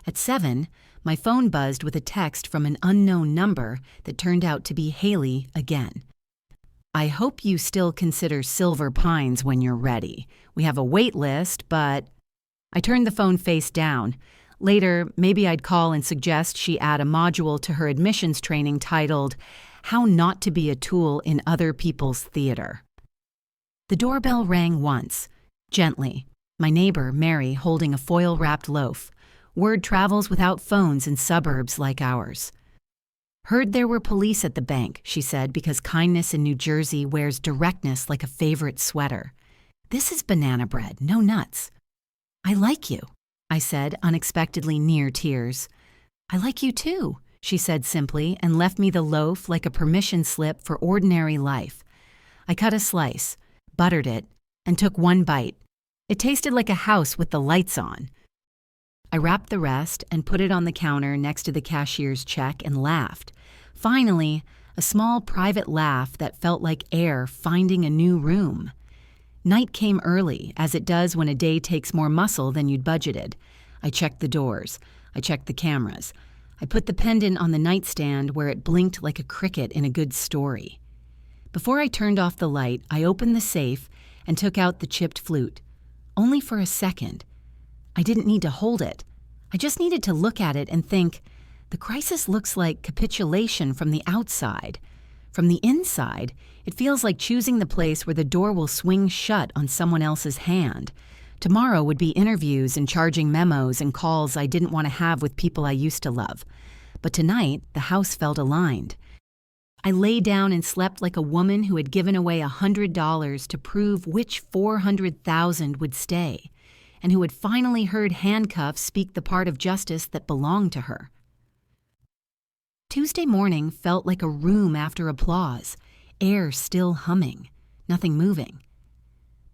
At 7, my phone buzzed with a text from an unknown number that turned out to be Haley again. "I hope you still consider Silver Pines when you're ready. We have a wait list, but..." I turned the phone face down. Later, maybe I'd call and suggest she add a module to her admissions training titled, "How Not to Be a Tool in Other People's Theater." The doorbell rang once, gently. My neighbor, Mary, holding a foil-wrapped loaf. Word travels without phones in suburbs like ours. "Heard there were police at the bank," she said, because kindness in New Jersey wears directness like a favorite sweater. "This is banana bread, no nuts." "I like you," I said, unexpectedly near tears. "I like you too," she said simply, and left me the loaf like a permission slip for ordinary life. I cut a slice, buttered it, and took one bite. It tasted like a house with the lights on. I wrapped the rest and put it on the counter next to the cashier's check and laughed. Finally, a small private laugh that felt like air finding a new room. Night came early, as it does when a day takes more muscle than you'd budgeted. I checked the doors. I checked the cameras. I put the pendant on the nightstand where it blinked like a cricket in a good story. Before I turned off the light, I opened the safe and took out the chipped flute. Only for a second. I didn't need to hold it. I just needed to look at it and think, the crisis looks like capitulation from the outside. From the inside, it feels like choosing the place where the door will swing shut on someone else's hand. Tomorrow would be interviews and charging memos and calls I didn't want to have with people I used to love. But tonight, the house felt aligned. I lay down and slept like a woman who had given away $100 to prove which 400,000 would stay, and who had finally heard handcuffs speak the part of justice that belonged to her. Tuesday morning felt like a room after applause, air still humming, nothing moving.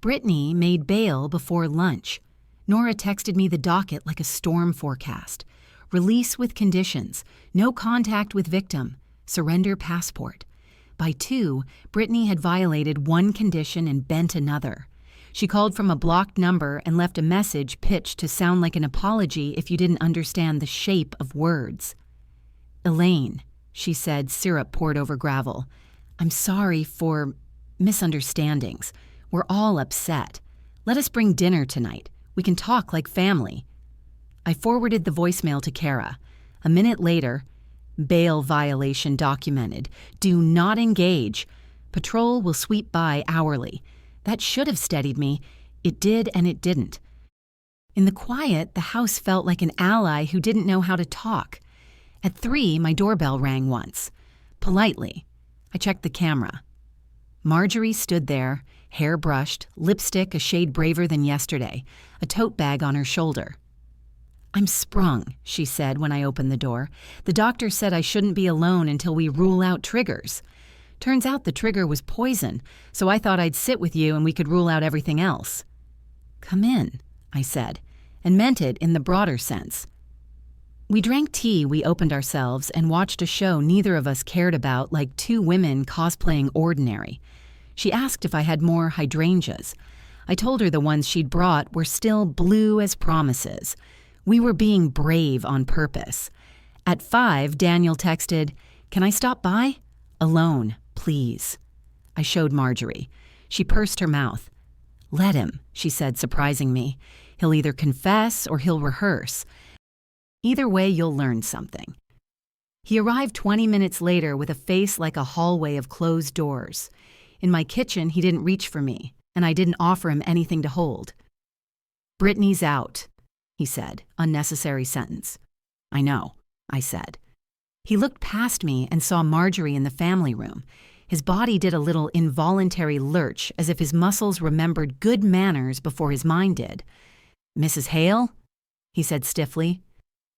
Britney made bail before lunch. Nora texted me the docket like a storm forecast. Release with conditions, no contact with victim, surrender passport. By 2, Britney had violated one condition and bent another. She called from a blocked number and left a message pitched to sound like an apology if you didn't understand the shape of words. Elaine, she said, syrup poured over gravel. I'm sorry for misunderstandings. We're all upset. Let us bring dinner tonight. We can talk like family. I forwarded the voicemail to Kara. A minute later, bail violation documented. Do not engage. Patrol will sweep by hourly. That should have steadied me. It did and it didn't. In the quiet, the house felt like an ally who didn't know how to talk. At 3, my doorbell rang once. Politely, I checked the camera. Marjorie stood there, hair brushed, lipstick a shade braver than yesterday, a tote bag on her shoulder. I'm sprung, she said when I opened the door. The doctor said I shouldn't be alone until we rule out triggers. Turns out the trigger was poison, so I thought I'd sit with you and we could rule out everything else. Come in, I said, and meant it in the broader sense. We drank tea, we opened ourselves, and watched a show neither of us cared about, like 2 women cosplaying ordinary. She asked if I had more hydrangeas. I told her the ones she'd brought were still blue as promises. We were being brave on purpose. At 5, Daniel texted, "Can I stop by? Alone, please." I showed Marjorie. She pursed her mouth. "Let him," she said, surprising me. "He'll either confess or he'll rehearse. Either way, you'll learn something." He arrived 20 minutes later with a face like a hallway of closed doors. In my kitchen, he didn't reach for me, and I didn't offer him anything to hold. "Britney's out," he said, unnecessary sentence. "I know," I said. He looked past me and saw Marjorie in the family room. His body did a little involuntary lurch, as if his muscles remembered good manners before his mind did. "Mrs. Hale?" he said stiffly.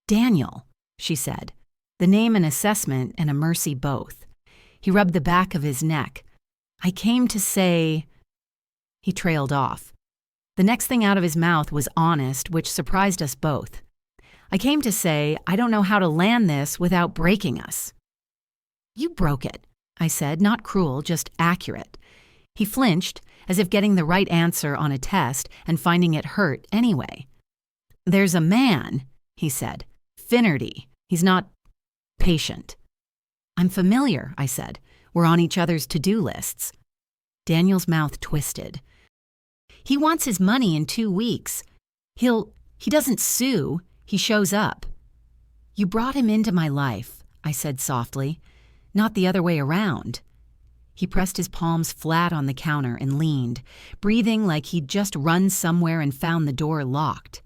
"Daniel," she said, the name an assessment and a mercy both. He rubbed the back of his neck. "I came to say—" He trailed off. The next thing out of his mouth was honest, which surprised us both. "I came to say, I don't know how to land this without breaking us." "You broke it," I said, not cruel, just accurate. He flinched, as if getting the right answer on a test and finding it hurt anyway. "There's a man," he said. "Finnerty. He's not patient." "I'm familiar," I said. "We're on each other's to-do lists." Daniel's mouth twisted. "He wants his money in 2 weeks. He doesn't sue. He shows up." "You brought him into my life," I said softly, "not the other way around." He pressed his palms flat on the counter and leaned, breathing like he'd just run somewhere and found the door locked.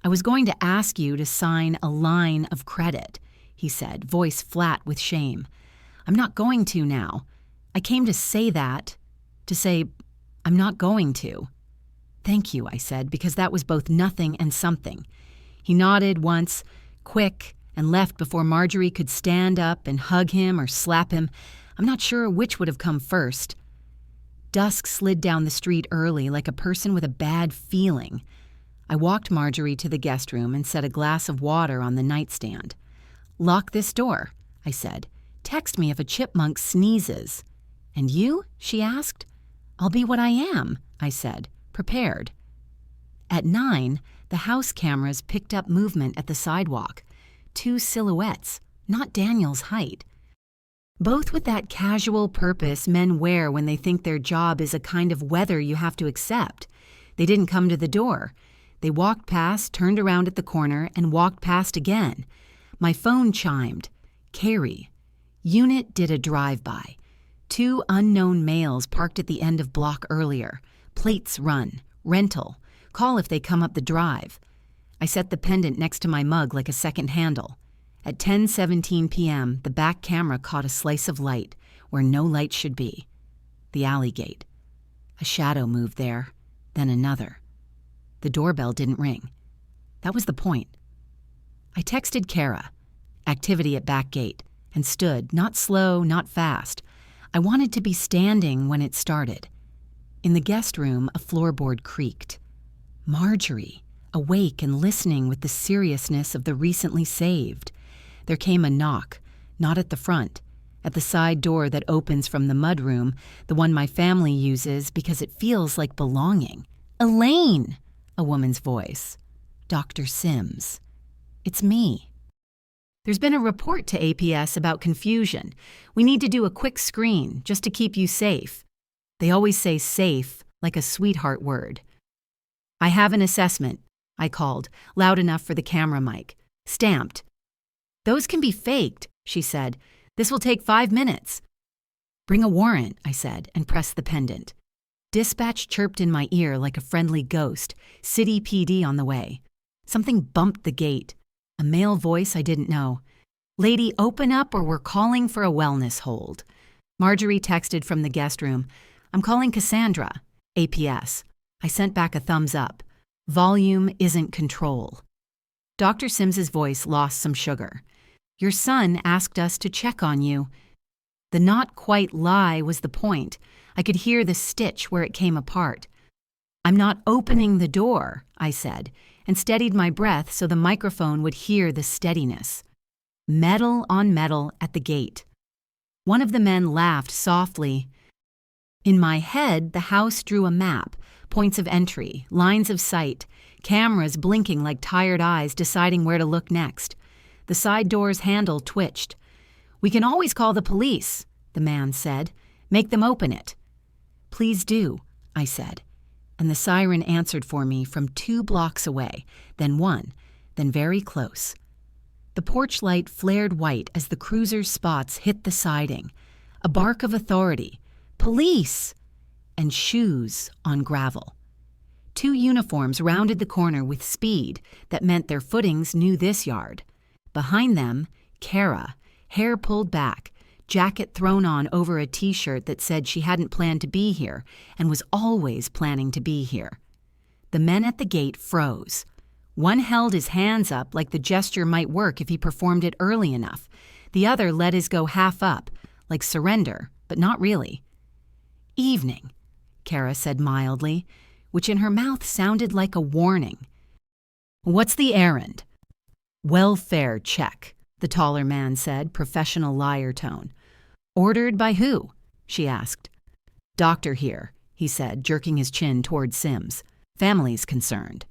"I was going to ask you to sign a line of credit," he said, voice flat with shame. "I'm not going to now. I came to say that, to say I'm not going to." "Thank you," I said, because that was both nothing and something. He nodded once, quick, and left before Marjorie could stand up and hug him or slap him. I'm not sure which would have come first. Dusk slid down the street early like a person with a bad feeling. I walked Marjorie to the guest room and set a glass of water on the nightstand. "Lock this door," I said. "Text me if a chipmunk sneezes." "And you?" she asked. "I'll be what I am," I said, prepared. At 9, the house cameras picked up movement at the sidewalk. 2 silhouettes, not Daniel's height. Both with that casual purpose men wear when they think their job is a kind of weather you have to accept. They didn't come to the door. They walked past, turned around at the corner, and walked past again. My phone chimed. Carrie. Unit did a drive-by. 2 unknown males parked at the end of block earlier. Plates run. Rental. Call if they come up the drive. I set the pendant next to my mug like a second handle. At 10:17 p.m., the back camera caught a slice of light where no light should be. The alley gate. A shadow moved there, then another. The doorbell didn't ring. That was the point. I texted Kara, activity at back gate, and stood, not slow, not fast. I wanted to be standing when it started. In the guest room, a floorboard creaked. Marjorie, awake and listening with the seriousness of the recently saved. There came a knock, not at the front, at the side door that opens from the mudroom, the one my family uses because it feels like belonging. "Elaine!" A woman's voice. "Dr. Sims." "It's me." "There's been a report to APS about confusion. We need to do a quick screen just to keep you safe." They always say safe like a sweetheart word. "I have an assessment," I called, loud enough for the camera mic. "Stamped." "Those can be faked," she said. "This will take 5 minutes." "Bring a warrant," I said, and pressed the pendant. Dispatch chirped in my ear like a friendly ghost. City PD on the way. Something bumped the gate. A male voice I didn't know. "Lady, open up or we're calling for a wellness hold." Marjorie texted from the guest room. "I'm calling Cassandra." APS. I sent back a thumbs up. Volume isn't control. Dr. Sims's voice lost some sugar. "Your son asked us to check on you." The not quite lie was the point. I could hear the stitch where it came apart. "I'm not opening the door," I said, and steadied my breath so the microphone would hear the steadiness. Metal on metal at the gate. One of the men laughed softly. In my head, the house drew a map, points of entry, lines of sight, cameras blinking like tired eyes deciding where to look next. The side door's handle twitched. "We can always call the police," the man said. "Make them open it." "Please do," I said, and the siren answered for me from 2 blocks away, then 1, then very close. The porch light flared white as the cruiser's spots hit the siding. A bark of authority. "Police!" And shoes on gravel. 2 uniforms rounded the corner with speed that meant their footings knew this yard. Behind them, Kara, hair pulled back, jacket thrown on over a t-shirt that said she hadn't planned to be here and was always planning to be here. The men at the gate froze. One held his hands up like the gesture might work if he performed it early enough. The other let his go half up, like surrender, but not really. "Evening," Kara said mildly, which in her mouth sounded like a warning. "What's the errand?" "Welfare check," the taller man said, professional liar tone. "Ordered by who?" she asked. "Doctor here," he said, jerking his chin toward Sims. "Family's concerned."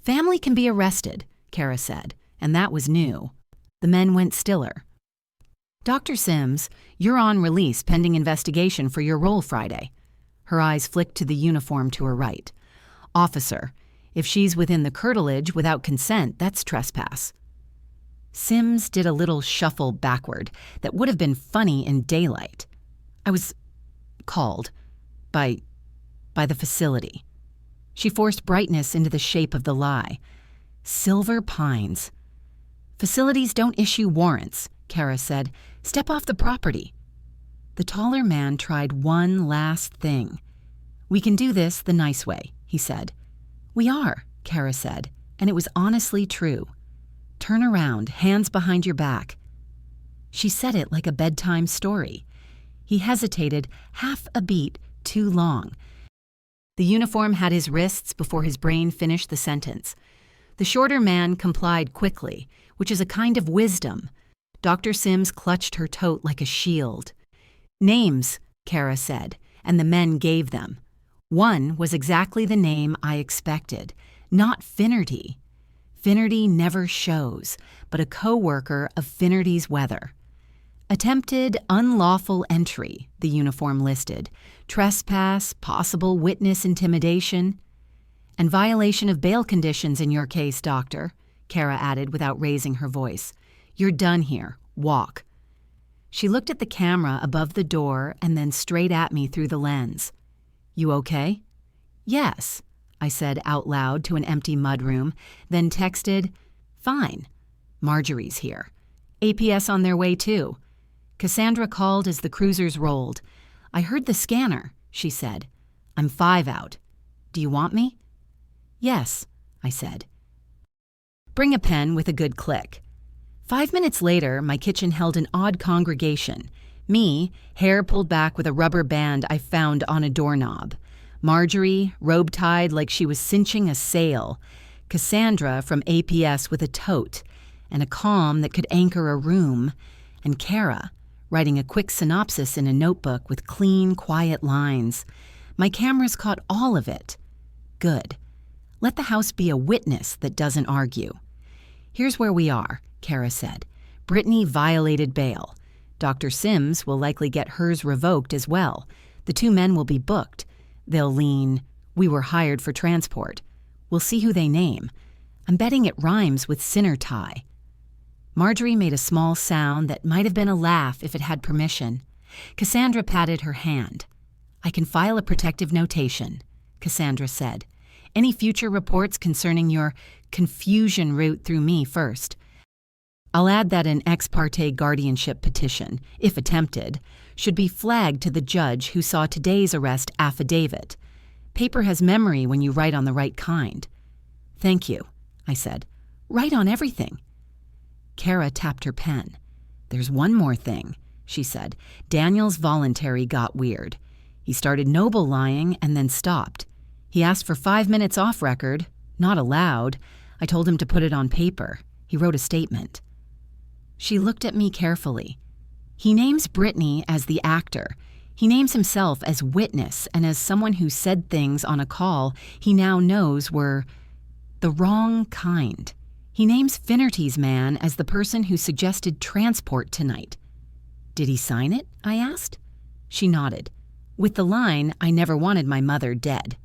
"Family can be arrested," Kara said, and that was new. The men went stiller. "Dr. Sims, you're on release pending investigation for your role Friday." Her eyes flicked to the uniform to her right. "Officer, if she's within the curtilage without consent, that's trespass." Sims did a little shuffle backward that would have been funny in daylight. I was called by the facility. She forced brightness into the shape of the lie. "Silver Pines." "Facilities don't issue warrants," Kara said. "Step off the property." The taller man tried one last thing. "We can do this the nice way," he said. "We are," Kara said, and it was honestly true. "Turn around, hands behind your back." She said it like a bedtime story. He hesitated half a beat too long. The uniform had his wrists before his brain finished the sentence. The shorter man complied quickly, which is a kind of wisdom. Dr. Sims clutched her tote like a shield. "Names," Kara said, and the men gave them. One was exactly the name I expected, not Finnerty. Finnerty never shows, but a co-worker of Finnerty's weather. Attempted unlawful entry, the uniform listed. Trespass, possible witness intimidation. "And violation of bail conditions in your case, doctor," Kara added without raising her voice. "You're done here. Walk." She looked at the camera above the door and then straight at me through the lens. "You okay?" "Yes." I said out loud to an empty mudroom, then texted, "Fine. Marjorie's here. APS on their way too." Cassandra called as the cruisers rolled. "I heard the scanner," she said. "I'm 5 out. Do you want me?" "Yes," I said. "Bring a pen with a good click." 5 minutes later, my kitchen held an odd congregation. Me, hair pulled back with a rubber band I found on a doorknob. Marjorie, robe-tied like she was cinching a sail. Cassandra from APS with a tote and a calm that could anchor a room. And Kara, writing a quick synopsis in a notebook with clean, quiet lines. My cameras caught all of it. Good. Let the house be a witness that doesn't argue. "Here's where we are," Kara said. "Britney violated bail. Dr. Sims will likely get hers revoked as well. The 2 men will be booked. They'll lean, 'We were hired for transport.' We'll see who they name. I'm betting it rhymes with sinner tie." Marjorie made a small sound that might have been a laugh if it had permission. Cassandra patted her hand. "I can file a protective notation," Cassandra said. "Any future reports concerning your confusion route through me first. I'll add that an ex parte guardianship petition, if attempted, should be flagged to the judge who saw today's arrest affidavit. Paper has memory when you write on the right kind." "Thank you," I said. "Write on everything." Kara tapped her pen. "There's one more thing," she said. "Daniel's voluntary got weird. He started noble lying and then stopped. He asked for 5 minutes off record, not allowed. I told him to put it on paper. He wrote a statement." She looked at me carefully. "He names Britney as the actor. He names himself as witness and as someone who said things on a call he now knows were the wrong kind. He names Finnerty's man as the person who suggested transport tonight." "Did he sign it?" I asked. She nodded. With the line, "I never wanted my mother dead."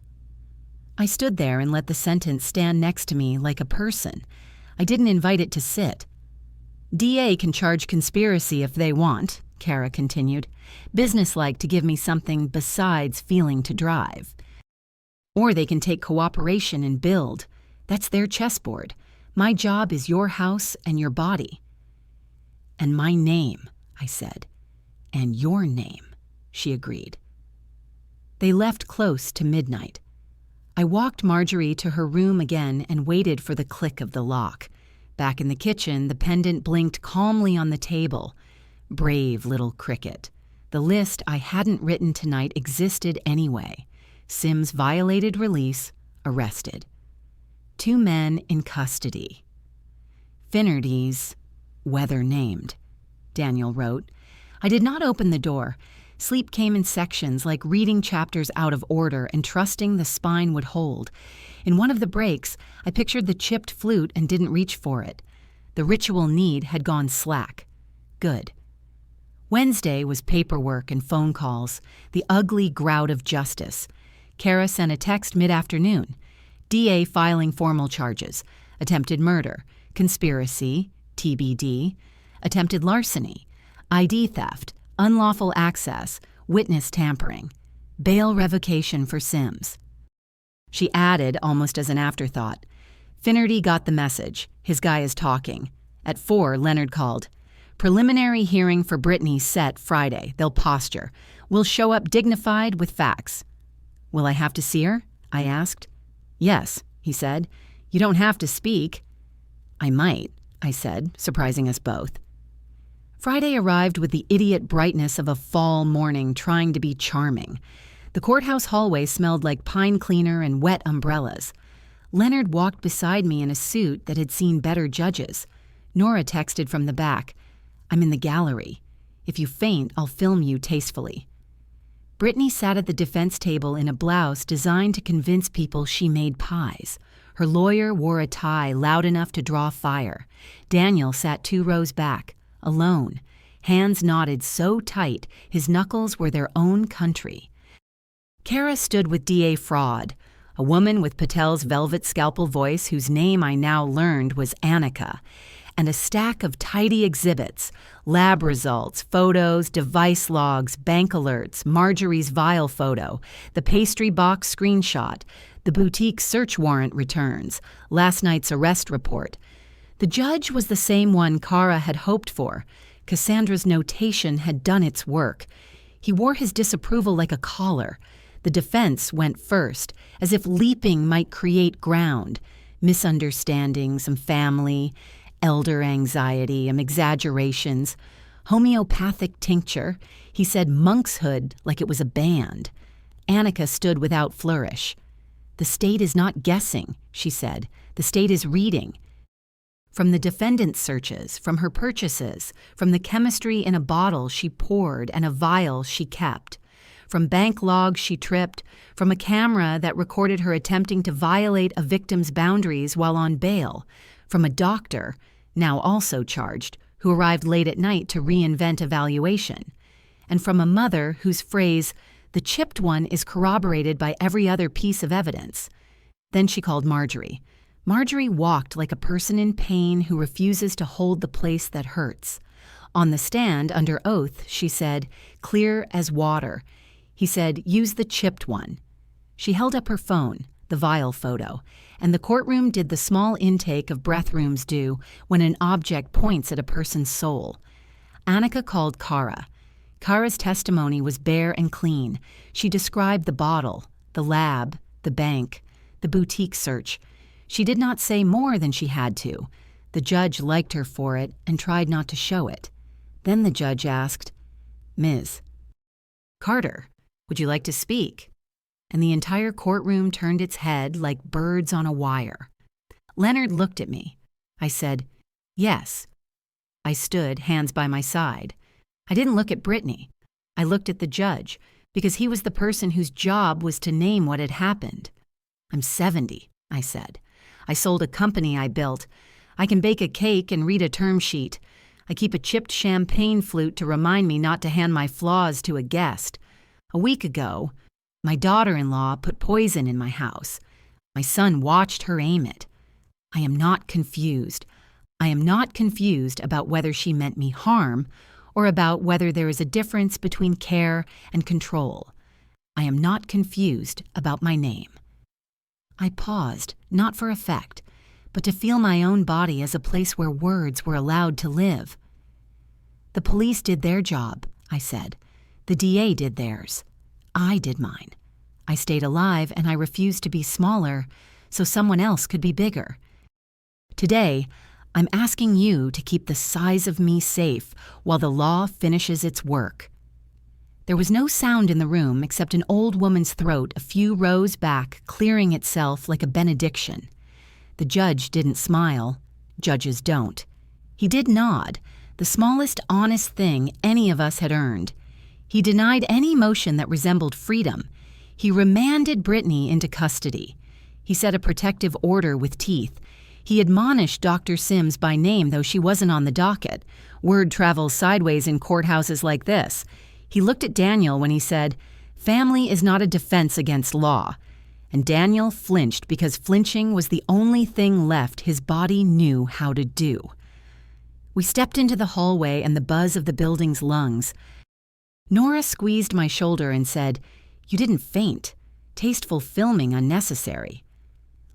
I stood there and let the sentence stand next to me like a person. I didn't invite it to sit. "DA can charge conspiracy if they want," Kara continued, "businesslike to give me something besides feeling to drive. Or they can take cooperation and build. That's their chessboard. My job is your house and your body." "And my name," I said. "And your name," she agreed. They left close to midnight. I walked Marjorie to her room again and waited for the click of the lock. Back in the kitchen, the pendant blinked calmly on the table. Brave little cricket. The list I hadn't written tonight existed anyway. Sims violated release, arrested. 2 men in custody. Finnerty's, weather named, Daniel wrote. I did not open the door. Sleep came in sections, like reading chapters out of order and trusting the spine would hold. In one of the breaks, I pictured the chipped flute and didn't reach for it. The ritual need had gone slack. Good. Wednesday was paperwork and phone calls, the ugly grout of justice. Kara sent a text mid-afternoon. DA filing formal charges. Attempted murder, conspiracy, TBD, attempted larceny, ID theft, unlawful access, witness tampering, bail revocation for Sims. She added, almost as an afterthought, Finnerty got the message. His guy is talking. At 4, Leonard called. Preliminary hearing for Britney set Friday. They'll posture. We'll show up dignified with facts. Will I have to see her? I asked. Yes, he said. You don't have to speak. I might, I said, surprising us both. Friday arrived with the idiot brightness of a fall morning trying to be charming. The courthouse hallway smelled like pine cleaner and wet umbrellas. Leonard walked beside me in a suit that had seen better judges. Nora texted from the back, I'm in the gallery. If you faint, I'll film you tastefully. Britney sat at the defense table in a blouse designed to convince people she made pies. Her lawyer wore a tie loud enough to draw fire. Daniel sat 2 rows back, alone, hands knotted so tight his knuckles were their own country. Kara stood with D.A. Fraud, a woman with Patel's velvet scalpel voice whose name I now learned was Annika, and a stack of tidy exhibits, lab results, photos, device logs, bank alerts, Marjorie's vial photo, the pastry box screenshot, The boutique search warrant returns, last night's arrest report. The judge was the same one Kara had hoped for. Cassandra's notation had done its work. He wore his disapproval like a collar. The defense went first, as if leaping might create ground. Misunderstandings, some family, elder anxiety, exaggerations. Homeopathic tincture. He said monkshood like it was a band. Annika stood without flourish. "The state is not guessing," she said. "The state is reading." From the defendant's searches, from her purchases, from the chemistry in a bottle she poured and a vial she kept, from bank logs she tripped, from a camera that recorded her attempting to violate a victim's boundaries while on bail, from a doctor, now also charged, who arrived late at night to reinvent evaluation, and from a mother whose phrase, "the chipped one," is corroborated by every other piece of evidence. Then she called Marjorie. Marjorie walked like a person in pain who refuses to hold the place that hurts. On the stand, under oath, she said, "Clear as water." He said, "Use the chipped one." She held up her phone, the vial photo, and the courtroom did the small intake of breath rooms do when an object points at a person's soul. Annika called Kara. Kara's testimony was bare and clean. She described the bottle, the lab, the bank, the boutique search. She did not say more than she had to. The judge liked her for it and tried not to show it. Then the judge asked, "Ms. Carter, would you like to speak?" And the entire courtroom turned its head like birds on a wire. Leonard looked at me. I said, "Yes." I stood, hands by my side. I didn't look at Britney. I looked at the judge, because he was the person whose job was to name what had happened. "I'm 70, I said. "I sold a company I built. I can bake a cake and read a term sheet. I keep a chipped champagne flute to remind me not to hand my flaws to a guest. A week ago, my daughter-in-law put poison in my house. My son watched her aim it. I am not confused. I am not confused about whether she meant me harm or about whether there is a difference between care and control. I am not confused about my name." I paused, not for effect, but to feel my own body as a place where words were allowed to live. "The police did their job," I said. "The DA did theirs. I did mine. I stayed alive and I refused to be smaller so someone else could be bigger. Today, I'm asking you to keep the size of me safe while the law finishes its work." There was no sound in the room except an old woman's throat a few rows back clearing itself like a benediction. The judge didn't smile. Judges don't. He did nod, the smallest honest thing any of us had earned. He denied any motion that resembled freedom. He remanded Britney into custody. He set a protective order with teeth. He admonished Dr. Sims by name, though she wasn't on the docket. Word travels sideways in courthouses like this. He looked at Daniel when he said, "Family is not a defense against law." And Daniel flinched because flinching was the only thing left his body knew how to do. We stepped into the hallway and the buzz of the building's lungs. Nora squeezed my shoulder and said, "You didn't faint. Tasteful filming unnecessary."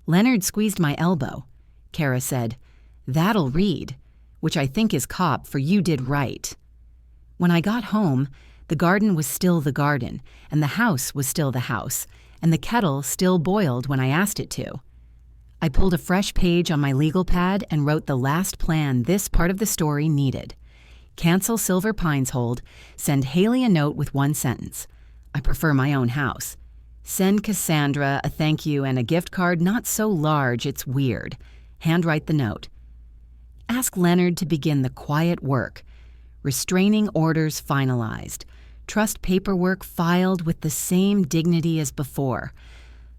Leonard squeezed my elbow. Kara said, "That'll read," which I think is cop for "you did right." When I got home, the garden was still the garden, and the house was still the house, and the kettle still boiled when I asked it to. I pulled a fresh page on my legal pad and wrote the last plan this part of the story needed. Cancel Silver Pines hold, send Haley a note with one sentence. I prefer my own house. Send Cassandra a thank you and a gift card not so large it's weird. Handwrite the note. Ask Leonard to begin the quiet work. Restraining orders finalized. Trust paperwork filed with the same dignity as before.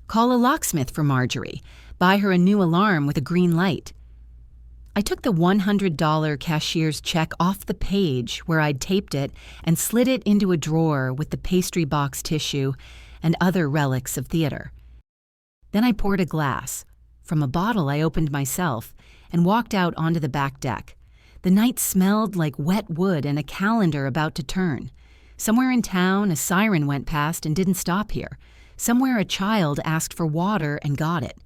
Call a locksmith for Marjorie. Buy her a new alarm with a green light. I took the $100 cashier's check off the page where I'd taped it and slid it into a drawer with the pastry box tissue and other relics of theater. Then I poured a glass. From a bottle I opened myself and walked out onto the back deck. The night smelled like wet wood and a calendar about to turn. Somewhere in town, a siren went past and didn't stop here. Somewhere a child asked for water and got it.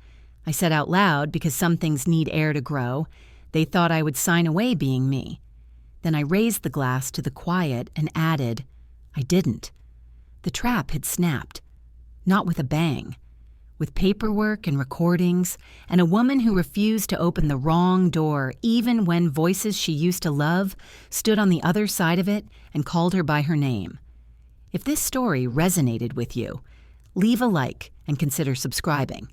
I said out loud because some things need air to grow. They thought I would sign away being me. Then I raised the glass to the quiet and added, I didn't. The trap had snapped. Not with a bang. With paperwork and recordings, and a woman who refused to open the wrong door even when voices she used to love stood on the other side of it and called her by her name. If this story resonated with you, leave a like and consider subscribing.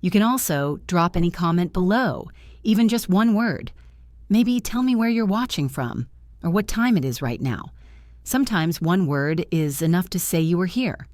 You can also drop any comment below, even just one word. Maybe tell me where you're watching from, or what time it is right now. Sometimes one word is enough to say you were here.